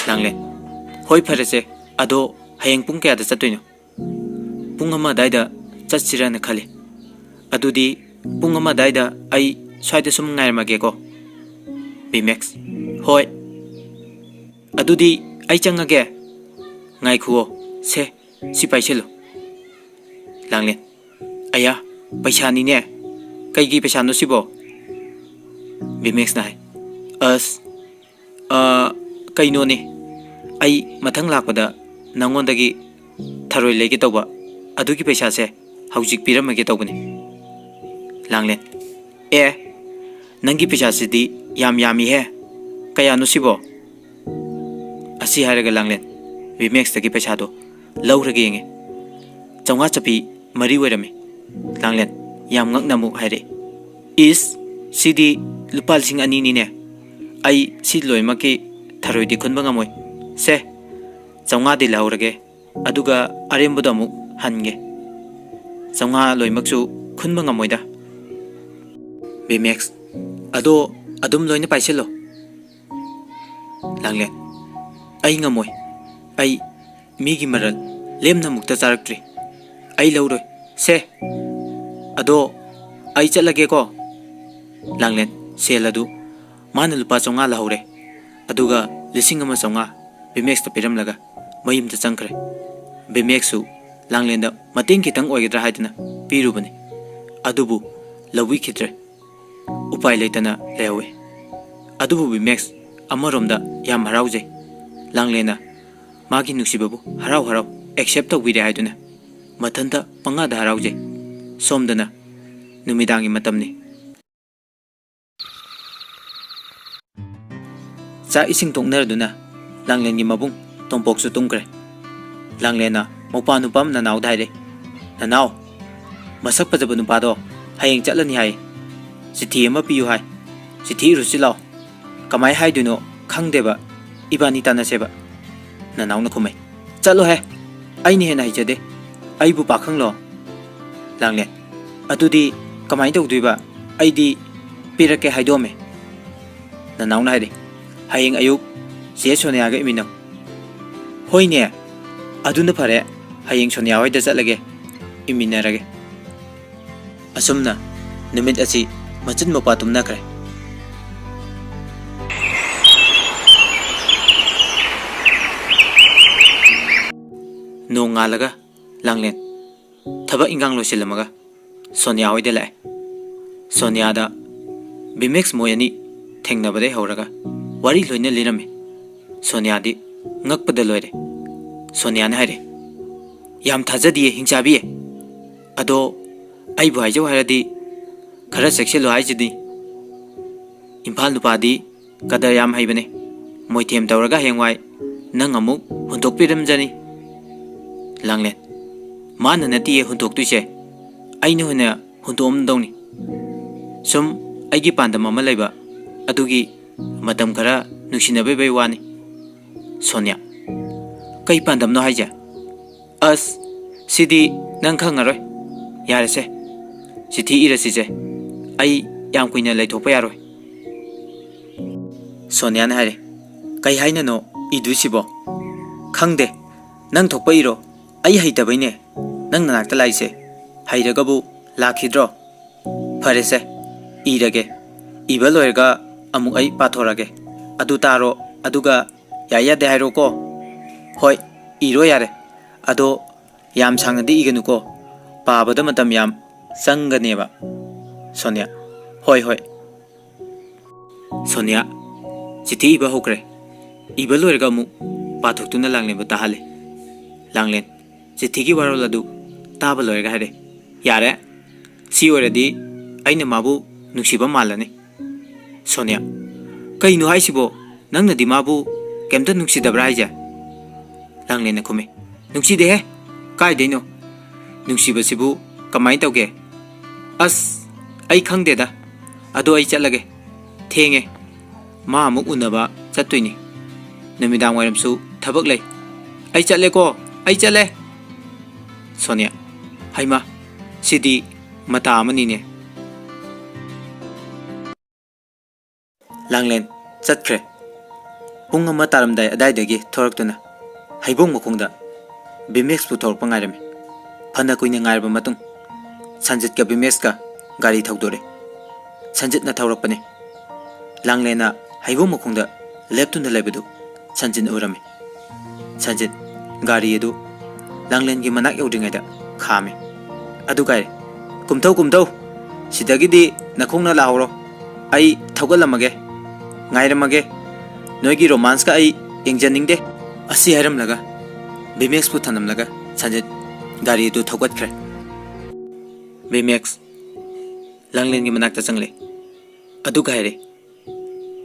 [SPEAKER 1] Langlen. Hoi farese ado hayeng pung kaya da chatoino. Pung ama daida chatsirana khali. Adudi pung ama daida ai swaida sum ngairmage ko. Bimex. Hoi. Adudi ai changage. Ngai khuo se si paiselo. Langlen. Aya paisa ni ne. Kaigi paisa no sibo. Bimex nai. Kaino ni. Ai mathang lakpada nangondagi tharoi lege tawba adugi paisa se haujik piramage tawbani. Langlen. Nangi paisa sidi yam yami he. Kaya no sibo. Asi haraga Langlen. Bimex tagi paisa do laurage yenge. Chonga chapi mari werame. Langlen yam ngak namu haire. Is sidi lupal sing ani ni ne. Ai si loi maki tharoi di khunba ngamoy. Se chonga di laurage aduga arembuda mu hange. Chonga loi maksu khunba ngamoyda. Bimex ado adum loina paiselo. Langlen ai ngamoy. Ai migi maral lemna mukta charaktri. Ai lauroi. Se ado ai chalage ko. Langlen seladu mana lupa chonga laure. Aduga lising ama chonga Bimex ta piram laga mayim ta changkre. Bimex su Langlen da mating kitang oigidra haidna pirubani. Adubu lawi khidre. Upai leitana lewe. Adubu Bimex amarom da yam harauje. Langlen na magi nungsibabu harau harau accept tawire haiduna. Mathanda panga da harauje. Somdana numidangi matamni. Sa ising tongnaraduna Langlen gi mabung tompok su tungkre. Langlen na mopa nupam nanaw dhaire. Nanaw masak pajaba nupado hayeng chatlani hai. Sithi ama piyu hai. Sithi rusilao. Kamai haiduno khangdeba ibani tanaseba. Nanaw na khumai. Chalo he. Ai ni hena hijade. Ai bu pakhang lo. Langlen. Adudi kamai tawduiba. Ai di pirake haidome. Nanaw na haide. Hayeng ayuk se Sonia ga iminam. Hoi ne. Aduna phare hayeng Sonia hoida chatlage. Iminarage. Asumna numit asi machin mapa tumna kare. Nong ngalaga Langlen. Thaba ingang lo silamaga Sonia hoida lae. Sonia da Bimex moyani thengnabade hauraga wari loina lirame. Sonia di ngakpada loire. Sonia na haire. Yam thajadiye hingchabiye. Ado ai bu haijau haradi khara sekselo haijidi. Imphal nupadi kadar yam haibane. Moithem tawraga hengwai nang amuk huntok piramjani. Langlen. Mana natiye huntok tuise. Ainu huna huntom dawni. Sum aigi pandam ama laiba. Adugi matam khara nungsinabay bay wani. Sonia. Kay pandam no haija. Sidi nang khangaroy. Yarese. Sithi irasije. Ai yam kuina laithokpa yaroy. Sonia na hare. Kay haina no idusibo. Khangde. Nang thokpa iro. Ai haitabayne. Nang nanakta laise. Hairagabu lakhidro. Farese. Irage. Iba loirga amuk ai pathorage. Adu taro aduga yaya de hairo ko. Hoi iro yare. Ado yam sangadi iganu ko. Pabada matam yam sanganeba. Sonia. Hoi hoi. Sonia. Sithi iba hokre. Iba loirga amuk pathoktuna Langlen ba tahale. Langlen. Sithi gi warol adu taba loirga hare. Yare. Si oradi aina mabu nungsiba malani. Sonia. Kaino haisibo nangna di mabu kemta nungsidabra haija. Langlen na khume. Nungside he. Kai deino. Nungsiba sibu kamai tawge. Ai khangde da. Ado ai chatlage. Thenge. Ma amuk unaba chattoini. Namidang wairamsu thabak lei. Ai chatle ko. Ai chatle. Sonia. Haima. Sidi mata amani ne. Langlen chatkre pung ama taramdai adaidagi thoraktuna haibong mukungda Bimex pu thorpa ngairami phana kuina ngairba matung Sanjit ka Bimex ka gari thaudore Sanjit na thaurakpane Langlena haibong mukungda leptuna lebedu Sanjit urami Sanjit gari edu Langlen gi manak yaudringaida khame adu kai kumthau sidagidi nakhongna lahoro ai thaugalamage ngairamage noigi romance ka ai engjaningde asi haram laga Bimex pu thanam laga Sanjit gari edu thaugat khre Bimex Langlen gi manak ta changle adu kai re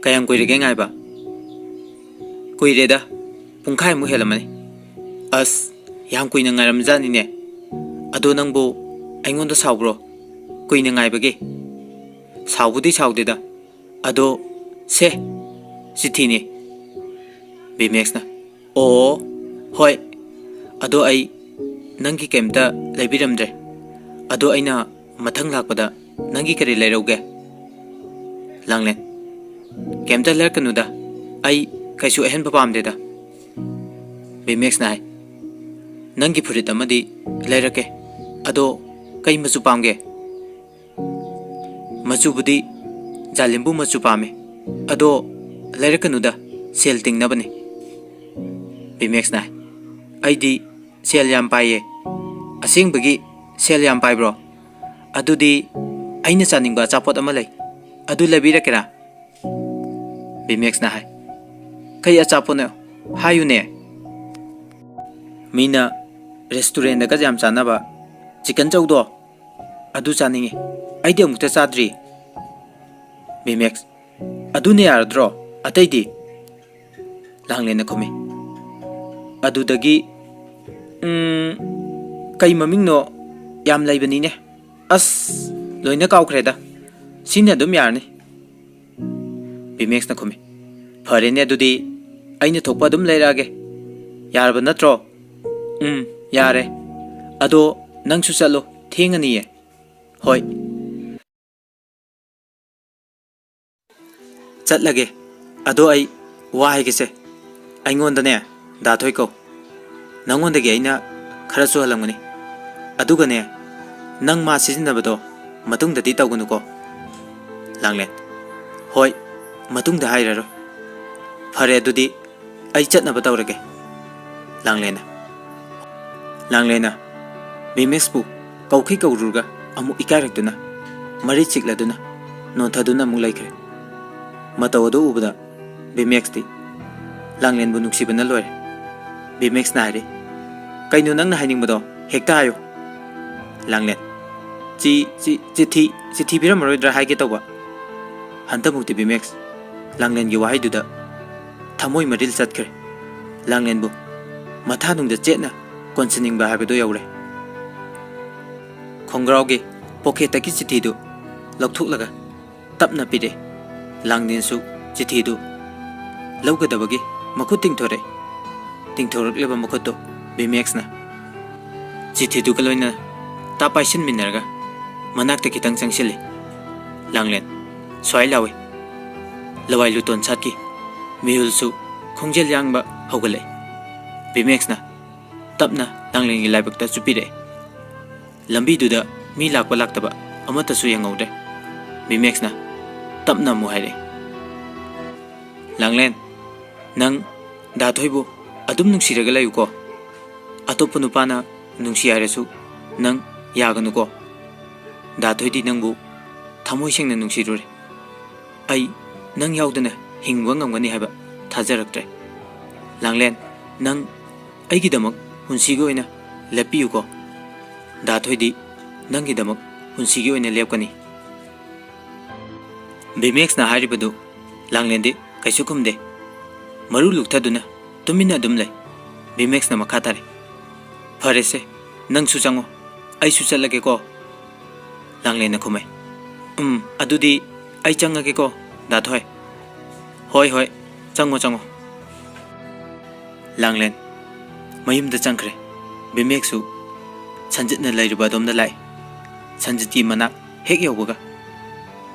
[SPEAKER 1] kayam koirege ngaiba koireda pungkhai mu helamani as yam kuina ngaram jani ne ado nangbo aingonda saubro kuina ngaibage saubudi saudeda ado se sithini Bimex na o hoi ado ai nangi kemta laibiramdre ado aina mathang lakpada nangi kari lairauge Langlen kemta lerkanuda ai kaisu ehen papamdeda Bimex na hai Nangi furit amadi lairake ado kai machu pamge machu budi jalimbu machu pame ado lairakanuda sel tingnabani Bimex na aidi sel yam paye asing bagi sel yam pai bro adudi aina chaningba chapot ama lai adu labirakera Bimex na hai kai achapone hayune Mina restaurant daga jam chanaba chicken chowdo adu chaningi aidi amukta chadri Bimex adu ne yardro ataidi Langlen na khome adu dagi kai maming no yam laibani ne as loina kawkreda sine dum yarni Bimex na khome phare ne adudi aina thokpa dum lairage yarba natro yare ado nangsu chalo thengani ye hoi chatlage ado ai wai gise aingonda ne da thoi ko nangonda ge aina khara chu halamgani aduga ne nang ma sizinabado matungda di tawgunu ko Langlen hoi matungda hairaro phare adudi ai chatnaba tawrage Langlena Bimex pu kaukhi kaururga amu ikarektuna mari chikladuna nothaduna mulaikre matawado ubada Bimex ti Langlen bu nuksibana loire Bimex na hari kainu nang na haningbado hekta ayo Langlen chi biram maroidra haige tawba hanta mukti Bimex Langlen gi wahai duda thamoi maril chatkre Langlen bu matha nungda chetna konsining ba habdo yaure khongrauge pocket taki chithi du lokthuk laga tapna pide Langlen su chithi du lawgadabagi makut tingthorek leba makut Bimex na chithi du kaloina ta paisin minarga manak te kitang changsile Langlen swai lawe lawai luton satki mihul su khongjel yangba hogale Bimex na tapna Langlen gi laibak ta chupire lambi duda mi lakpa laktaba amata su yangaude Bimex na tapna mu haire Langlen nang da thoibu adum nungsiraga layu ko atopu nupana nungsi haresu nang yaganu ko da thoidi nangbu thamoi sengna nungsirure ai nang yaudana hingwa ngamgani haba thajaraktre Langlen nang aigi damak hunsigo ina lepiyu ko da thoidi nangi damak hunsigo ina lepkani Bimex na haribadu Langlen de kaisu kumde maru luktaduna tumina dum lai Bimex na makatare farese nang su chango ai su chalage ko Langlen na khumai adudi ai changage ko da thoi hoi chango Langlen mayumda changkre Bimex su Sanjit na lairuba domda lai Sanjit ki manak hek yawbaga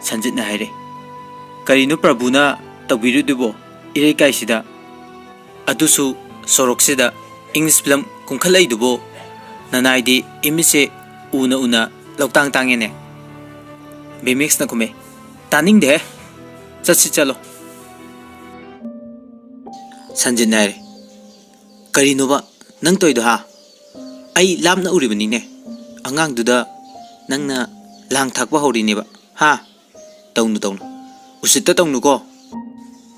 [SPEAKER 1] Sanjit na haire Karino Prabhuna tawbirudubo irei kaisida adusu soroksida English film kungkhalaidubo nanaidi imise una lautang tangene Bimix na kume taning de chatsi chalo Sanjit naire Karino ba nang toido ha ai lamna uribani ne angang duda nangna lang thakwa horini ba ha tawnu Usita tawnu ko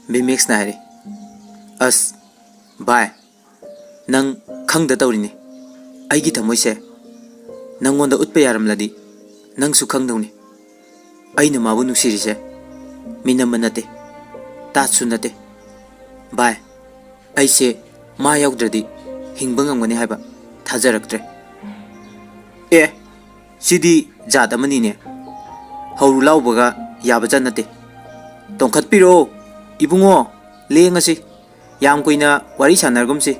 [SPEAKER 1] Bimix naire as bye nang khangda tawrini aigi thamoise nangonda utpa yaramladi nang su khangdawni aina mabu nusirise minamma nate tatsu nate bye aise ma yaugdradi hingba ngamgani haiba thajaraktre sidi jada mani ne hauru laubaga yabaja nate tongkhat piro ibungo lengasi yam kuina wari sanargumsi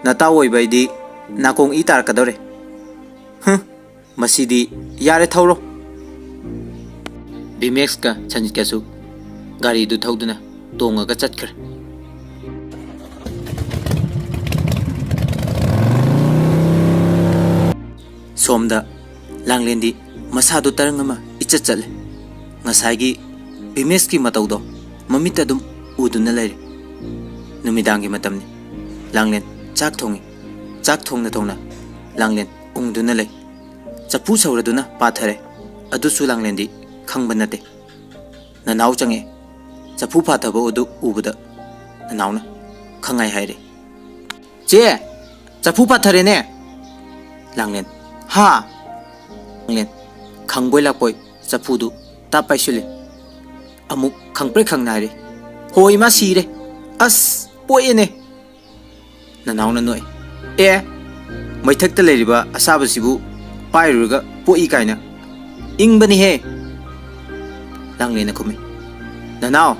[SPEAKER 1] nata oibaidi nakong itar kadore masidi yare thauro Bimex ka Sanjit kasu gari du thauduna tonga ka chatkar Somda langlendi masadu tarangama ichachale ngasagi Bimex ki mataudo mamita dum uduna laire numidangi matamni langlen chak thongna thongna langlen ungduna lay chapu sauraduna pathare adusu langlendi khangba nate nanaw change chapu pathaba odu ubada nanawna khangai haire che chapu pathare ne langlen ha langlen khangboi lakpoi chapu du ta paisule amuk khangpre khangnare hoi ma sire as poene nanawna noi maithakta leiriba asabasibu pairuga poi kaina ingbani he langlena khumi nanaw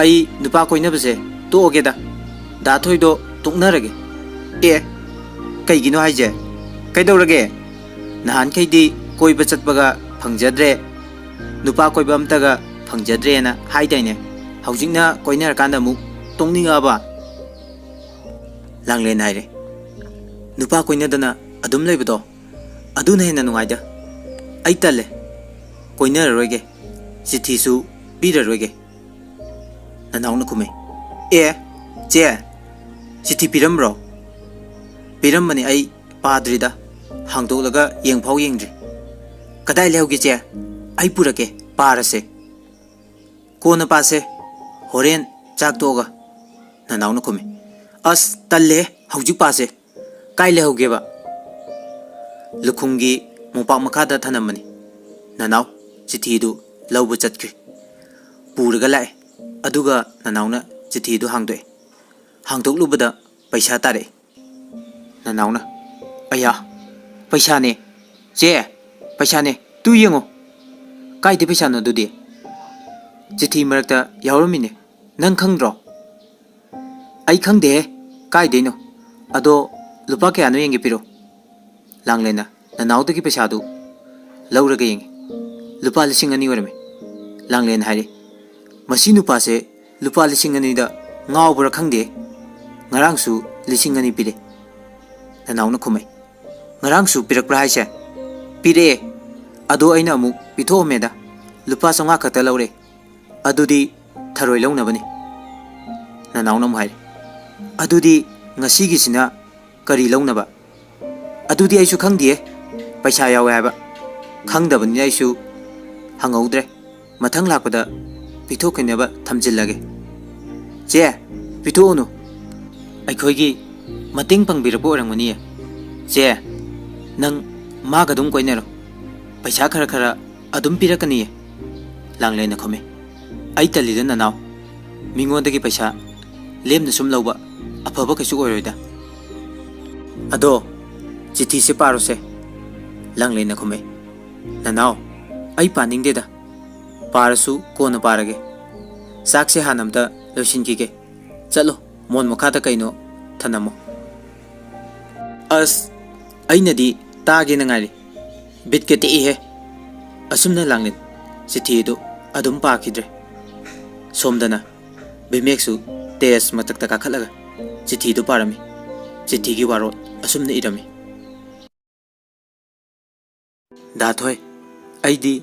[SPEAKER 1] ai nupa koinabase toogeda da thoido toknarage kaigino haije kaidorage nahan kaidi koiba chatbaga phangjadre nupa koiba amtaga phangjadre na haidaine haujingna koinar kanda mu tongninga Langlen haire nupa koinadana adum leibado aduna hena nungaida ai tale koinararoige chithisu piraroige nanawna kume che chithi piramro piramani ai padrida hangdolaga yengphau yengdri kadai lehauge che ai purake parase kona pase horen chak doga nanawna kume as talle haujuk pase kai lehauge ba lukhungi mopak makada thanamani nanaw chithi du lawba chatkri puraga lae aduga nanawna chithi du hangdoklubada paisa tare nanawna aya paisa ne che paisa ne tu yengo kai de paisa no dudi chithi marakta yawramine nang khangdro ai khangde kai de no ado lupa kya no yenge piro langlena nanaw de ki paisa du lawraga yenge lupa lising ani warame langlen haire masi nupa se lupa lising ani da ngawbra khangde ngarangsu lising ani pire nanawna khumai ngarangsu pirakpra haise pire ado aina amu pitho meda lupa songa khata lawre adudi tharoi lawnabani nanawna mu haire adudi ngasi gi sina kari lawnaba adudi aisu khangdiye paisa yawe haba khangdabani aisu hangaudre mathang lakpada pitho kheneba thamjillage che pitho nu aikhoigi mating pangbirapo orangmani che nang maga dum koinero paisa khara adum pirakani langlena khome ai talida nanaw mingondagi paisa lemna sum lawba afaba kaisu oiroida ado chithi se parose langlena khome nanaw ai paning deda parasu kona parage sakse hanamda losin kike chalo mon mokhata kaino thanamo as ainadi tage na ngari bitkete he asumna langlen chithi do adum pa khidre सोमदना बिमेक्सु तेज मतक काखलगा चिट्ठी दु पारमी चिट्ठी की वारो असुमने इरमी दाथोय आइदी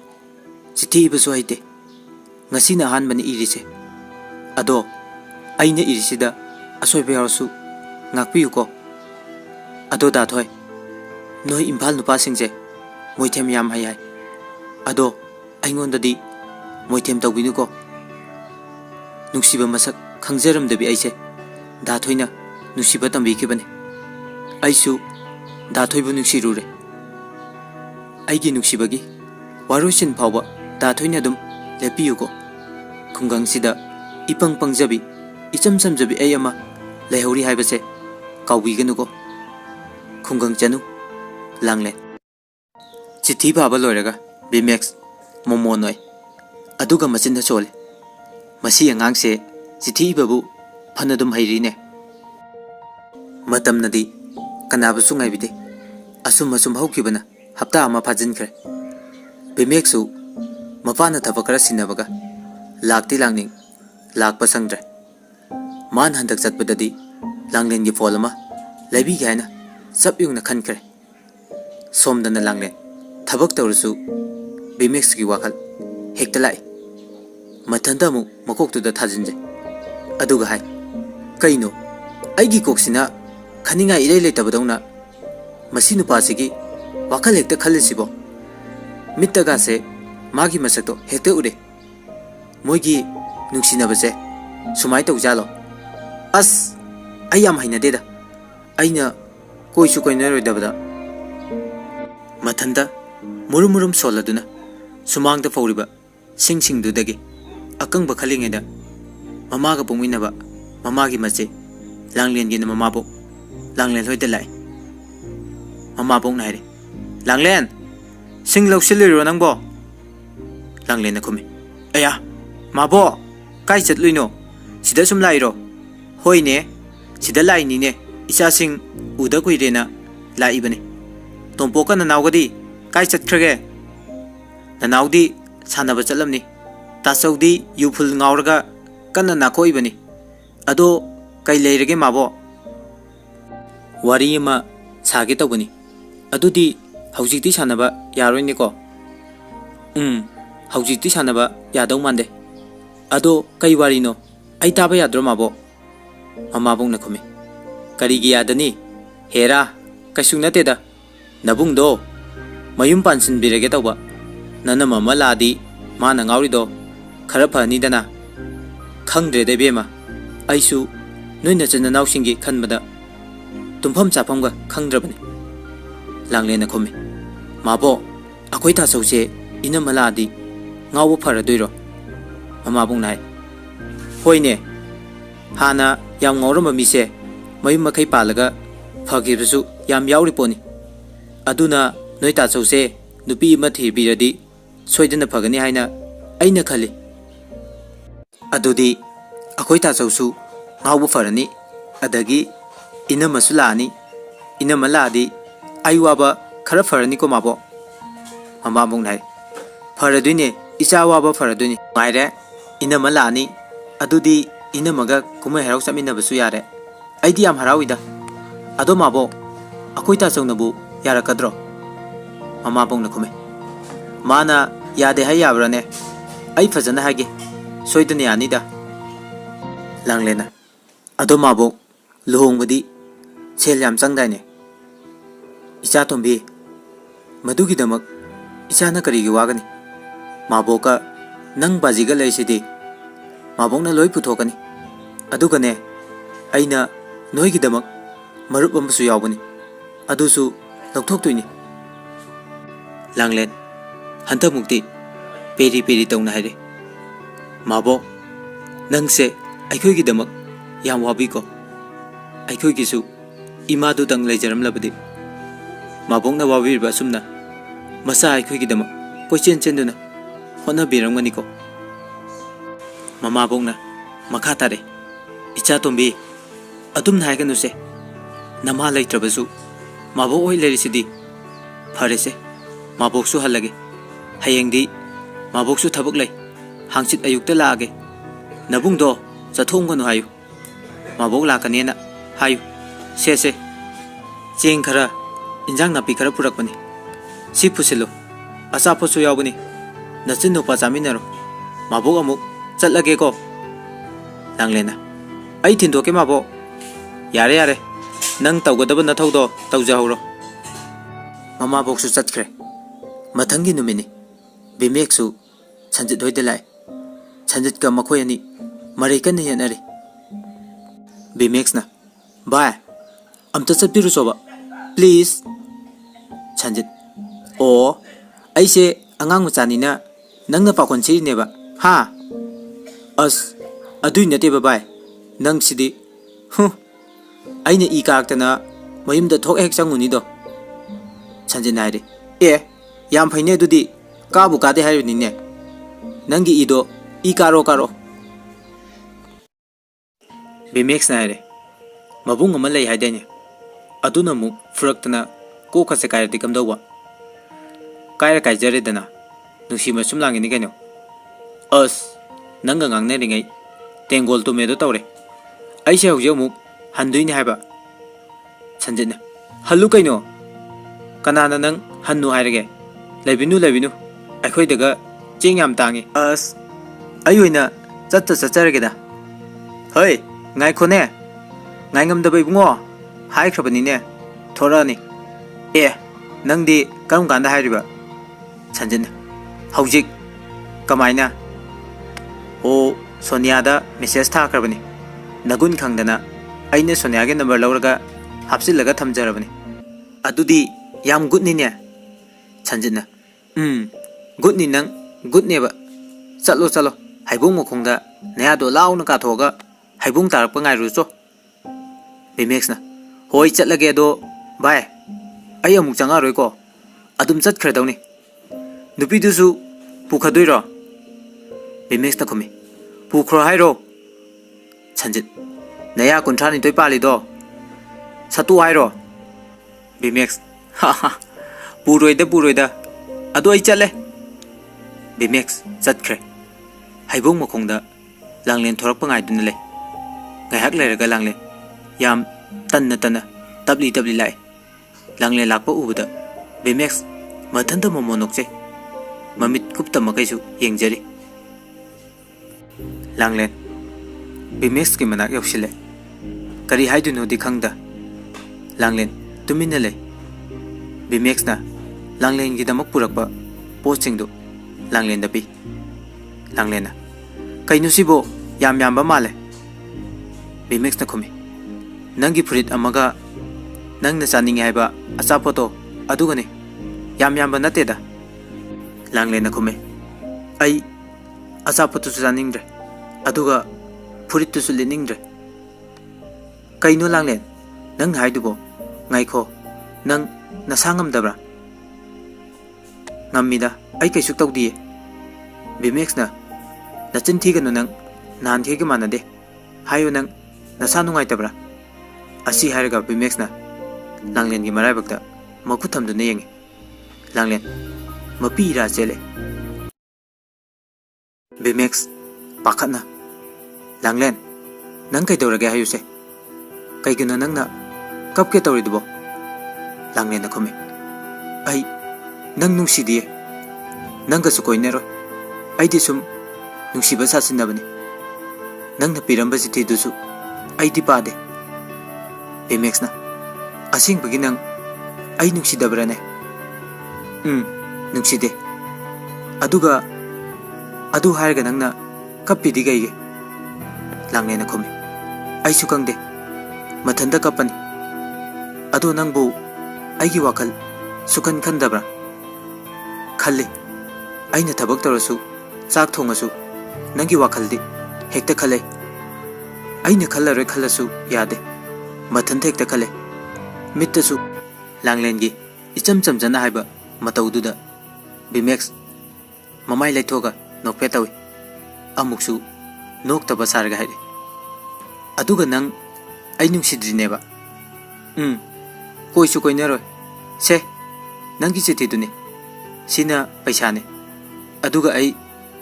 [SPEAKER 1] चिट्ठी इबसु हाइते ngasi na han bani irise ado aina irisida asoi bearsu ngakpiu ko ado da thoi noi imphal nupa singje moithem yam hai hai ado aingon dadi moithem tawbinu ko nungsiba masak khangjaram debi aise da thoina nungsiba tambi ke bane aisu da thoi bu nungsi rure aigi nungsibagi warusin phawba da thoina dum lepiu ko khungang sida ipang pangjabi icham samjabi ayama lehori haibase kawbi ganu ko khungang chanu langle chithi baba loiraga bimex momo noi aduga machin da chole masi angang se chithi babu phanadum hairine matam nadi kanabu sungai bide asum asum haukibana hapta ama phajin khre bimexu mapana thabakara sinabaga lakti langning lakpa sangdre man handak chatpadadi langlen gi folama lebi gaina sapyung na khankre somdana langlen thabak tawrusu bimex gi wakal hektalai mathanda mu makok tu da thajinje aduga hai kaino aigi koksina khaninga ilei lei tabadongna masinu pasigi wakal hekta khalisibo mittaga se magi masakto hekta ure moigi nungsinabase sumai tawjalo as ayam hainadeda aina koisu koinaroi mathanda murum soladuna sumangda fawriba sing dudagi akangba khalingeda mamaga pungminaba mamagi mache langlen gina mamabo langlen hoida lai mamabo naire langlen sing lawsiliro nangbo langlen na khumi aya mabo kai chatluino sida sum lairo hoine sida laini ne isa sing uda kuirena laibane tompoka na nawgadi kai chatkrage na nawdi sanaba chalamni tasaudi yuful ngaurga kana nakoibani ado kai leirage mabo wari ma sage tawbani adudi haujikti sanaba yaroini ko haujikti sanaba yadaw mande ado kai wari no ai taba yadro mabo mamabong na khumi karigi yadani hera kaisung nateda nabung do mayum pansin birage tawba nana mama ladi mana ngauri do khara phani dana khangdre de bema aisu noina chana nawsingi khanbada tumpham chaphamga khangdrabani langle na khumi mabo akoi ta sause ina maladi ngawo phara doiro mama bung nai hoine hana yam ngorama mise mayum makai palaga phagirusu yam yauri poni aduna noita chause nupi ma thibiradi soidana phagani haina aina khali adudi akoi ta chausu ngawu farani adagi ina masulani ina maladi aiwaba khara farani ko mabo mama bung nai faraduine icha waba faraduine ngaire ina malani adudi ina maga kumai harau samina basu yare aidi am harawida ado mabo akoi ta chaunabu yara kadro mama bong na kume mana yade hay yabrane ai fajana hage soidane anida langlena ado mabo lohongbadi sel yam changdaine icha tombi madugi damak icha na kari gi wagani mabo ka nang bajiga leisidi mabong na loi puthokani adugane aina noi gi damak marup amsu yawbani adusu lokthok tuini langlen hanta mukti peri tawna haire mabo nangse aikhoi gi damak yam wabi ko aikhoi gi su ima du dang leijaram labadi mabong na wabi ba sumna masa aikhoi gi damak kochen chenduna hona birangani ko mama bongna makha tare icha tombi adum naiganu se nama leitrabasu mabo oi lerisidi pharese maboksu halage hayengdi maboksu thabuk lei hangchit ayukta laage Nabungdo chathongganu hayu mabok lakanena hayu se cheng khara injang napi khara purakpani si phusilo asapo su yawbani nachin nupa chaminaro mabok amuk chatlage ko langlena ai thindo ke mabo yare nang tawgadaba nathaudo tawjahoro mama boksu chatkhre mathangi numini bimeksu sanjit hoide lai sanjit ka makhoi ani marai kan yenari bimex na bye amta chatbiru soba please sanjit o aise angang machani na nangna pakon chiri neba ha as adui nate ba bye nang sidi aina I kaktana mayumda thok hek changuni do sanjit naire e yam phaine dudi kabu kade hairni ne nangi ido I karo bimex naire mabung ama lei haidene aduna mu furaktana ko khase kairti kamdawa kaira kaijare dana nusi ma sumlangi ni kaino as nanga ngangne ringai tengol to medo tawre aise hojeu mu handuini haiba sanjitna hallu kaino kanana nang hannu hairege lebinu akhoi daga ching yam tangi as ayoina chatta chacharege da hoi ngai khone ngai ngam da bai bungo hai khrabani ne thorani e nangdi karum ganda hairiba sanjitna hojik kamaina o sonia da message tha khrabani nagun khangdana aine sonia ge number lawraga hapsilaga thamjarabani adudi yam good ni ne sanjitna good ni nang good neba chalo haibung mokhongda naya do launa ka thoga haibung tarak pa ngai ru cho bimex na hoi chatlage do bye ai amuk changa roi ko adum chat khre dawni nupi du su pukhadoi ro bimex na khumi pukhro hai ro sanjit naya kunthani toi pali do satu hai ro bimex ha puroida adu ai chale bimex chat khre haibung mokhongda langlen thorak pa ngai dun le ngai hak leraga langlen yam tanna tabli lai langlen lakpa ubada bimex mathanda momonokche mamit kupta makaisu yengjari langlen bimex ki manak yoksile kari haiduno di khangda langlen tumina le bimex na langlen gi damak purakpa posting do langlen da pi langlen na kainu sibo yam ba male bimex na khumi nangi furit amaga nangna chaningi haiba achapoto adugane yam ba nate da langlen na khumi ai achapoto chaningre aduga furit tu suliningre kainu langlen nang haidubo ngaikho nang nasangam dabra ngamida ai kaisuk tawdi bimex na nachin thiganu nang nan thige manade hayo nang nasa nungai tabra asi haraga bimex na langlen gi marai bakta makhutham du ne yengi langlen mapi ra chele bimex pakhatna langlen nang kai dawrage hayu se kai guna nang na kap ke tawri dubo langlen na khome ai nang nungsi die nang ga su koinero ai di sum nungsi ba sa sinabani nang na piramba sithi dusu ai di pade bimex na asing bagi nang ai nungsi dabrane nungsi de aduga adu harga nang na kappi di gai langne na khome ai su kangde mathanda kapani adu nang bu ai gi wakal sukan khandabra khalle aina thabak tarasu chak thongasu nangi wakhaldi hekta khale aina khalare khalasu yade mathan hekta khale mittasu langlengi icham chamjana haiba mataududa bimex mamai laithoga nokpe tawi amuksu noktaba sarga haide aduga nang ai nungsidrineba koisu koinaroi se nangi chithi duni sina paisa ne aduga ai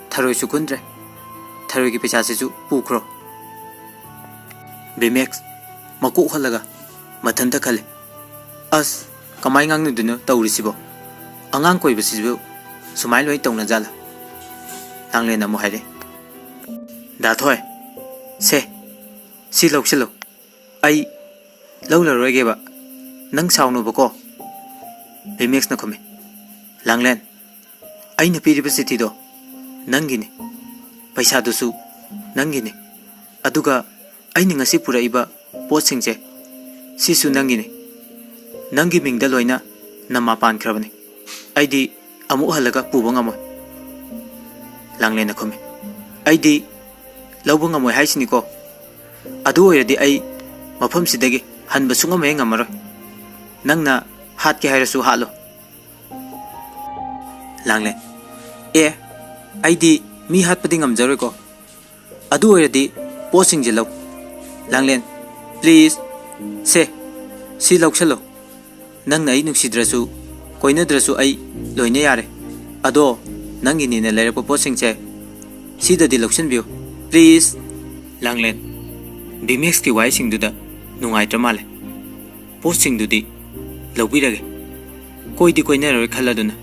[SPEAKER 1] tharoi su kundre ꯊꯔꯣꯏꯒꯤ ꯄꯩꯁꯥꯁꯤꯁꯨ ꯄꯨꯈ꯭ꯔꯣ ꯕꯤꯃꯦꯛꯁ ꯃꯀꯣꯛ ꯍꯜꯂꯒ ꯃꯊꯟꯇ ꯈꯜꯂꯦ ꯑꯁ ꯀꯃꯥꯏ ꯉꯥꯡꯅꯗꯣꯏꯅꯣ ꯇꯧꯔꯤꯁꯤꯕꯣ ꯑꯉꯥꯡ ꯀꯣꯏꯕꯁꯤꯕꯨ ꯁꯨꯃꯥꯏ ꯂꯣꯏ ꯇꯧꯅꯖꯥꯠꯂ ꯂꯥꯡꯂꯦꯟ ꯑꯃꯨꯛ ꯍꯥꯏꯔꯦ ꯗꯥꯊꯣꯏ ꯁꯦ ꯁꯤ ꯂꯧꯁꯤꯜꯂꯨ ꯑꯩ ꯂꯧꯔꯔꯣꯏꯒꯦꯕ ꯅꯪ ꯁꯥꯎꯅꯨꯕꯀꯣ ꯕꯤꯃꯦꯛꯁꯅ ꯈꯨꯝꯃꯦ ꯂꯥꯡꯂꯦꯟ ꯑꯩꯅ ꯄꯤꯔꯤꯕ ꯆꯤꯊꯤꯗꯣ ꯅꯪꯒꯤꯅꯤ ꯄꯩꯁꯥꯗꯨꯁꯨ ꯅꯪꯒꯤꯅꯤ ꯑꯗꯨꯒ ꯑꯩꯅ ꯉꯁꯤ ꯄꯨꯔꯛꯏꯕ ꯄꯣꯠꯁꯤꯡꯁꯦ ꯁꯤꯁꯨ ꯅꯪꯒꯤꯅꯤ ꯅꯪꯒꯤ ꯃꯤꯡꯗ ꯂꯣꯏꯅ ꯅꯃꯥ ꯄꯥꯟꯈ꯭ꯔꯕꯅꯤ ꯑꯩꯗꯤ ꯑꯃꯨꯛ ꯍꯜꯂꯒ ꯄꯨꯕ ꯉꯝꯃꯣꯏ ꯂꯥꯡꯂꯦꯟꯅ ꯈꯨꯝꯃꯤ ꯑꯩꯗꯤ ꯂꯧꯕ ꯉꯝꯃꯣꯏ ꯍꯥꯏꯁꯤꯅꯤꯀꯣ ꯑꯗꯨ ꯑꯣꯏꯔꯗꯤ ꯑꯩ ꯃꯐꯝꯁꯤꯗꯒꯤ ꯍꯟꯕ ꯁꯨꯡꯉꯝ ꯍꯦꯛ ꯉꯝꯃꯔꯣꯏ ꯅꯪꯅ ꯍꯥꯠꯀꯦ ꯍꯥꯏꯔꯁꯨ ꯍꯥꯠꯂꯣ ꯂꯥꯡꯂꯦꯟ ꯑꯦ ꯑꯩꯗꯤ ꯃꯤ ꯍꯥꯠꯄꯗꯤ ꯉꯝꯖꯔꯣꯏꯀꯣ ꯑꯗꯨ ꯑꯣꯏꯔꯗꯤ ꯄꯣꯠꯁꯤꯡꯁꯦ ꯂꯧ ꯂꯥꯡꯂꯦꯟ ꯄ꯭ꯂꯤꯖ ꯁꯦ ꯁꯤ ꯂꯧꯁꯜꯂꯣ ꯅꯪꯅ ꯑꯩ ꯅꯨꯡꯁꯤꯗ꯭ꯔꯁꯨ ꯀꯣꯏꯅꯗ꯭ꯔꯁꯨ ꯑꯩ ꯂꯣꯏꯅ ꯌꯥꯔꯦ ꯑꯗꯣ ꯅꯪꯒꯤꯅꯤꯅ ꯂꯩꯔꯛꯄ ꯄꯣꯠꯁꯤꯡꯁꯦ ꯁꯤꯗꯗꯤ ꯂꯧꯁꯤꯟꯕꯤꯌꯨ ꯄ꯭ꯂꯤꯖ ꯂꯥꯡꯂꯦꯟ ꯕꯤꯃꯦꯛꯁꯀꯤ ꯋꯥꯍꯩꯁꯤꯡꯗꯨꯗ ꯅꯨꯡꯉꯥꯏꯇ꯭ꯔ ꯃꯥꯜꯂꯦ ꯄꯣꯠꯁꯤꯡꯗꯨꯗꯤ ꯂꯧꯕꯤꯔꯒꯦ ꯀꯣꯏꯗꯤ ꯀꯣꯏꯅꯔꯔꯣꯏ ꯈꯜꯂꯗꯨꯅ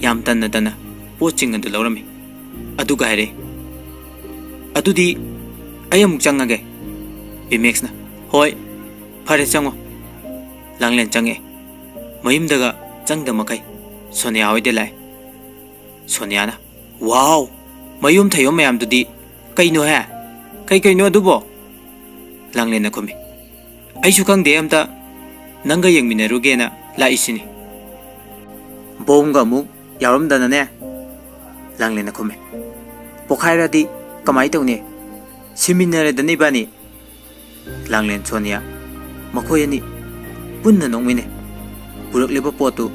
[SPEAKER 1] ꯌꯥꯝ ꯇꯟꯅ ꯇꯟꯅ ꯄꯣꯠꯁꯤꯡ ꯑꯗꯨ ꯂꯧꯔꯝꯃꯤ ꯑꯗꯨꯒ ꯍꯥꯏꯔꯦ ꯑꯗꯨꯗꯤ ꯑꯩ ꯑꯃꯨꯛ ꯆꯪꯉꯒꯦ ꯕꯤꯃꯦꯛꯁꯅ ꯍꯣꯏ ꯐꯔꯦ ꯆꯪꯉꯣ ꯂꯥꯡꯂꯦꯟ ꯆꯪꯉꯛꯑꯦ ꯃꯌꯨꯝꯗꯒ ꯆꯪꯗ ꯃꯈꯩ ꯁꯣꯅꯤꯌꯥ ꯍꯣꯏꯗ ꯂꯥꯛꯑꯦ ꯁꯣꯅꯤꯌꯥꯅ ꯋꯥꯎ ꯃꯌꯨꯝ ꯊꯩꯌꯣ ꯃꯌꯥꯝꯗꯨꯗꯤ ꯀꯩꯅꯣꯍꯦ ꯀꯩꯅꯣ ꯑꯗꯨꯕꯣ ꯂꯥꯡꯂꯦꯟꯅ ꯈꯨꯝꯃꯤ ꯑꯩꯁꯨ ꯈꯪꯗꯦ ꯑꯝꯇ ꯅꯪꯒ ꯌꯦꯡꯃꯤꯟꯅꯔꯨꯒꯦꯅ ꯂꯥꯛꯏꯁꯤꯅꯤ ꯕꯣꯝꯒ ꯑꯃꯨꯛ ꯌꯥꯎꯔꯝꯗꯅꯅꯦ ꯂꯥꯡꯂꯦꯟꯅ ꯈꯨꯝꯃꯤ ꯄꯣꯈꯥꯏꯔꯗꯤ ꯀꯃꯥꯏ ꯇꯧꯅꯤ ꯁꯤꯃꯤꯟꯅꯔꯦꯗꯅ ꯏꯕꯥꯅꯤ ꯂꯥꯡꯂꯦꯟ ꯁꯣꯅꯤꯌꯥ ꯃꯈꯣꯏ ꯑꯅꯤ ꯄꯨꯟꯅ ꯅꯣꯛꯃꯤꯟꯅꯩ ꯄꯨꯔꯛꯂꯤꯕ ꯄꯣꯠꯇꯨ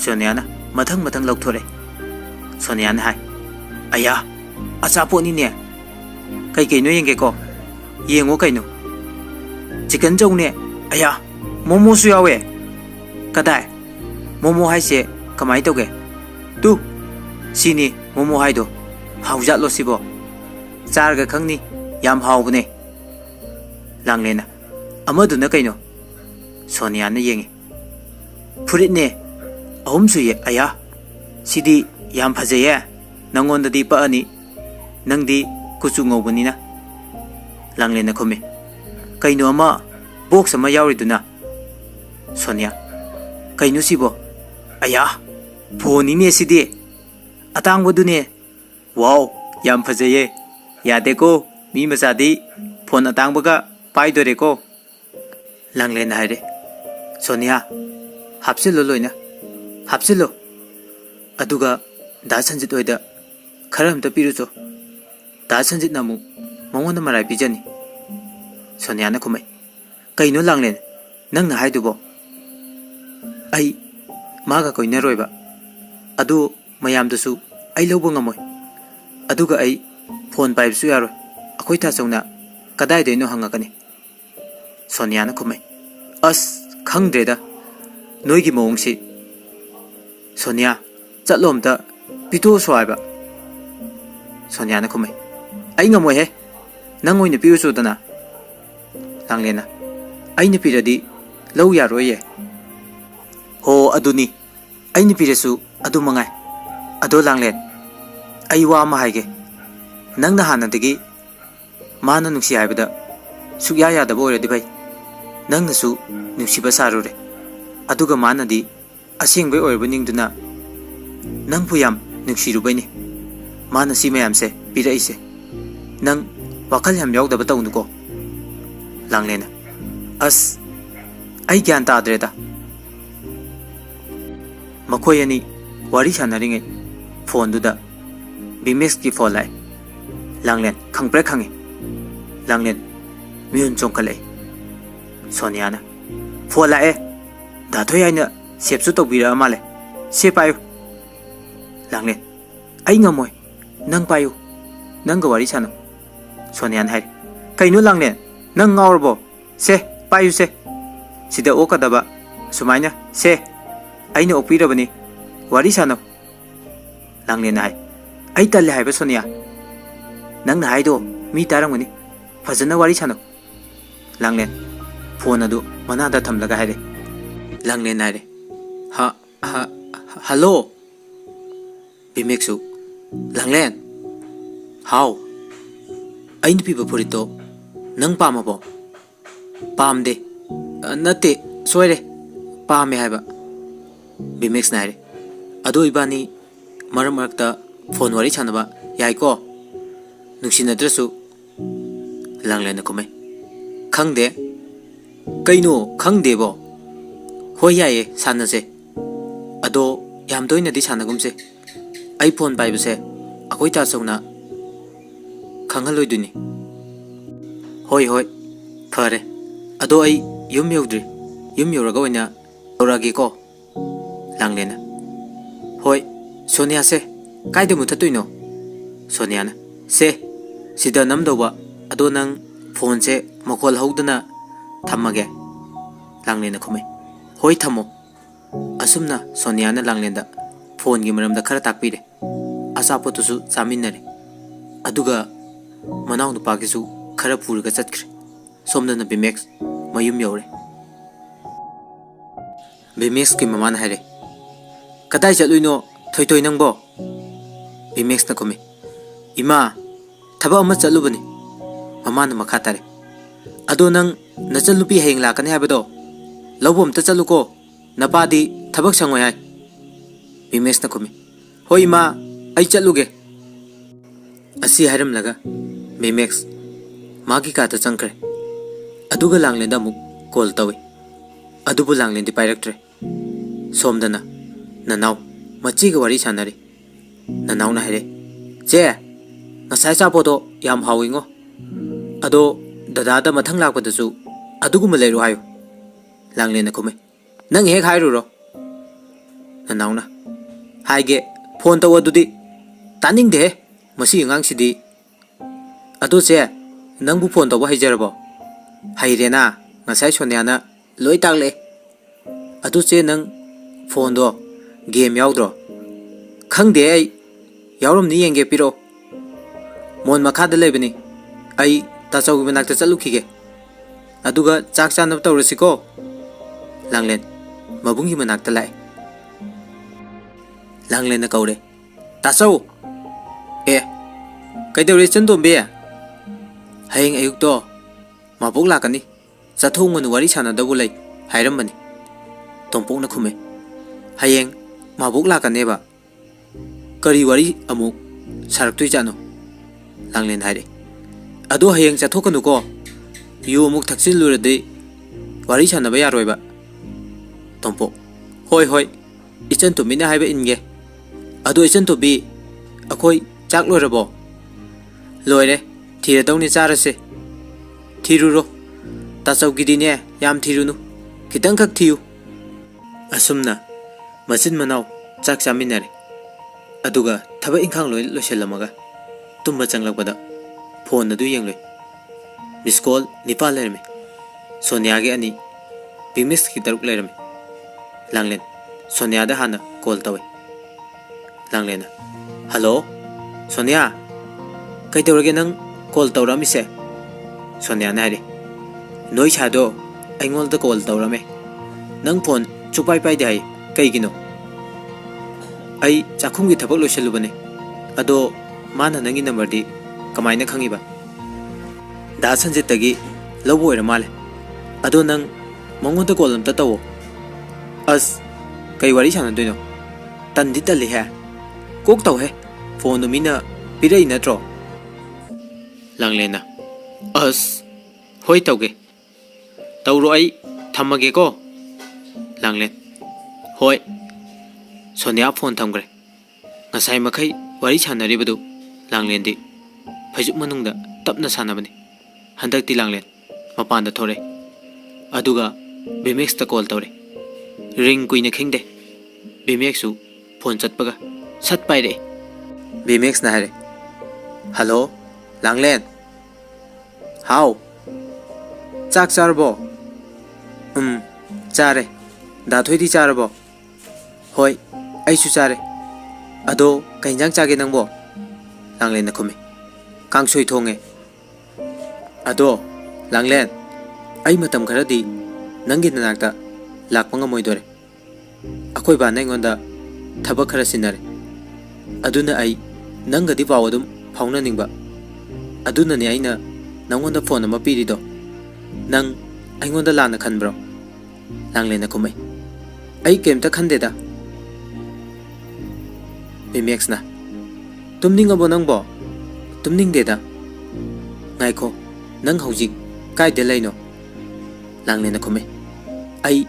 [SPEAKER 1] ꯁꯣꯅꯤꯌꯥꯅ ꯃꯊꯪ ꯃꯊꯪ ꯂꯧꯊꯣꯔꯛꯑꯦ ꯁꯣꯅꯤꯌꯥꯅ ꯍꯥꯏ ꯑꯌꯥ ꯑꯆꯥꯄꯣꯠꯅꯤꯅꯦ ꯀꯩꯅꯣ ꯌꯦꯡꯒꯦꯀꯣ ꯌꯦꯡꯉꯣ ꯀꯩꯅꯣ चिकन चौने अया मोमोसु यावे कदाय मोमो हाइसे कमाई तौगे तू सिनी मोमो हाइदो हाउजालो सिबो चारगा खंगनी याम हाउबने लांगलेना अमदुना कइनो सोनिया ने येंगे फुरितने अहुम सुये अया सिदी याम फजेये नंगोंददी पानी नंगदी कुचु ngौबनिना लांगलेना खुमे कइनो अमा बॉक्स अमा यावरिदुना सोनिया कइनो सिबो अया फोनिने सिदी अतांगबदुने वाओ याम फजेये यादेको मी मसादी फोन अतांगबगा पाइदोरेको लांगलेना हाइरे सोनिया हापसिलो लोइना हापसिलो अदुगा दा संजित ओइदा खरा हमता पिरुचो दा संजित नामु मंगोंदा मराय पिजनी सोनिया ने खुमै कइनो लांगलेन नंगना हाइदुबो आई मागा कोइना रोइबा अदु मयामदसु आई लौबो ngमोय अदुगा आई फोन पाइबसु यारो अखोय थासौना कदाय दैनो हंगकनी सोनिया ने खुमै अस खंगद्रेदा नोइगी मोंगसी सोनिया चलोमता पितो सोआइबा सोनिया ने खुमै आई ngमोय हे नंग ओइना पिरुचोदना लांगलेना आइना पिरदी लौ यारोये हो अदुनी आइना पिरसु अदु मंगाय अदो लांगलेन आई वा मा हाइगे नंगना हानदगी माना नुक्सी हाइबदा सुया यादब ओइरदी भाई नंगनसु नुक्सीबा सारुरे अदुगा मानदी असेंगबै ओइरबनिंगदुना नंगपु याम नुक्सीरुबैनि माना सी मयामसे पिरइसे नंग वाखल याम यावदब तौनुको लांगलेना अस आई ज्ञान ताद्रेदा मखोय अनी वारी सानरिङै फोनदुदा बिमेक्स की फोन लाए लांगलेन खंगप्रे खंगे लांगलेन मियुन चोंखलै सोनियाना फोन लाए दाथोय आइना सेपसु तौबिरा माले से पायु लांगलेन आई ngमोय नंग पायु नंग वारी सानो सोनियाना हाय कइनो लांगलेन नंग ngawrbo से पायु से सिदा ओकदबा सुमाइना से आइना ओपिरबनी वारी सानो लांगलेना हाय आई तल्ले हायबा Sonia नंगना हायदो mi taramgani fazana wari chano Langlen phone adu manada thamlaga haire Langlen haire ha ha hello Bimeksu Langlen how ain piba purito nang pamabo pamde nate soire pame haiba Bimex naire ado ibani maram marakta phone wari chanaba yai ko nungsinadresu Langlen ko me khangde kaino khangde bo hoi yae sanase ado yam doina di sanagumse iPhone bai bse akoi ta sona khangaloi duni hoi hoi phare ado ai yum yodri yum yoraga oina oragi ko Langlen hoi Sonia se kaide mutatuino Sonia na se sida namdoba ado nang phone se makol haudana thamage Langlen khome hoi thamo asumna Sonia na Langlen da phone gi maram da khara takpire asapo tu su chaminare aduga manaw nu pa gi su khara purga chatkre somna na Bimex mayum yore Bimex ki maman hare kadai chatluino thoi thoi nangbo Bimex na khome ima thaba ama chalubani mamana makha tare ado nang nachalupi heng la kan habado lobom ta chaluko napadi thabak sangoi hai Bimex na khome hoi ma ai chaluge asi haram laga Bimex magi ka ta changkre aduga Langlen da mu call tawi adubu Langlen di pairaktre somdana nanaw machi ga wari sanari nanaw na hare che ngasai chapodo yam hawingo ado dada da mathang lakpada su adugu malairu hayo Langlen na khome nang hek hairu ro nanaw na haige phone taw adudi taning de masi ngang sidi ado che nangbu phone taw haijarabo hairena ngasai Sonia na loi takle adu che nang phone do game yaudro khangde ai yaurom ni yenge piro mon makha da lebani ai ta chaw bi nakta chalukhige aduga chak chanab tawrasiko Langlen mabungi manakta lai Langlen na kaure ta chaw kaidore chandom be hayeng ayuk to mabuk lakani chathong mon wari chana da bulai hairam bani tompong na khume hayeng mabuk lakane ba kari wari amuk saraktui jano Langlen haire ado hayeng chathokanu ko yu amuk thaksil lurade wari chana ba yaroi ba tompo hoi hoi ichan to mina haiba inge ado ichan to bi akoi chak loirabo loire thira dawni charase thiruro tachaw gidine yam thirunu kitang khak thiu asumna machin manaw chak chaminare aduga thaba inkhang loi loselamaga tumba changlakpada phone adu yengloi miss call nipal lerme Sonia ge ani Bimex ki taruk lerme Langlen Sonia da hana call tawe Langlen hello Sonia kaidorage nang call tawrami se Sonia na hare noi chado aingol da call tawrame nang phone chupai pai dai kaigino ai chakhum gi thabak loselubane ado mana nangi number di kamaina khangiba da sanjit tagi lobo era male ado nang mongo da call amta tawo as kai wari chana doino tan di tali ha kok taw he phone no mina pirai natro Langlen na as hoi tawge tawro ai thamage ko Langlen hoi Sonia phone thamgre ngasai makai wari chanari badu Langlen di phaijuk manungda tapna sanabani handak ti Langlen mapan da thore aduga Bimex ta call tawre ring kuina khingde Bimex su phone chatpaga sat paire Bimex na hare hello Langlen how chak charbo chare da thoi di charbo hoi ai su chare ado kainjang chage nangbo Langlen na khome kangsoi thonge Ado Langlen ai matam kharadi nangi nanakta lakpa ngamoidore akoi ba naingonda thabak khara sinare aduna ai nangadi pawadum fauna ningba aduna ne aina nangonda phone ama pirido nang aingonda lana khanbro Langlen na kumai ai kemta khandeda Bimex na tumning abo nangbo tumning deda ngaiko nang hojik kai de laino Langlen na kumai ai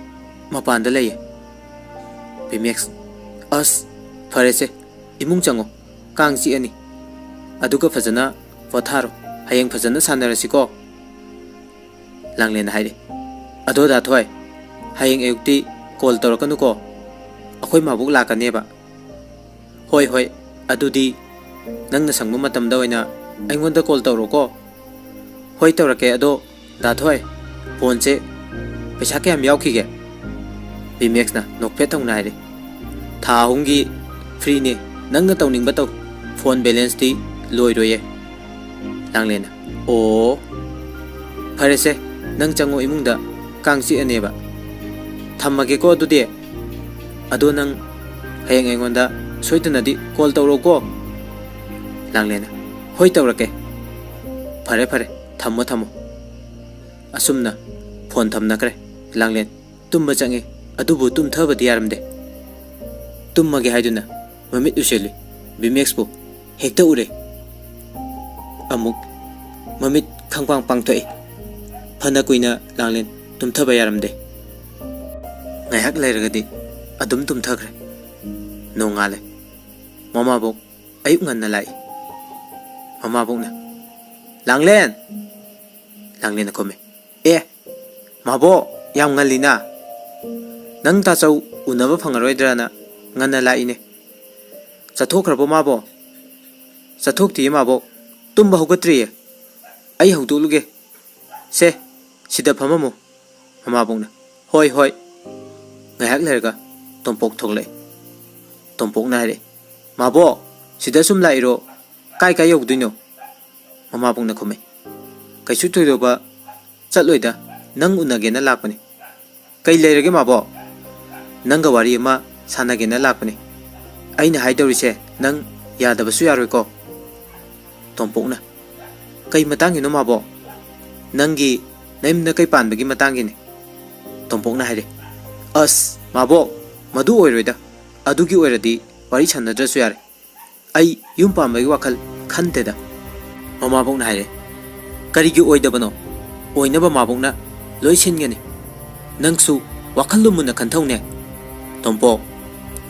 [SPEAKER 1] mapan da lay Bimex as farese imung chango kang si ani aduga fajana potharo hayeng fajana sanarasi ko Langlen na haide ado da thoi hayeng eukti call torakanu ko akhoi mabuk lakane ba hoi hoi adudi nangna sangma matam da oina aingonda call toro ko hoi torake ado da thoi phone che paisa kyam yaukhige Bimex na nokphe thong nai re tha hungi free ne nangna tawning ba taw phone balance ti loi roye Langlen na o pharese nang chango imungda kangsi ane ba thammage ko adudi ado nang hayeng aingonda soitana di call tawro ko Langlen na hoi tawrake phare phare thammo thammo asumna phone thamna kare Langlen tumba change adubu tum thabadi yaramde tummage haiduna mamit useli Bimex bu hekta ure amuk mamit khangpang pangthoi phana kuina Langlen tum thaba yaramde ngaihak lairagadi adum tum thakre nongale mama bok ayuk nganna lai mama bok na Langlen Langlen na kome mabo yam ngalina nang ta chau unaba phangaroidrana nganna laine chathokhrabo mabo chathokti mabo tumba hogatri ai hawduluge se sida phamamu mama bok na hoi hoi ngaihak lerga tompok thoklei tompok na re mabo sida sum lairo kai kai yogduino mama bok na khome kaisu thoiroba chatloida nang unage na lakpani kai leirage mabo nanga wari ma sanage na lakpani aina haidorise nang yadabasu yaroi ko tompok na kai matangi no mabo nangi naimna kai panbagi matangi ne tompok na haire as mabo madu oiroida adugi oiradi wari channadrasu yare ai yum pambagi wakhal khanteda mama bok na haire karigi oidabano oinaba mabok na loi singani nangsu wakhal lumuna khanthone tompo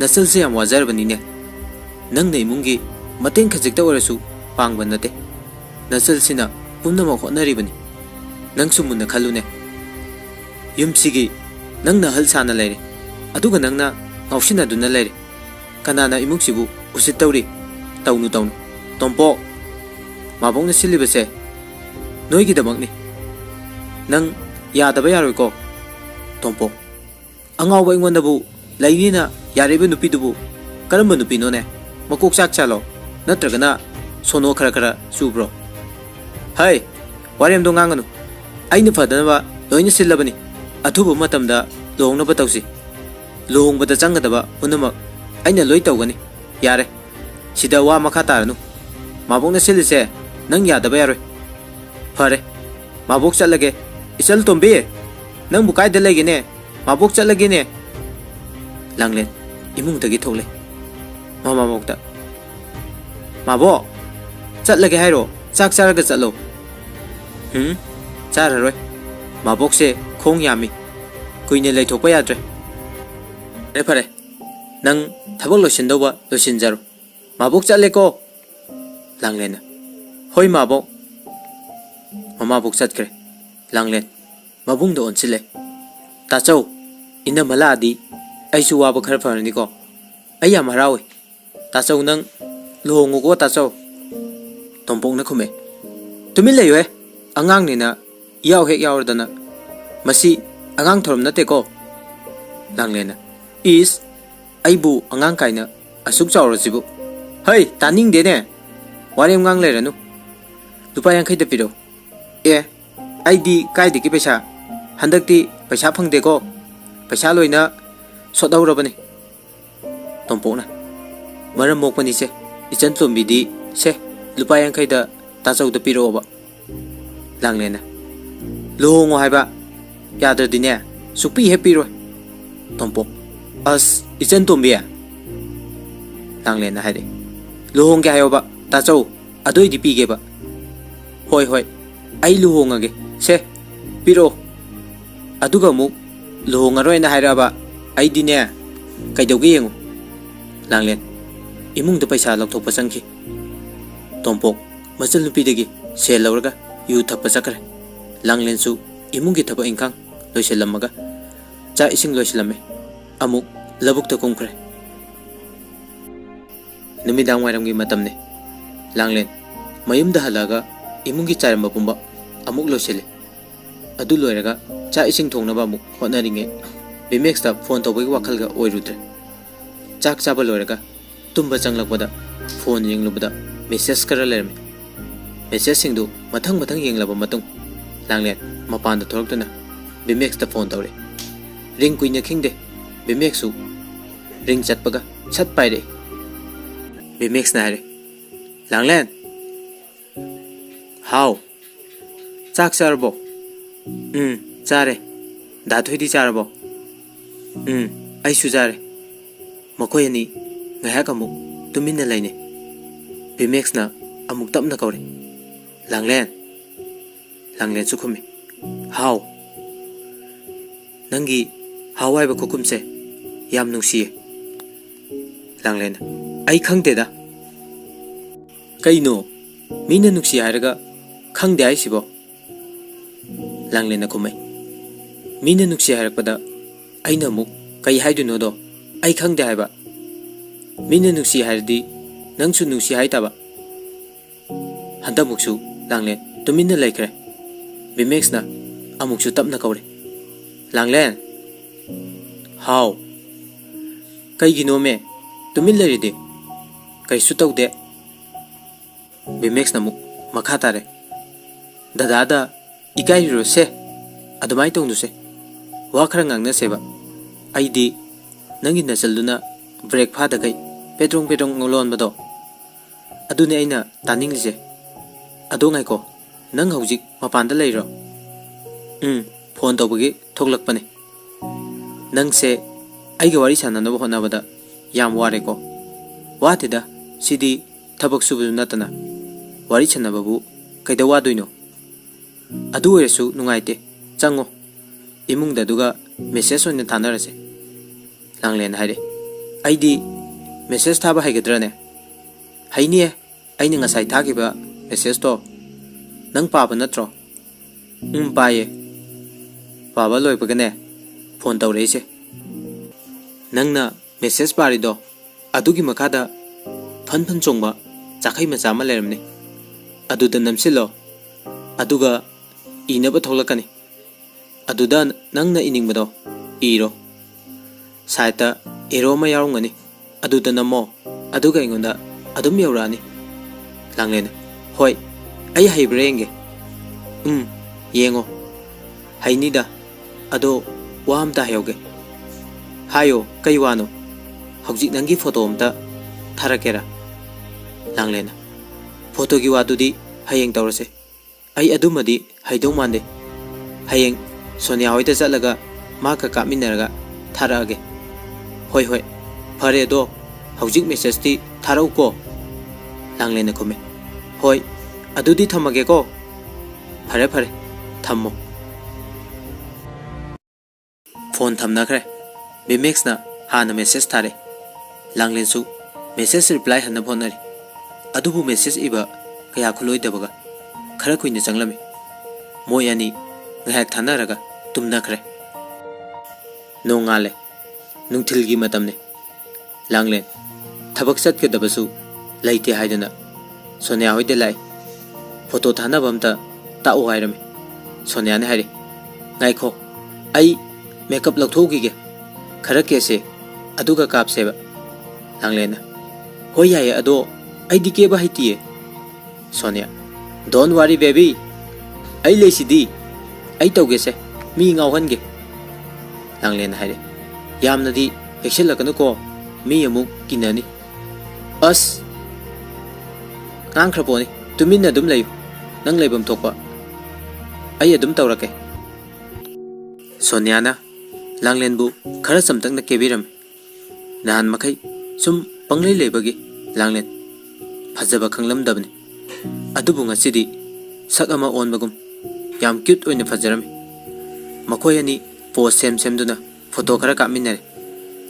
[SPEAKER 1] nasal se am wajar bani ne nang nei mungi mateng khajikta orasu pangba nate nasal sina pumna ma khonari bani nangsu munna khalune yumsigi nangna hal sana leire aduga nangna ngawsina duna leire kanana imuksibu usit tawri tawnu tompo mabok na silibase noigi damakni nang yadaba yaroi ko tompo angawa ingondabu lainina yareba nupi dubu karamba nupi no ne makok chak chalo natragana sono khara khara subro hai warem do nganganu aina fadana loina sillabani athubu matamda lohongna batawsi lohongbada changadaba punamak aina loi tawgani yare sida wa makha taranu mabokna silise nang yadaba yaroi phare mabok chalage isal tombe nang bukai de lege ne mabok chalage ne Langlen imung tagi thole mama mokta mabo chatlage hairo chak charaga chalo chararoi mabok se khong yami kuine lei thokpa yadre re phare nang thabak losin doba losin jaru mabok chatle ko Langlen hoi mabok mama bok chatkre Langlen mabung do onchile ta chau ina maladi aisu waba khar farani ko ayam harawi ta chau nang longu ko ta chau tompong na khume tumi leyo angang ni na yaw hek yaw dana masi angang thorom na te ko Langlen is aibu angang kaina asuk chawro jibu hai taning de ne warem ngang le ranu lupa yang khai de piro ꯑꯩꯗꯤ ꯀꯥꯏꯗꯒꯤ ꯄꯩꯁꯥ ꯍꯟꯗꯛꯇꯤ ꯄꯩꯁꯥ ꯐꯪꯗꯦꯀꯣ ꯄꯩꯁꯥ ꯂꯣꯏꯅ ꯁꯣꯠꯍꯧꯔꯕꯅꯤ ꯇꯣꯝꯄꯣꯛꯅ ꯃꯔꯝ ꯃꯣꯛꯄꯅꯤ ꯁꯦ ꯏꯆꯟ ꯇꯣꯝꯕꯤꯗꯤ ꯁꯦ ꯂꯨꯄꯥ 50ꯗ ꯇꯥꯆꯧꯗ ꯄꯤꯔꯛꯑꯣꯕ ꯂꯥꯡꯂꯦꯟꯅ ꯂꯨꯍꯣꯡꯉꯣ ꯍꯥꯏꯕ ꯌꯥꯗ꯭ꯔꯗꯤꯅꯦ ꯁꯨꯛꯄꯤ ꯍꯦꯛ ꯄꯤꯔꯣꯏ ꯇꯣꯝꯄꯣꯛ ꯑꯁ ꯏꯆꯟ ꯇꯣꯝꯕꯤ ꯂꯥꯡꯂꯦꯟꯅ ꯍꯥꯏꯔꯦ ꯂꯨꯍꯣꯡꯒꯦ ꯍꯥꯏꯌꯣꯕ ꯇꯥꯆꯧ ꯑꯗꯨꯏꯗꯤ ꯄꯤꯒꯦꯕ ꯍꯣꯏ ꯍꯣꯏ ꯑꯩ ꯂꯨꯍꯣꯡꯉꯒꯦ ꯁꯦ ꯄꯤꯔꯛꯑꯣ ꯑꯗꯨꯒ ꯑꯃꯨꯛ ꯂꯨꯍꯣꯡꯉꯔꯣꯏꯅ ꯍꯥꯏꯔꯛꯑꯕ ꯑꯩꯗꯤꯅꯦ ꯀꯩꯗꯧꯒꯦ ꯌꯦꯡꯉꯨ ꯂꯥꯡꯂꯦꯟ ꯏꯃꯨꯡꯗ ꯄꯩꯁꯥ ꯂꯧꯊꯣꯛꯄ ꯆꯪꯈꯤ ꯇꯣꯝꯄꯣꯛ ꯃꯆꯜꯅꯨꯄꯤꯗꯒꯤ ꯁꯦꯜ ꯂꯧꯔꯒ ꯌꯨ ꯊꯛꯄ ꯆꯠꯈ꯭ꯔꯦ ꯂꯥꯡꯂꯦꯟꯁꯨ ꯏꯃꯨꯡꯒꯤ ꯊꯕꯛ ꯏꯪꯈꯥꯡ ꯂꯣꯏꯁꯤꯜꯂꯝꯃꯒ ꯆꯥꯛ ꯏꯁꯤꯡ ꯂꯣꯏꯁꯤꯜꯂꯝꯃꯦ ꯑꯃꯨꯛ ꯂꯧꯕꯨꯛꯇ ꯀꯨꯝꯈ꯭ꯔꯦ ꯅꯨꯃꯤꯗꯥꯡ ꯋꯥꯏꯔꯝꯒꯤ ꯃꯇꯝꯅꯤ ꯂꯥꯡꯂꯦꯟ ꯃꯌꯨꯝꯗ ꯍꯜꯂꯛꯑꯒ ꯏꯃꯨꯡꯒꯤ ꯆꯥꯏꯔꯝꯕ ꯄꯨꯝꯕ ꯑꯃꯨꯛ ꯂꯣꯏꯁꯤꯜꯂꯤ ꯑꯗꯨ ꯂꯣꯏꯔꯒ ꯆꯥꯛ ꯏꯁꯤꯡ ꯊꯣꯡꯅꯕ ꯑꯃꯨꯛ ꯍꯣꯠꯅꯔꯤꯉꯩ ꯕꯤꯃꯦꯛꯁꯇ ꯐꯣꯟ ꯇꯧꯕꯒꯤ ꯋꯥꯈꯜꯒ ꯑꯣꯏꯔꯨꯗ꯭ꯔꯦ ꯆꯥꯛ ꯆꯥꯕ ꯂꯣꯏꯔꯒ ꯇꯨꯝꯕ ꯆꯪꯂꯛꯄꯗ ꯐꯣꯟ ꯌꯦꯡꯂꯨꯕꯗ ꯃꯦꯁꯦꯖ ꯈꯔ ꯂꯩꯔꯝꯃꯤ ꯃꯦꯁꯦꯖꯁꯤꯡꯗꯨ ꯃꯊꯪ ꯃꯊꯪ ꯌꯦꯡꯂꯕ ꯃꯇꯨꯡ ꯂꯥꯡꯂꯦꯟ ꯃꯄꯥꯟꯗ ꯊꯣꯔꯛꯇꯨꯅ ꯕꯤꯃꯦꯛꯁꯇ ꯐꯣन ꯇꯧꯔꯦ ꯔꯤꯡ ꯀꯨꯏꯅ ꯈꯤꯡꯗꯦ ꯕꯤꯃꯦꯛꯁꯨ ꯔꯤꯡ ꯆꯠꯄꯒ ꯁꯠ ꯄꯥꯏꯔꯛꯏ ꯕꯤꯃꯦꯛꯁꯅ ꯍꯥꯏꯔꯦ ꯂꯥꯡꯂꯦꯟ ꯍꯥꯎ ꯆꯥꯛ ꯆꯥꯔꯕꯣ ꯆꯥꯔꯦ ꯗꯥꯊꯣꯏꯗꯤ ꯆꯥꯔꯕꯣ ꯑꯩꯁꯨ ꯆꯥꯔꯦ ꯃꯈꯣꯏ ꯑꯅꯤ ꯉꯥꯏꯍꯥꯛ ꯑꯃꯨꯛ ꯇꯨꯃꯤꯟꯅ ꯂꯩꯅꯩ ꯕꯤꯃꯦꯛꯁꯅ ꯑꯃꯨꯛ ꯇꯞꯅ ꯀꯧꯔꯦ ꯂꯥꯡꯂꯦꯟ ꯂꯥꯡꯂꯦꯟꯁꯨ ꯈꯨꯝꯃꯤ ꯍꯥꯎ ꯅꯪꯒꯤ ꯍꯥꯎ ꯍꯥꯏꯕ ꯈꯨꯈꯨꯝꯁꯦ ꯌꯥꯝ ꯅꯨꯡꯁꯤꯌꯦ ꯂꯥꯡꯂꯦꯟꯅ ꯑꯩ ꯈꯪꯗꯦꯗ ꯀꯩꯅꯣ ꯃꯤꯅ ꯅꯨꯡꯁꯤ ꯍꯥꯏꯔꯒ ꯈꯪꯗꯦ ꯍꯥꯏꯁꯤꯕꯣ ꯂꯥꯡꯂꯦꯟꯅ ꯈꯨꯝꯃꯩ ꯃꯤꯅ ꯅꯨꯡꯁꯤ ꯍꯥꯏꯔꯛꯄꯗ ꯑꯩꯅ ꯑꯃꯨꯛ ꯀꯩ ꯍꯥꯏꯗꯣꯏꯅꯣꯗꯣ ꯑꯩ ꯈꯪꯗꯦ ꯍꯥꯏꯕ ꯃꯤꯅ ꯅꯨꯡꯁꯤ ꯍꯥꯏꯔꯗꯤ ꯅꯪꯁꯨ ꯅꯨꯡꯁꯤ ꯍꯥꯏꯇꯥꯕ ꯍꯟꯗꯛꯃꯨꯛꯁꯨ ꯂꯥꯡꯂꯦꯟ ꯇꯨꯃꯤꯟꯅ ꯂꯩꯈ꯭ꯔꯦ ꯕꯤꯃꯦꯛꯁꯅ ꯑꯃꯨꯛꯁꯨ ꯇꯞꯅ ꯀꯧꯔꯦ ꯂꯥꯡꯂꯦꯟ ꯍꯥꯎ ꯀꯩꯒꯤꯅꯣꯃꯦ ꯇꯨꯃꯤꯟ ꯂꯩꯔꯤꯗꯤ ꯀꯩꯁꯨ ꯇꯧꯗꯦ ꯕꯤꯃꯦꯛꯁꯅ ꯑꯃꯨꯛ ꯃꯈꯥ ꯇꯥꯔꯦ ꯗꯗꯥꯗ ꯏꯀꯥꯏꯔꯨꯔꯣꯁꯦ ꯑꯗꯨꯃꯥꯏꯅ ꯇꯧꯅꯨꯁꯦ ꯋꯥ ꯈꯔ ꯉꯥꯡꯅꯁꯦꯕ ꯑꯩꯗꯤ ꯅꯪꯒꯤ ꯅꯆꯜꯗꯨꯅ ꯕ꯭ꯔꯦꯛ ꯐꯥꯗꯈꯩ ꯄꯦꯗ꯭ꯔꯣꯡ ꯄꯦꯗ꯭ꯔꯣꯡ ꯂꯣꯟꯕꯗꯣ ꯑꯗꯨꯅꯦ ꯑꯩꯅ ꯇꯥꯅꯤꯡꯂꯤꯁꯦ ꯑꯗꯣ ꯉꯥꯏꯀꯣ ꯅꯪ ꯍꯧꯖꯤꯛ ꯃꯄꯥꯟꯗ ꯂꯩꯔꯣ ꯐꯣꯟ ꯇꯧꯕꯒꯤ ꯊꯣꯛꯂꯛꯄꯅꯦ ꯅꯪꯁꯦ ꯑꯩꯒ ꯋꯥꯔꯤ ꯁꯥꯟꯅꯅꯕ ꯍꯣꯠꯅꯕꯗ ꯌꯥꯝ ꯋꯥꯔꯦꯀꯣ ꯋꯥꯗꯦꯗ ꯁꯤꯗꯤ ꯊꯕꯛ ꯁꯨꯕꯁꯨ ꯅꯠꯇꯅ ꯋꯥꯔꯤ ꯁꯥꯟꯅꯕꯕꯨ ꯀꯩꯗ ꯋꯥꯗꯣꯏꯅꯣ ꯑꯗꯨ ꯑꯣꯏꯔꯁꯨ ꯅꯨꯡꯉꯥꯏꯇꯦ ꯆꯪꯉꯣ ꯏꯃꯨꯡꯗ ꯑꯗꯨꯒ ꯃꯦꯁꯦꯖ ꯑꯣꯏꯅ ꯊꯥꯅꯔꯁꯦ ꯂꯥꯡꯂꯦꯟ ꯍꯥꯏꯔꯦ ꯑꯩꯗꯤ ꯃꯦꯁꯦꯖ ꯊꯥꯕ ꯍꯩꯒꯗ꯭ꯔꯅꯦ ꯍꯩꯅꯤꯌꯦ ꯑꯩꯅ ꯉꯁꯥꯏ ꯊꯥꯈꯤꯕ ꯃꯦꯁꯦꯖꯇꯣ ꯅꯪ ꯄꯥꯕ ꯅꯠꯇ꯭ꯔꯣ ꯄꯥꯏꯌꯦ ꯄꯥꯕ ꯂꯣꯏꯕꯒꯅꯦ ꯐꯣꯟ ꯇꯧꯔꯛꯏꯁꯦ ꯅꯪꯅ ꯃꯦꯁꯦꯖ ꯄꯥꯔꯤꯗꯣ ꯑꯗꯨꯒꯤ ꯃꯈꯥꯗ ꯐꯟ ꯐꯟ ꯆꯣꯡꯕ ꯆꯥꯈꯩ ꯃꯆꯥ ꯑꯃ ꯂꯩꯔꯝꯅꯤ ꯑꯗꯨꯗ ꯅꯝꯁꯤꯜꯂꯣ ꯑꯗꯨꯒ ꯏꯅꯕ ꯊꯣꯛꯂꯛꯀꯅꯤ ꯑꯗꯨꯗ ꯅꯪꯅ ꯏꯅꯤꯡꯕꯗꯣ ꯏꯔꯣ ꯁꯥꯏꯠꯇ ꯑꯦꯔꯣ ꯑꯃ ꯌꯥꯎꯔꯝꯒꯅꯤ ꯑꯗꯨꯗ ꯅꯝꯃꯣ ꯑꯗꯨꯒ ꯑꯩꯉꯣꯟꯗ ꯑꯗꯨꯝ ꯌꯧꯔꯛꯑꯅꯤ ꯂꯥꯡꯂꯦꯟꯅ ꯍꯣꯏ ꯑꯩ ꯍꯩꯕ꯭ꯔꯥ ꯌꯦꯡꯒꯦ ꯌꯦꯡꯉꯣ ꯍꯩꯅꯤꯗ ꯑꯗꯣ ꯋꯥ ꯑꯝꯇ ꯍꯥꯏꯍꯧꯒꯦ ꯍꯥꯏꯌꯣ ꯀꯩ ꯋꯥꯅꯣ ꯍꯧꯖꯤꯛ ꯅꯪꯒꯤ ꯐꯣꯇꯣ ꯑꯝꯇ ꯊꯥꯔꯛꯀꯦꯔꯥ ꯂꯥꯡꯂꯦꯟꯅ ꯐꯣꯇꯣꯒꯤ ꯋꯥꯗꯨꯗꯤ ꯍꯌꯦꯡ ꯇꯧꯔꯁꯦ ꯑꯩ ꯑꯗꯨꯃꯗꯤ ꯍꯩꯗꯧ ꯃꯥꯟꯗꯦ ꯍꯌꯦꯡ ꯁꯣꯅꯤꯌꯥ ꯍꯣꯏꯗ ꯆꯠꯂꯒ ꯃꯥꯒ ꯀꯥꯞꯃꯤꯟꯅꯔꯒ ꯊꯥꯔꯛꯑꯒꯦ ꯍꯣꯏ ꯍꯣꯏ ꯐꯔꯦ ꯑꯗꯣ ꯍꯧꯖꯤꯛ ꯃꯦꯁꯦꯖꯇꯤ ꯊꯥꯔꯛꯎꯀꯣ ꯂꯥꯡꯂꯦꯟꯅ ꯈꯨꯝꯃꯦ ꯍꯣꯏ ꯑꯗꯨꯗꯤ ꯊꯝꯃꯒꯦꯀꯣ ꯐꯔꯦ ꯐꯔꯦ ꯊꯝꯃꯣ ꯐꯣꯟ ꯊꯝꯅꯈ꯭ꯔꯦ ꯕꯤꯃꯦꯛꯁꯅ ꯍꯥꯟꯅ ꯃꯦꯁꯦꯖ ꯊꯥꯔꯦ ꯂꯥꯡꯂꯦꯟꯁꯨ ꯃꯦꯁꯦꯖ ꯔꯤꯄ꯭ꯂꯥꯏ ꯍꯟꯅꯕ ꯍꯣꯠꯅꯔꯤ ꯑꯗꯨꯕꯨ ꯃꯦꯁꯦꯖ ꯏꯕ ꯀꯌꯥ ꯈꯨꯠꯂꯣꯏꯗꯕꯒ ꯈꯔ ꯀꯨꯏꯅ ꯆꯪꯂꯝꯃꯤ ꯃꯣꯏ ꯑꯅꯤ ꯉꯥꯏꯍꯥꯛ ꯊꯥꯅꯔꯒ ꯇꯨꯝꯅꯈ꯭ꯔꯦ ꯅꯣꯡꯉꯥꯜꯂꯦ ꯅꯨꯡꯊꯤꯜꯒꯤ ꯃꯇꯝꯅꯤ ꯂꯥꯡꯂꯦꯟ ꯊꯕꯛ ꯆꯠꯀꯗꯕꯁꯨ ꯂꯩꯇꯦ ꯍꯥꯏꯗꯨꯅ ꯁꯣꯅꯤꯌꯥ ꯍꯣꯏꯗ ꯂꯥꯛꯏ ꯐꯣꯇꯣ ꯊꯥꯅꯕ ꯑꯝꯇ ꯇꯥꯛꯎ ꯍꯥꯏꯔꯝꯃꯤ ꯁꯣꯅꯤꯌꯥꯅ ꯍꯥꯏꯔꯤ ꯉꯥꯏꯈꯣ ꯑꯩ ꯃꯦꯀꯞ ꯂꯧꯊꯣꯛꯎꯈꯤꯒꯦ ꯈꯔ ꯀꯦꯁꯦ ꯑꯗꯨꯒ ꯀꯥꯞꯁꯦꯕ ꯂꯥꯡꯂꯦꯟꯅ ꯍꯣꯏ ꯌꯥꯏꯌꯦ ꯑꯗꯣ ꯑꯩꯗꯤ ꯀꯦꯕ ꯍꯩꯇꯤꯌꯦ ꯁꯣꯅꯤꯌꯥ ꯗꯣꯟ ꯋꯥꯔꯤ ꯕꯦꯕꯤ ꯑꯩ ꯂꯩꯁꯤꯗꯤ ai tauge se mi ngauhange Langlen haire yamnadi heksilakanu ko mi amuk kinani as nang khraponi tuminna dum lay nang laybam thokpa ai adum tawrake Sonia na Langlen bu khara samtang na kebiram nahan makai sum panglay lebagi Langlen phajaba khanglam dabni adubu ngasidi sak ama on bagum yam cute oina phajarami makhoi ani post sem duna photo khara kaminare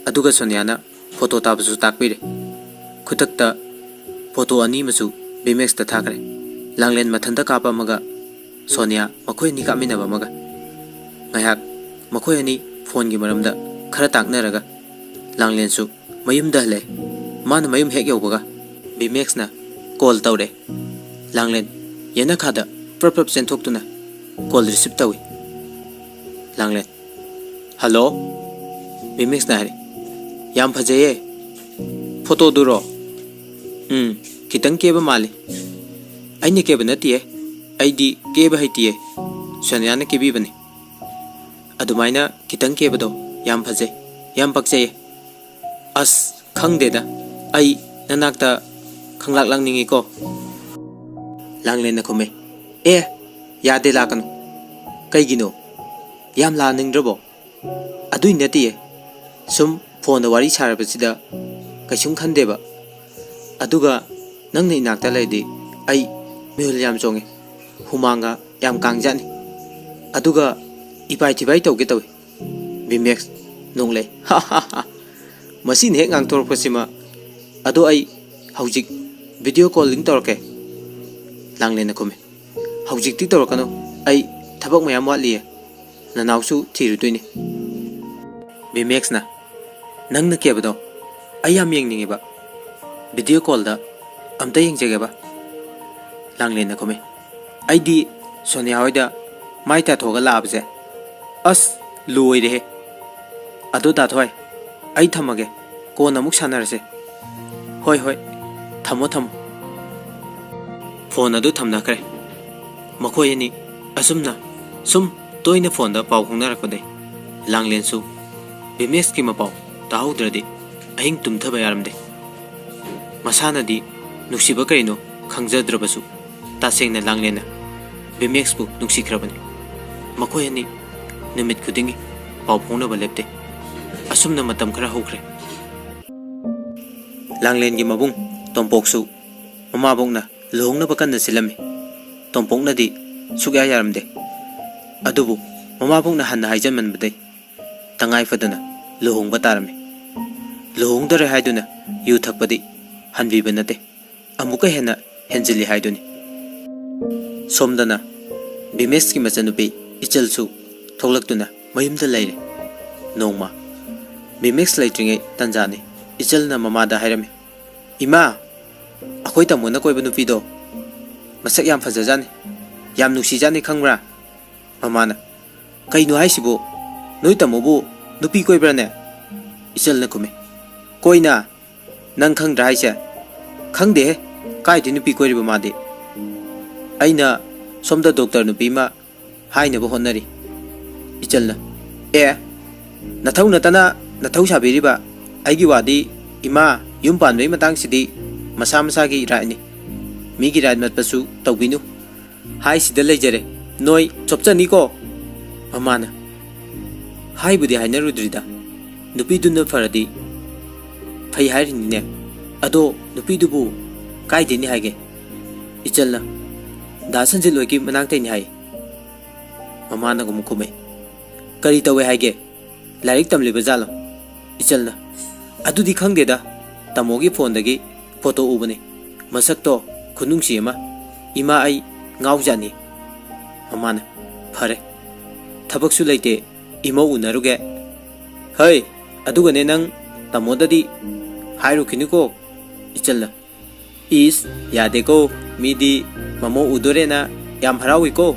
[SPEAKER 1] aduga Sonia na photo tabasu takpire khutakta photo ani masu bimex ta thakre Langlen mathanda kapa maga Sonia makhoi ni kaminaba maga ngayak makhoi ani phone gi maramda khara taknaraga Langlen su mayum da le man mayum hek yobaga bimex na call tawre Langlen yena khada prop senthok tuna call receive tawi Langlen hello bimex na hari yam phajaye photo duro kitang keba mali aine keba natiye aidi keba haitiye Sonia na kebi bani adumaina kitang keba do yam phaje yam pakje as khangde da ai nanakta khanglak langningi ko Langlen na khome yade lakanu kaigino yam la ningdrabo adui natiye sum phone da wari sarabasida kaisum khandeba aduga nangna inakta laidi ai mihul yam chonge humanga yam kangjani aduga ipai thibai tawge tawi bimex nongle ha ha ha masin hek ngang tor pasima ado ai haujik video calling torke Langlen na khome haujik ti torkano ai thabak mayam watliye nanausu thirutuini bimex na nangna kebado ai yam yengninge ba video call da amta yengjege ba Langlen na khome ai di Sonia hoida maita thoga labje as loire he adu da thoi ai thamage ko namuk sanarse hoi thamo phone adu thamna kare makhoi ani asumna sum toina phone da pau khungnarakpade Langlen su bimex ki mapau tahaudradi ahing tumthaba yaramde masana di nuksiba kaino khangjadrabasu tasengna Langlen na bimex bu nuksikhrabani makhoi ani numit khudingi pau phongnaba lepte asumna matam khara hokre Langlen gi mabung tompoksu mama bongna lohongna bakan na silami tompokna di sugya yaramde adubu mama bongna hanna haijanman badai tangai fadana lohong batarami lohong dare haiduna yu thakpadi hanbi banate amuka hena henjili haiduni somdana bimex ki machanupi ichalsu thoklaktuna mayumda laire nongma bimex laitringe tanjani ichalna mamada hairame ima akhoi tamona koiba nupido masak yam phajajani yam nuksijani khangra mamana kaino haisibo noi tamobu nupi koibrane ichalna kume koina nang khangra haise khangde kai di nupi koiriba made aina somda doctor nupi ma haina bo honari ichalna nathau natana nathau sabiriba aigi wadi ima yum panbei matang sidi masa gi raini mi gi rat mat pasu tawbinu hai sida lejare noi chopchani ko mamana hai budi haina rudrida nupi dunna faradi phai harini ne ado nupi dubu kai deni haige ichalna da sanjil logi manang tai ni hai mamana gum kume kari tawe haige larik tamli bazalo ichalna adudi khangde da tamogi phone dagi photo ubane masak to khunungsi ama ima ai ngaujani mamana phare thabak su leite imo unaruge hai aduga ne nang tamodadi hairu kiniko ichalna is yade ko midi mamo udore na yam harawi ko